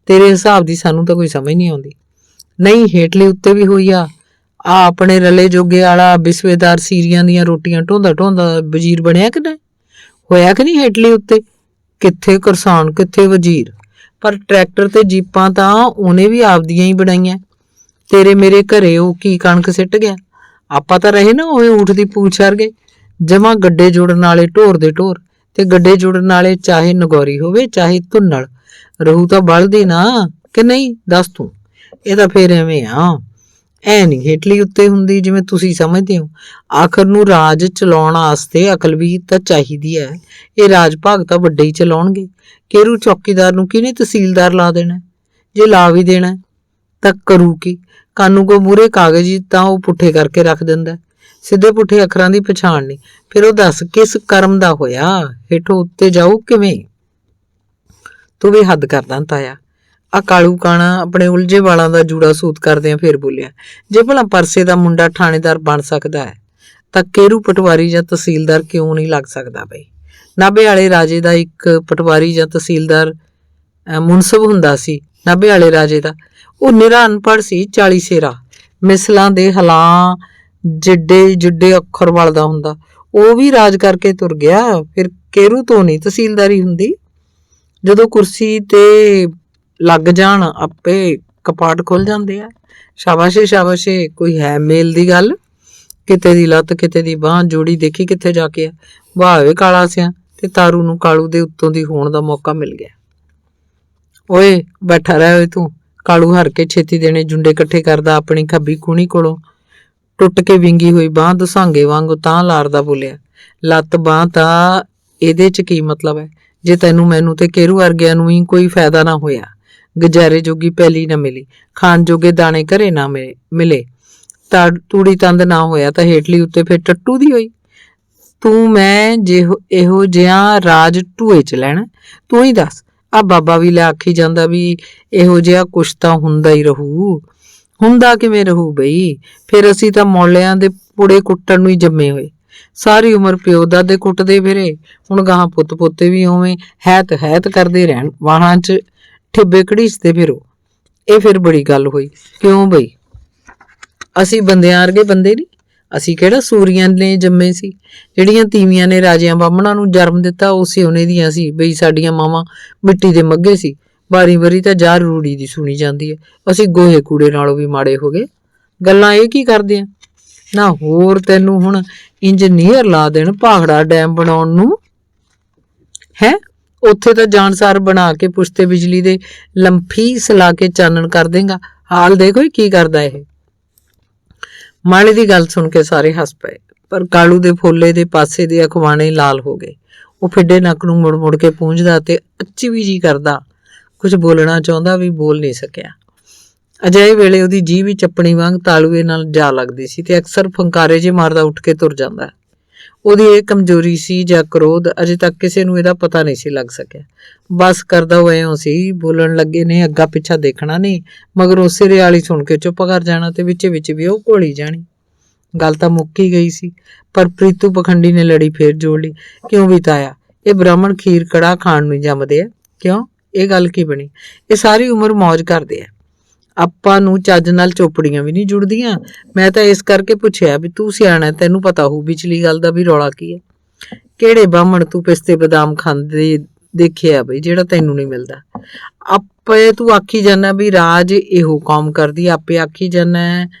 ਤੇਰੇ ਹਿਸਾਬ ਦੀ ਸਾਨੂੰ ਤਾਂ ਕੋਈ ਸਮਝ ਨਹੀਂ ਆਉਂਦੀ। ਨਹੀਂ, ਹੇਠਲੀ ਉੱਤੇ ਵੀ ਹੋਈ ਆ। ਆਪਣੇ ਰਲੇ ਜੋਗੇ ਵਾਲਾ ਬਿਸਵੇਦਾਰ ਸੀਰੀਆਂ ਦੀਆਂ ਰੋਟੀਆਂ ਢੋਂਦਾ ਢੋਂਦਾ ਵਜ਼ੀਰ ਬਣਿਆ ਕਿ ਨਹੀਂ? ਹੋਇਆ ਕਿ ਨਹੀਂ ਹੇਠਲੀ ਉੱਤੇ? ਕਿੱਥੇ ਕਿਰਸਾਨ, ਕਿੱਥੇ ਵਜ਼ੀਰ। ਪਰ ਟਰੈਕਟਰ ਤੇ ਜੀਪਾਂ ਤਾਂ ਉਹਨੇ ਵੀ ਆਪਦੀਆਂ ਹੀ ਬਣਾਈਆਂ। ਤੇਰੇ ਮੇਰੇ ਘਰੇ ਉਹ ਕੀ ਕਣਕ ਸਿੱਟ ਗਿਆ? ਆਪਾਂ ਤਾਂ ਰਹੇ ਨਾ ਉਹ ਊਠ ਦੀ ਪੂਛ ਵਰਗੇ, ਜਮਾਂ ਗੱਡੇ ਜੋੜਨ ਵਾਲੇ ਢੋਰ ਦੇ ਢੋਰ। ਤੇ ਗੱਡੇ ਜੋੜਨ ਵਾਲੇ ਚਾਹੇ ਨਗੌਰੀ ਹੋਵੇ ਚਾਹੇ ਧੁੰਨਲ, ਰਹੂ ਤਾਂ ਬਲਦੀ ਨਾ ਕਿ ਨਹੀਂ? ਦੱਸ ਤੂੰ। ਇਹ ਤਾਂ ਫੇਰ ਐਵੇਂ ਆ, ਐ ਨਹੀਂ ਹੇਠਲੀ ਉੱਤੇ ਹੁੰਦੀ ਜਿਵੇਂ ਤੁਸੀਂ ਸਮਝਦੇ ਹੋ। ਆਖਰ ਨੂੰ ਰਾਜ ਚਲਾਉਣ ਵਾਸਤੇ ਅਕਲ ਵੀ ਤਾਂ ਚਾਹੀਦੀ ਹੈ। ਇਹ ਰਾਜ ਭਾਗ ਤਾਂ ਵੱਡੇ ਹੀ ਚਲਾਉਣਗੇ। ਕੇਰੂ ਚੌਕੀਦਾਰ ਨੂੰ ਕਿਹਨੇ ਤਹਿਸੀਲਦਾਰ ਲਾ ਦੇਣਾ? ਜੇ ਲਾ ਵੀ ਦੇਣਾ ਤਾਂ ਕਰੂ ਕੀ? ਕਾਨੂੰ ਕੋ ਮੂਹਰੇ ਕਾਗਜ਼ ਤਾਂ ਉਹ ਪੁੱਠੇ ਕਰਕੇ ਰੱਖ ਦਿੰਦਾ। ਸਿੱਧੇ ਪੁੱਠੇ ਅੱਖਰਾਂ ਦੀ ਪਛਾਣ ਨਹੀਂ। ਫਿਰ ਉਹ ਦੱਸ ਕਿਸ ਕਰਮ ਦਾ ਹੋਇਆ? ਹੇਠੋਂ ਉੱਤੇ ਜਾਊ ਕਿਵੇਂ? ਤੂੰ ਵੀ ਹੱਦ ਕਰਦਾ ਤਾਇਆ। ਆ ਕਾਲੂ ਕਾਣਾ ਆਪਣੇ ਉਲਝੇ ਵਾਲਾਂ ਦਾ ਜੂੜਾ ਸੂਤ ਕਰਦਿਆਂ ਫੇਰ ਬੋਲਿਆ, ਜੇ ਭਲਾ ਪਰਸੇ ਦਾ ਮੁੰਡਾ ਥਾਣੇਦਾਰ ਬਣ ਸਕਦਾ ਹੈ ਤਾਂ ਕੇਰੂ ਪਟਵਾਰੀ ਜਾਂ ਤਹਿਸੀਲਦਾਰ ਕਿਉਂ ਨਹੀਂ ਲੱਗ ਸਕਦਾ ਬਈ? ਨਾਭੇ ਵਾਲੇ ਰਾਜੇ ਦਾ ਇੱਕ ਪਟਵਾਰੀ ਜਾਂ ਤਹਿਸੀਲਦਾਰ ਮੁਨਸਬ ਹੁੰਦਾ ਸੀ। ਨਾਭੇ ਵਾਲੇ ਰਾਜੇ ਦਾ ਉਹ ਨਿਰਾ ਅਨਪੜ੍ਹ ਸੀ, 40 ਸੇਰਾ ਮਿਸਲਾਂ ਦੇ ਹਲਾਂ ਜਿੱਡੇ ਅੱਖਰ ਵਲਦਾ ਹੁੰਦਾ। ਉਹ ਵੀ ਰਾਜ ਕਰਕੇ ਤੁਰ ਗਿਆ। ਫਿਰ ਕੇਰੂ ਤੋਂ ਨਹੀਂ ਤਹਿਸੀਲਦਾਰੀ ਹੁੰਦੀ। ਜਦੋਂ ਕੁਰਸੀ ਤੇ ਲੱਗ ਜਾਣ ਆਪੇ ਕਪਾਟ ਖੁੱਲ ਜਾਂਦੇ ਆ। ਸ਼ਾਬਾਸ਼ੇ ਸ਼ਾਬਾਸ਼ੇ, ਕੋਈ ਹੈ ਮੇਲ ਦੀ ਗੱਲ? ਕਿਤੇ ਦੀ ਲੱਤ ਕਿਤੇ ਦੀ ਬਾਂਹ, ਜੋੜੀ ਦੇਖੀ ਕਿੱਥੇ ਜਾ ਕੇ ਆ। ਵਾਹਵੇ ਕਾਲਾ ਸਿਆ। ਤੇ ਤਾਰੂ ਨੂੰ ਕਾਲੂ ਦੇ ਉੱਤੋਂ ਦੀ ਹੋਣ ਦਾ ਮੌਕਾ ਮਿਲ ਗਿਆ। ਓਏ ਬੈਠਾ ਰਹਿ ਓਏ ਤੂੰ। ਕਾਲੂ ਹਰ ਕੇ ਛੇਤੀ ਦੇਣੇ ਜੁੰਡੇ ਇਕੱਠੇ ਕਰਦਾ ਆਪਣੀ ਖੱਬੀ ਕੂਣੀ ਕੋਲੋਂ ਟੁੱਟ ਕੇ ਵਿੰਗੀ ਹੋਈ ਬਾਂਹ ਦੁਸਾਂਗੇ ਵਾਂਗੂ ਤਾਂ ਲਾਰਦਾ ਬੋਲਿਆ, ਲੱਤ ਬਾਂਹ ਤਾਂ ਇਹਦੇ 'ਚ ਕੀ ਮਤਲਬ ਹੈ? ਜੇ ਤੈਨੂੰ ਮੈਨੂੰ ਤੇ ਕੇਰੂ ਵਰਗਿਆਂ ਨੂੰ ਹੀ ਕੋਈ ਫਾਇਦਾ ਨਾ ਹੋਇਆ, ਗੁਜ਼ਾਰੇ ਜੋਗੀ ਪੈਲੀ ਨਾ ਮਿਲੀ, ਖਾਣ ਜੋਗੇ ਦਾਣੇ ਘਰੇ ਨਾ ਮਿਲੇ, ਤਾਂ ਤੂੜੀ ਤੰਦ ਨਾ ਹੋਇਆ ਤਾਂ ਹੇਠਲੀ ਉੱਤੇ ਫਿਰ ਟੱਟੂ ਦੀ ਹੋਈ। ਤੂੰ ਮੈਂ ਇਹੋ ਜਿਹਾ ਰਾਜ ਢੂਏ 'ਚ ਲੈਣਾ? ਤੂੰ ਹੀ ਦੱਸ। ਆ ਬਾਬਾ ਵੀ ਲੈ ਆਖੀ ਜਾਂਦਾ ਵੀ ਇਹੋ ਜਿਹਾ ਕੁਛ ਤਾਂ ਹੁੰਦਾ ਹੀ ਰਹੂ। ਹੁੰਦਾ ਕਿਵੇਂ ਰਹੂ ਬਈ? ਫਿਰ ਅਸੀਂ ਤਾਂ ਮੌਲਿਆਂ ਦੇ ਪੁੜੇ ਕੁੱਟਣ ਨੂੰ ਹੀ ਜੰਮੇ ਹੋਏ। ਸਾਰੀ ਉਮਰ ਪਿਓ ਦਾਦੇ ਕੁੱਟਦੇ ਫਿਰੇ, ਹੁਣ ਗਾਹਾਂ ਪੁੱਤ ਪੋਤੇ ਵੀ ਉਵੇਂ ਹੈਤ ਕਰਦੇ ਰਹਿਣ ਵਾਹਾਂ 'ਚ ਠਿੱਬੇ ਘੜੀਸਦੇ ਫਿਰੋ। ਇਹ ਫਿਰ ਬੜੀ ਗੱਲ ਹੋਈ। ਕਿਉਂ ਬਈ? ਅਸੀਂ ਬੰਦਿਆਂ ਵਰਗੇ ਬੰਦੇ ਨਹੀਂ? ਅਸੀਂ ਕਿਹੜਾ ਸੂਰੀਆਂ ਨੇ ਜੰਮੇ ਸੀ? ਜਿਹੜੀਆਂ ਤੀਵੀਆਂ ਨੇ ਰਾਜਿਆਂ ਬਾਹਮਣਾਂ ਨੂੰ ਜਨਮ ਦਿੱਤਾ ਉਸੇ ਉਹਨੇ ਦੀਆਂ ਸੀ ਬਈ ਸਾਡੀਆਂ ਮਾਵਾਂ ਮਿੱਟੀ ਦੇ ਮੱਗੇ ਸੀ। ਵਾਰੀ ਵਾਰੀ ਤਾਂ ਜਾਰ ਰੂੜੀ ਦੀ ਸੁਣੀ ਜਾਂਦੀ ਹੈ। ਅਸੀਂ ਗੋਹੇ ਕੂੜੇ ਨਾਲੋਂ ਵੀ ਮਾੜੇ ਹੋ ਗਏ। ਗੱਲਾਂ ਇਹ ਕੀ ਕਰਦੇ ਆ? ਨਾ ਹੋਰ ਤੈਨੂੰ ਹੁਣ ਇੰਜੀਨੀਅਰ ਲਾ ਦੇਣ ਭਾਖੜਾ ਡੈਮ ਬਣਾਉਣ ਨੂੰ ਹੈ? ਉੱਥੇ ਤਾਂ ਜਾਨਸਾਰ ਬਣਾ ਕੇ ਪੁਸ਼ਤੇ ਬਿਜਲੀ ਦੇ ਲੰਫੀਸ ਲਾ ਕੇ ਚਾਨਣ ਕਰ ਦੇਗਾ। ਹਾਲ ਦੇਖੋ ਕੀ ਕਰਦਾ ਇਹ। ਮਾਲੇ ਦੀ ਗੱਲ ਸੁਣ ਕੇ ਸਾਰੇ ਹੱਸ ਪਏ, ਪਰ ਕਾਲੂ ਦੇ ਫੋਲੇ ਦੇ ਪਾਸੇ ਦੇ ਅਖਵਾਣੇ ਲਾਲ ਹੋ ਗਏ। ਉਹ ਫਿੱਡੇ ਨੱਕ ਨੂੰ ਮੁੜ ਮੁੜ ਕੇ ਪੂੰਝਦਾ ਤੇ ਅੱਚੀ ਵੀ ਜੀ ਕਰਦਾ। ਕੁਝ ਬੋਲਣਾ ਚਾਹੁੰਦਾ ਵੀ ਬੋਲ ਨਹੀਂ ਸਕਿਆ। ਅਜਿਹੇ ਵੇਲੇ ਉਹਦੀ ਜੀਭ ਵੀ ਚੱਪਣੀ ਵਾਂਗ ਤਾਲੂਏ ਨਾਲ ਜਾ ਲੱਗਦੀ ਸੀ ਤੇ ਅਕਸਰ ਫੰਕਾਰੇ ਜੇ ਮਾਰਦਾ ਉੱਠ ਕੇ ਤੁਰ ਜਾਂਦਾ। ਉਹਦੀ ਇਹ ਕਮਜ਼ੋਰੀ ਸੀ ਜਾਂ ਕ੍ਰੋਧ, ਅਜੇ ਤੱਕ ਕਿਸੇ ਨੂੰ ਇਹਦਾ ਪਤਾ ਨਹੀਂ ਸੀ ਲੱਗ ਸਕਿਆ। ਬਸ ਕਰਦਾ ਉਹ ਇਉਂ ਸੀ, ਬੋਲਣ ਲੱਗੇ ਨੇ ਅੱਗਾ ਪਿੱਛਾ ਦੇਖਣਾ ਨਹੀਂ, ਮਗਰ ਉਹ ਸਿਰੇ ਵਾਲੀ ਸੁਣ ਕੇ ਚੁੱਪ ਕਰ ਜਾਣਾ ਤੇ ਵਿੱਚ ਵਿੱਚ ਵੀ ਉਹ ਘੋਲੀ ਜਾਣੀ। ਗੱਲ ਤਾਂ ਮੁੱਕ ਹੀ ਗਈ ਸੀ, ਪਰ ਪ੍ਰੀਤੂ ਪਖੰਡੀ ਨੇ ਲੜੀ ਫੇਰ ਜੋੜ ਲਈ। ਕਿਉਂ ਵੀ ਤਾਇਆ, ਇਹ ਬ੍ਰਾਹਮਣ ਖੀਰ ਕੜਾਹ ਖਾਣ ਨੂੰ ਜੰਮਦੇ ਆ? ਕਿਉਂ, ਇਹ ਗੱਲ ਕੀ ਬਣੀ? ਇਹ ਸਾਰੀ ਉਮਰ ਮੌਜ ਕਰਦੇ ਆ, ਆਪਾਂ ਨੂੰ ਚੱਜ ਨਾਲ ਚੋਪੜੀਆਂ ਵੀ ਨਹੀਂ ਜੁੜਦੀਆਂ। ਮੈਂ ਤਾਂ ਇਸ ਕਰਕੇ ਪੁੱਛਿਆ ਵੀ ਤੂੰ ਸਿਆਣਾ, ਤੈਨੂੰ ਪਤਾ ਹੋਊ ਵਿਚਲੀ ਗੱਲ ਦਾ ਵੀ ਰੌਲਾ ਕੀ ਹੈ। ਕਿਹੜੇ ਬਾਹਮਣ ਤੂੰ ਪਿਸਤੇ ਬਦਾਮ ਖਾਂਦੇ ਦੇਖਿਆ ਬਈ ਜਿਹੜਾ ਤੈਨੂੰ ਨਹੀਂ ਮਿਲਦਾ? ਆਪੇ ਤੂੰ ਆਖੀ ਜਾਂਦਾ ਵੀ ਰਾਜ ਇਹੋ ਕੌਮ ਕਰਦੀ, ਆਪੇ ਆਖੀ ਜਾਂਦਾ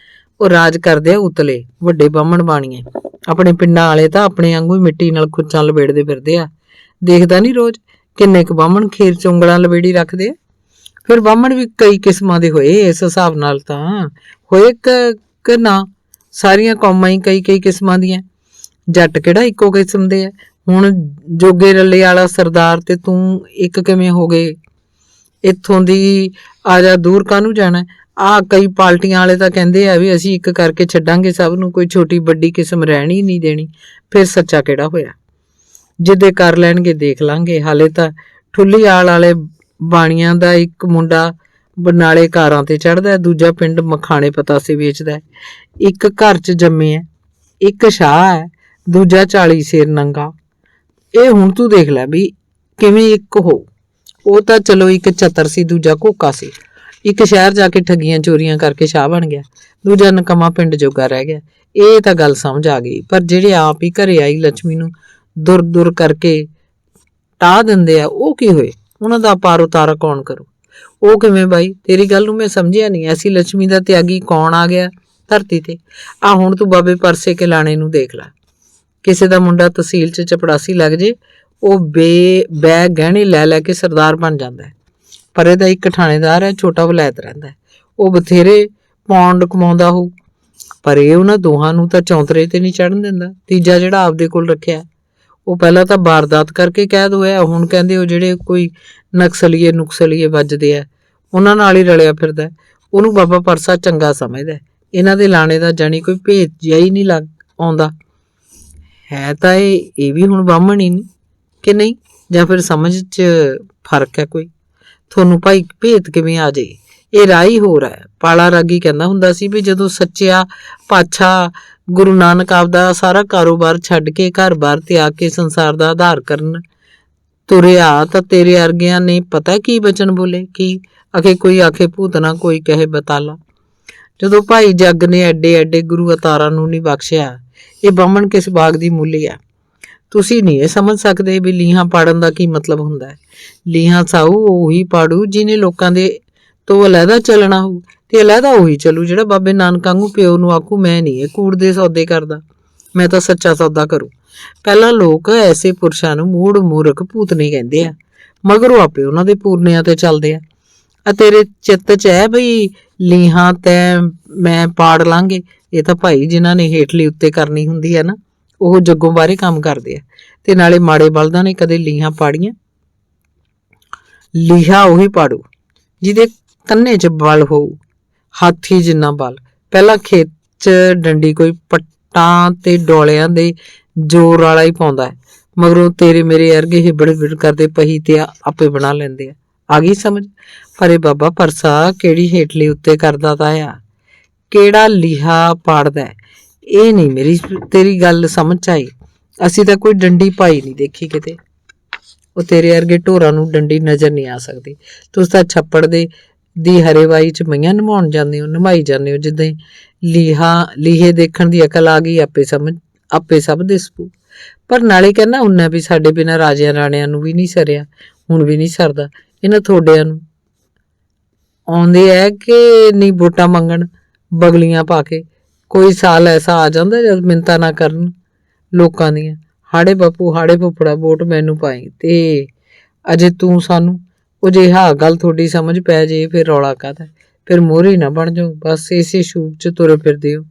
ਉਹ ਰਾਜ ਕਰਦੇ ਆ ਉਤਲੇ ਵੱਡੇ ਬਾਹਮਣ ਬਾਣੀਏ। ਆਪਣੇ ਪਿੰਡਾਂ ਵਾਲੇ ਤਾਂ ਆਪਣੇ ਵਾਂਗੂ ਹੀ ਮਿੱਟੀ ਨਾਲ ਖੁੱਚਾਂ ਲਬੇੜਦੇ ਫਿਰਦੇ ਆ। ਦੇਖਦਾ ਨਹੀਂ ਰੋਜ਼ ਕਿੰਨੇ ਕੁ ਬਾਹਮਣ ਖੀਰ ਚ ਉਂਗਲਾਂ ਲਬੇੜੀ ਰੱਖਦੇ ਆ। ਫਿਰ ਬਾਹਮਣ ਵੀ ਕਈ ਕਿਸਮਾਂ ਦੇ ਹੋਏ, ਇਸ ਹਿਸਾਬ ਨਾਲ ਤਾਂ ਹੋਏ ਕਿ ਨਾ ਸਾਰੀਆਂ ਕੌਮਾਂ ਹੀ ਕਈ ਕਈ ਕਿਸਮਾਂ ਦੀਆਂ। ਜੱਟ ਕਿਹੜਾ ਇੱਕੋ ਕਿਸਮ ਦੇ ਆ? ਹੁਣ ਜੋਗੇ ਰੱਲੇ ਵਾਲਾ ਸਰਦਾਰ ਤੇ ਤੂੰ ਇੱਕ ਕਿਵੇਂ ਹੋ ਗਏ? ਇੱਥੋਂ ਦੀ ਆ ਜਾ, ਦੂਰ ਕਾਹਨੂੰ ਜਾਣਾ? ਆਹ ਕਈ ਪਾਰਟੀਆਂ ਵਾਲੇ ਤਾਂ ਕਹਿੰਦੇ ਆ ਵੀ ਅਸੀਂ ਇੱਕ ਕਰਕੇ ਛੱਡਾਂਗੇ ਸਭ ਨੂੰ, ਕੋਈ ਛੋਟੀ ਵੱਡੀ ਕਿਸਮ ਰਹਿਣੀ ਨਹੀਂ ਦੇਣੀ। ਫਿਰ ਸੱਚਾ ਕਿਹੜਾ ਹੋਇਆ? ਜਿੱਦੇ ਕਰ ਲੈਣਗੇ ਦੇਖ ਲਾਂਗੇ। ਹਾਲੇ ਤਾਂ ਠੁੱਲੀ ਆਲ ਵਾਲੇ ਬਾਣੀਆਂ ਦਾ ਇੱਕ ਮੁੰਡਾ ਬਰਨਾਲੇ ਕਾਰਾਂ ਤੇ ਚੜ੍ਹਦਾ, ਦੂਜਾ ਪਿੰਡ ਮਖਾਣੇ ਪਤਾਸੇ ਵੇਚਦਾ, ਇੱਕ ਘਰ 'ਚ ਜੰਮੇ ਹੈ, ਇੱਕ ਸ਼ਾਹ ਹੈ, ਦੂਜਾ 40 ਸ਼ੇਰ ਨੰਗਾ। ਇਹ ਹੁਣ ਤੂੰ ਦੇਖ ਲੈ ਵੀ ਕਿਵੇਂ ਇੱਕ ਹੋ। ਉਹ ਤਾਂ ਚਲੋ ਇੱਕ ਚਤਰ ਸੀ, ਦੂਜਾ ਘੋਕਾ ਸੀ। ਇੱਕ ਸ਼ਹਿਰ ਜਾ ਕੇ ਠੱਗੀਆਂ ਚੋਰੀਆਂ ਕਰਕੇ ਸ਼ਾਹ ਬਣ ਗਿਆ, ਦੂਜਾ ਨਕਮਾ ਪਿੰਡ ਜੋਗਾ ਰਹਿ ਗਿਆ। ਇਹ ਤਾਂ ਗੱਲ ਸਮਝ ਆ ਗਈ। ਪਰ ਜਿਹੜੇ ਆਪ ਹੀ ਘਰੇ ਆਈ ਲక్ష్ਮੀ ਨੂੰ ਦੁਰ ਦੁਰ ਕਰਕੇ ਟਾਹ ਦਿੰਦੇ ਆ, ਉਹ ਕੀ ਹੋਏ? ਉਹਨਾਂ ਦਾ ਪਾਰ ਉਤਾਰਾ ਕੌਣ ਕਰੂ? ਉਹ ਕਿਵੇਂ ਬਾਈ? ਤੇਰੀ ਗੱਲ ਨੂੰ ਮੈਂ ਸਮਝਿਆ ਨਹੀਂ। ਐਸੀ ਲక్ష్ਮੀ ਦਾ ਤਿਆਗੀ ਕੌਣ ਆ ਗਿਆ ਧਰਤੀ ਤੇ? ਆ ਹੁਣ ਤੂੰ ਬਾਬੇ ਪਰਸੇ ਕੇ ਲਾਣੇ ਨੂੰ ਦੇਖ ਲੈ। ਕਿਸੇ ਦਾ ਮੁੰਡਾ ਤਹਿਸੀਲ 'ਚ ਚਪੜਾਸੀ ਲੱਗ ਜੇ, ਉਹ ਬੈ ਗਹਿਣੇ ਲੈ ਲੈ ਕੇ ਸਰਦਾਰ ਬਣ ਜਾਂਦਾ ਹੈ। ਪਰ ਇਹਦਾ ਇੱਕ ਥਾਣੇਦਾਰ ਹੈ, ਛੋਟਾ ਵਲੈਤ ਰਹਿੰਦਾ, ਉਹ ਬਥੇਰੇ ਪੌਂਡ ਕਮਾਉਂਦਾ ਹੋਊ, ਪਰ ਇਹ ਉਹਨਾਂ ਦੋਹਾਂ ਨੂੰ ਤਾਂ ਚੌਂਤਰੇ ਤੇ ਨਹੀਂ ਚੜ੍ਹਨ ਦਿੰਦਾ। ਤੀਜਾ ਜਿਹੜਾ ਆਪਦੇ ਕੋਲ ਰੱਖਿਆ, ਉਹ ਪਹਿਲਾਂ ਤਾਂ ਵਾਰਦਾਤ ਕਰਕੇ ਕੈਦ ਹੋਇਆ, ਹੁਣ ਕਹਿੰਦੇ ਉਹ ਜਿਹੜੇ ਕੋਈ ਨੁਕਸਲੀਏ ਵੱਜਦੇ ਆ ਉਹਨਾਂ ਨਾਲ ਹੀ ਰਲਿਆ ਫਿਰਦਾ। ਉਹਨੂੰ ਬਾਬਾ ਪਰਸਾ ਚੰਗਾ ਸਮਝਦਾ। ਇਹਨਾਂ ਦੇ ਲਾਣੇ ਦਾ ਜਾਣੀ ਕੋਈ ਭੇਤ ਜਿਹਾ ਹੀ ਨਹੀਂ ਲੱਗ ਆਉਂਦਾ ਹੈ। ਤਾਂ ਇਹ ਵੀ ਹੁਣ ਬਾਹਮਣ ਹੀ ਨਹੀਂ ਕਿ ਨਹੀਂ? ਜਾਂ ਫਿਰ ਸਮਝ 'ਚ ਫਰਕ ਹੈ ਕੋਈ? ਤੁਹਾਨੂੰ ਭਾਈ ਭੇਤ ਕਿਵੇਂ ਆ ਜੇ? ਇਹ ਰਾਹੀ ਹੋਰ ਹੈ। ਪਾਲਾ ਰਾਗੀ ਕਹਿੰਦਾ ਹੁੰਦਾ ਸੀ ਵੀ ਜਦੋਂ ਸੱਚਿਆ ਪਾਤਸ਼ਾਹ ਗੁਰੂ ਨਾਨਕ ਆਪਦਾ ਸਾਰਾ ਕਾਰੋਬਾਰ ਛੱਡ ਕੇ ਘਰ-ਬਾਰ ਤਿਆਗ ਕੇ ਸੰਸਾਰ ਦਾ ਆਧਾਰ ਕਰਨ ਤੁਰਿਆ ਤਾਂ ਤੇਰੇ ਅਰਗਿਆਂ ਨੇ ਪਤਾ ਕੀ ਬਚਨ ਬੋਲੇ? ਕੀ ਆਖੇ? ਕੋਈ ਆਖੇ ਭੂਤਨਾ, ਕੋਈ ਕਹੇ ਬਤਾਲਾ। ਜਦੋਂ ਭਾਈ ਜੱਗ ਨੇ ਐਡੇ ਐਡੇ ਗੁਰੂ ਅਵਤਾਰਾਂ ਨੂੰ ਨਹੀਂ ਬਖਸ਼ਿਆ, ਇਹ ਬਾਹਮਣ ਕਿਸ ਬਾਗ ਦੀ ਮੂਲੀ ਆ? ਤੁਸੀਂ ਨਹੀਂ ਇਹ ਸਮਝ ਸਕਦੇ ਵੀ ਲੀਹਾਂ ਪਾੜਨ ਦਾ ਕੀ ਮਤਲਬ ਹੁੰਦਾ ਹੈ। ਲੀਹਾਂ ਸਾਊ ਉਹੀ ਪਾੜੂ ਜਿਹਨੇ ਲੋਕਾਂ ਦੇ ਤੋਂ ਅਲੱਗਾ ਚੱਲਣਾ ਹੋਊ, ਤੇ ਅਲੱਗਾ ਉਹੀ ਚੱਲੂ ਜਿਹੜਾ ਬਾਬੇ ਨਾਨਕ ਵਾਂਗੂ ਪਿਓ ਨੂੰ ਆਖੂ ਮੈਂ ਨਹੀਂ ਇਹ ਕੂੜ ਦੇ ਸੌਦੇ ਕਰਦਾ, ਮੈਂ ਤਾਂ ਸੱਚਾ ਸੌਦਾ ਕਰੂ। ਪਹਿਲਾਂ ਲੋਕ ਐਸੇ ਪੁਰਸ਼ਾਂ ਨੂੰ ਮੂੜ ਮੂਰਖ ਭੂਤ ਨਹੀਂ ਕਹਿੰਦੇ ਆ, ਮਗਰ ਉਹ ਆਪੇ ਉਹਨਾਂ ਦੇ ਪੂਰਨਿਆਂ ਤੇ ਚੱਲਦੇ ਆ। ਤੇਰੇ ਚਿੱਤ 'ਚ ਹੈ ਬਈ ਲੀਹਾਂ ਤੈ ਮੈਂ ਪਾੜ ਲਾਂਗੇ? ਇਹ ਤਾਂ ਭਾਈ ਜਿਨ੍ਹਾਂ ਨੇ ਹੇਠਲੀ ਉੱਤੇ ਕਰਨੀ ਹੁੰਦੀ ਹੈ ਨਾ, ਉਹ ਜੱਗੋਂ ਬਾਹਰੇ ਕੰਮ ਕਰਦੇ ਆ। ਤੇ ਨਾਲੇ ਮਾੜੇ ਬਲਦਾਂ ਨੇ ਕਦੇ ਲੀਹਾਂ ਪਾੜੀਆਂ? ਲੀਹਾ ਉਹੀ ਪਾੜੂ ਜਿਹਦੇ ਕੰਨੇ 'ਚ ਬਲ ਹੋਊ, ਹਾਥੀ ਜਿੰਨਾ ਬਲ। ਪਹਿਲਾਂ ਖੇਤ 'ਚ ਡੰਡੀ ਕੋਈ ਪੱਟਾਂ ਤੇ ਡੋਲਿਆਂ ਦੇ ਜ਼ੋਰ ਵਾਲਾ ਹੀ ਪਾਉਂਦਾ ਹੈ, ਮਗਰੋਂ ਤੇਰੇ ਮੇਰੇ ਅਰਗੇ ਹਿਬੜ ਕਰਦੇ ਪਹੀ ਤੇ ਆਪੇ ਬਣਾ ਲੈਂਦੇ ਆ। ਆ ਗਈ ਸਮਝ? ਪਰ ਇਹ ਬਾਬਾ ਪਰਸਾ ਕਿਹੜੀ ਹੇਠਲੀ ਉੱਤੇ ਕਰਦਾ ਤਾਂ ਆ, ਕਿਹੜਾ ਲੀਹਾ ਪਾੜਦਾ, ਇਹ ਨਹੀਂ ਮੇਰੀ ਤੇਰੀ ਗੱਲ ਸਮਝ ਆਈ। ਅਸੀਂ ਤਾਂ ਕੋਈ ਡੰਡੀ ਪਾਈ ਨਹੀਂ ਦੇਖੀ ਕਿਤੇ। ਉਹ ਤੇਰੇ ਵਰਗੇ ਢੋਰਾਂ ਨੂੰ ਡੰਡੀ ਨਜ਼ਰ ਨਹੀਂ ਆ ਸਕਦੀ। ਤੁਸੀਂ ਤਾਂ ਛੱਪੜ ਦੀ ਹਰੇਵਾਈ 'ਚ ਮਈਆਂ ਨਮਾਉਣ ਜਾਂਦੇ ਹੋ, ਨਮਾਈ ਜਾਂਦੇ ਹੋ। ਜਿੱਦਾਂ ਹੀ ਲੀਹੇ ਦੇਖਣ ਦੀ ਅਕਲ ਆ ਗਈ, ਆਪੇ ਸਭ ਦਿਸ ਪੂ। ਪਰ ਨਾਲੇ ਕਹਿੰਦਾ ਹੁੰਨਾ ਵੀ ਸਾਡੇ ਬਿਨਾਂ ਰਾਜਿਆਂ ਰਾਣਿਆਂ ਨੂੰ ਵੀ ਨਹੀਂ ਸਰਿਆ, ਹੁਣ ਵੀ ਨਹੀਂ ਸਰਦਾ। ਇਹਨਾਂ ਤੁਹਾਡਿਆਂ ਨੂੰ ਆਉਂਦੇ ਹੈ ਕਿ ਨਹੀਂ ਵੋਟਾਂ ਮੰਗਣ ਬਗਲੀਆਂ ਪਾ ਕੇ। ਕੋਈ ਸਾਲ ਐਸਾ ਆ ਜਾਂਦਾ ਜਦ ਮਿੰਨਤਾਂ ਨਾ ਕਰਨ ਲੋਕਾਂ ਦੀਆਂ, ਹਾੜੇ ਬਾਪੂ ਹਾੜੇ ਫੁੱਫੜਾ ਵੋਟ ਮੈਨੂੰ ਪਾਈ, ਤੇ ਅਜੇ ਤੂੰ ਸਾਨੂੰ ਉਹ ਜੇ ਗੱਲ ਤੁਹਾਡੀ ਸਮਝ ਪੈ ਜੇ ਫਿਰ ਰੌਲਾ ਕਾਹਦਾ। ਫਿਰ ਮੋਹਰੇ ਨਾ ਬਣ ਜਾਓ, ਬਸ ਇਸੇ ਸ਼ੂਕ 'ਚ ਤੁਰੇ ਫਿਰਦੇ ਹੋ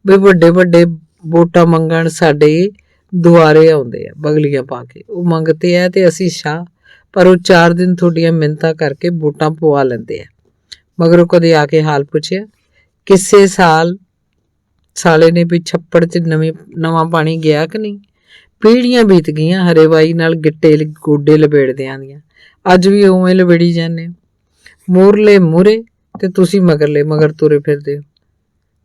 ਵੀ ਵੱਡੇ ਵੱਡੇ ਵੋਟਾਂ ਮੰਗਣ ਸਾਡੇ ਦੁਆਰੇ ਆਉਂਦੇ ਆ ਬਗਲੀਆਂ ਪਾ ਕੇ। ਉਹ ਮੰਗਤੇ ਆ ਤੇ ਅਸੀਂ ਸ਼ਾਹ, ਪਰ ਉਹ 4 ਦਿਨ ਤੁਹਾਡੀਆਂ ਮਿੰਨਤਾਂ ਕਰਕੇ ਵੋਟਾਂ ਪਵਾ ਲੈਂਦੇ ਆ। ਮਗਰੋਂ ਕਦੇ ਆ ਕੇ ਹਾਲ ਪੁੱਛਿਆ ਕਿਸੇ ਸਾਲੇ ਨੇ ਵੀ ਛੱਪੜ 'ਚ ਨਵਾਂ ਪਾਣੀ ਗਿਆ ਕਿ ਨਹੀਂ? ਪੀੜ੍ਹੀਆਂ ਬੀਤ ਗਈਆਂ ਹਰੇਵਾਈ ਨਾਲ ਗਿੱਟੇ ਗੋਡੇ ਲਬੇੜਦਿਆਂ ਦੀਆਂ, ਅੱਜ ਵੀ ਉਵੇਂ ਲਬੇੜੀ ਜਾਂਦੇ ਹੋ। ਮੂਹਰਲੇ ਮੂਹਰੇ ਤੇ ਤੁਸੀਂ ਮਗਰ ਤੁਰੇ ਫਿਰਦੇ ਹੋ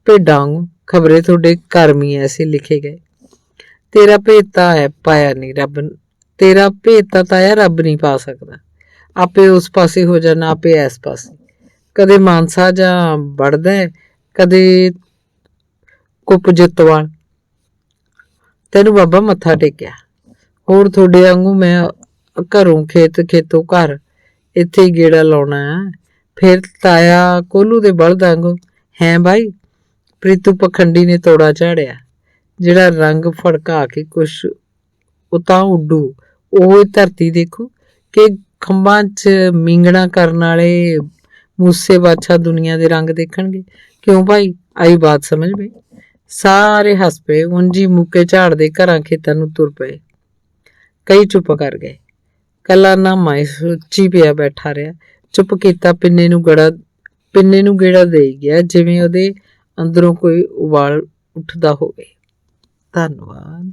ਭੇਡਾਂ ਵਾਂਗੂ। ਖਬਰੇ ਤੁਹਾਡੇ ਕਰਮ ਹੀ ਐਸੇ ਲਿਖੇ ਗਏ। ਤੇਰਾ ਭੇਤ ਤਾਂ ਪਾਇਆ ਨਹੀਂ ਰੱਬ, ਤੇਰਾ ਭੇਤ ਤਾਂ ਤਾਇਆ ਰੱਬ ਨਹੀਂ ਪਾ ਸਕਦਾ। ਆਪੇ ਉਸ ਪਾਸੇ ਹੋ ਜਾਣਾ, ਆਪੇ ਇਸ ਪਾਸੇ। ਕਦੇ ਮਾਨਸਾ ਜਾਂ ਵੜਦਾ, ਕਦੇ ਕੁੱਪ ਜਿੱਤਵਾਲ। ਤੈਨੂੰ ਬਾਬਾ ਮੱਥਾ ਟੇਕਿਆ। ਹੋਰ ਤੁਹਾਡੇ ਵਾਂਗੂ ਮੈਂ ਘਰੋਂ ਖੇਤੋਂ ਘਰ ਇੱਥੇ ਹੀ ਗੇੜਾ ਲਾਉਣਾ ਹੈ। ਫਿਰ ਤਾਇਆ ਕੋਲੂ ਦੇ ਬਲਦ ਵਾਂਗੂ ਹੈ ਬਾਈ। ਪ੍ਰੀਤੂ ਪਖੰਡੀ ਨੇ ਤੋੜਾ ਝਾੜਿਆ। ਜਿਹੜਾ ਰੰਗ ਫੜਕਾ ਕੇ ਕੁਛ ਉਤਾਂ ਉੱਡੂ, ਉਹ ਧਰਤੀ ਦੇਖੂ ਕਿ ਖੰਭਾਂ 'ਚ ਮੀਂਗਣਾ ਕਰਨ ਵਾਲੇ ਮੂਸੇ ਬਾਦਸ਼ਾਹ ਦੁਨੀਆ ਦੇ ਰੰਗ ਦੇਖਣਗੇ। ਕਿਉਂ ਭਾਈ, ਆਈ ਬਾਤ ਸਮਝ ਪਈ? ਸਾਰੇ ਹੱਸ ਪਏ। ਉਂਝ ਮੁੱਕੇ ਝਾੜਦੇ ਘਰਾਂ ਖੇਤਾਂ ਨੂੰ ਤੁਰ ਪਏ। ਕਈ ਚੁੱਪ ਕਰ ਗਏ। ਕੱਲਾ ਨਾਮਾ ਸੋਚੀ ਪਿਆ ਬੈਠਾ ਰਿਹਾ। ਚੁੱਪ ਕੀਤਾ। ਪਿੰਨੇ ਨੂੰ ਗੇੜਾ ਦੇ ਗਿਆ ਜਿਵੇਂ ਉਹਦੇ ਅੰਦਰੋਂ ਕੋਈ ਉਬਾਲ ਉੱਠਦਾ ਹੋਵੇ। ਧੰਨਵਾਦ।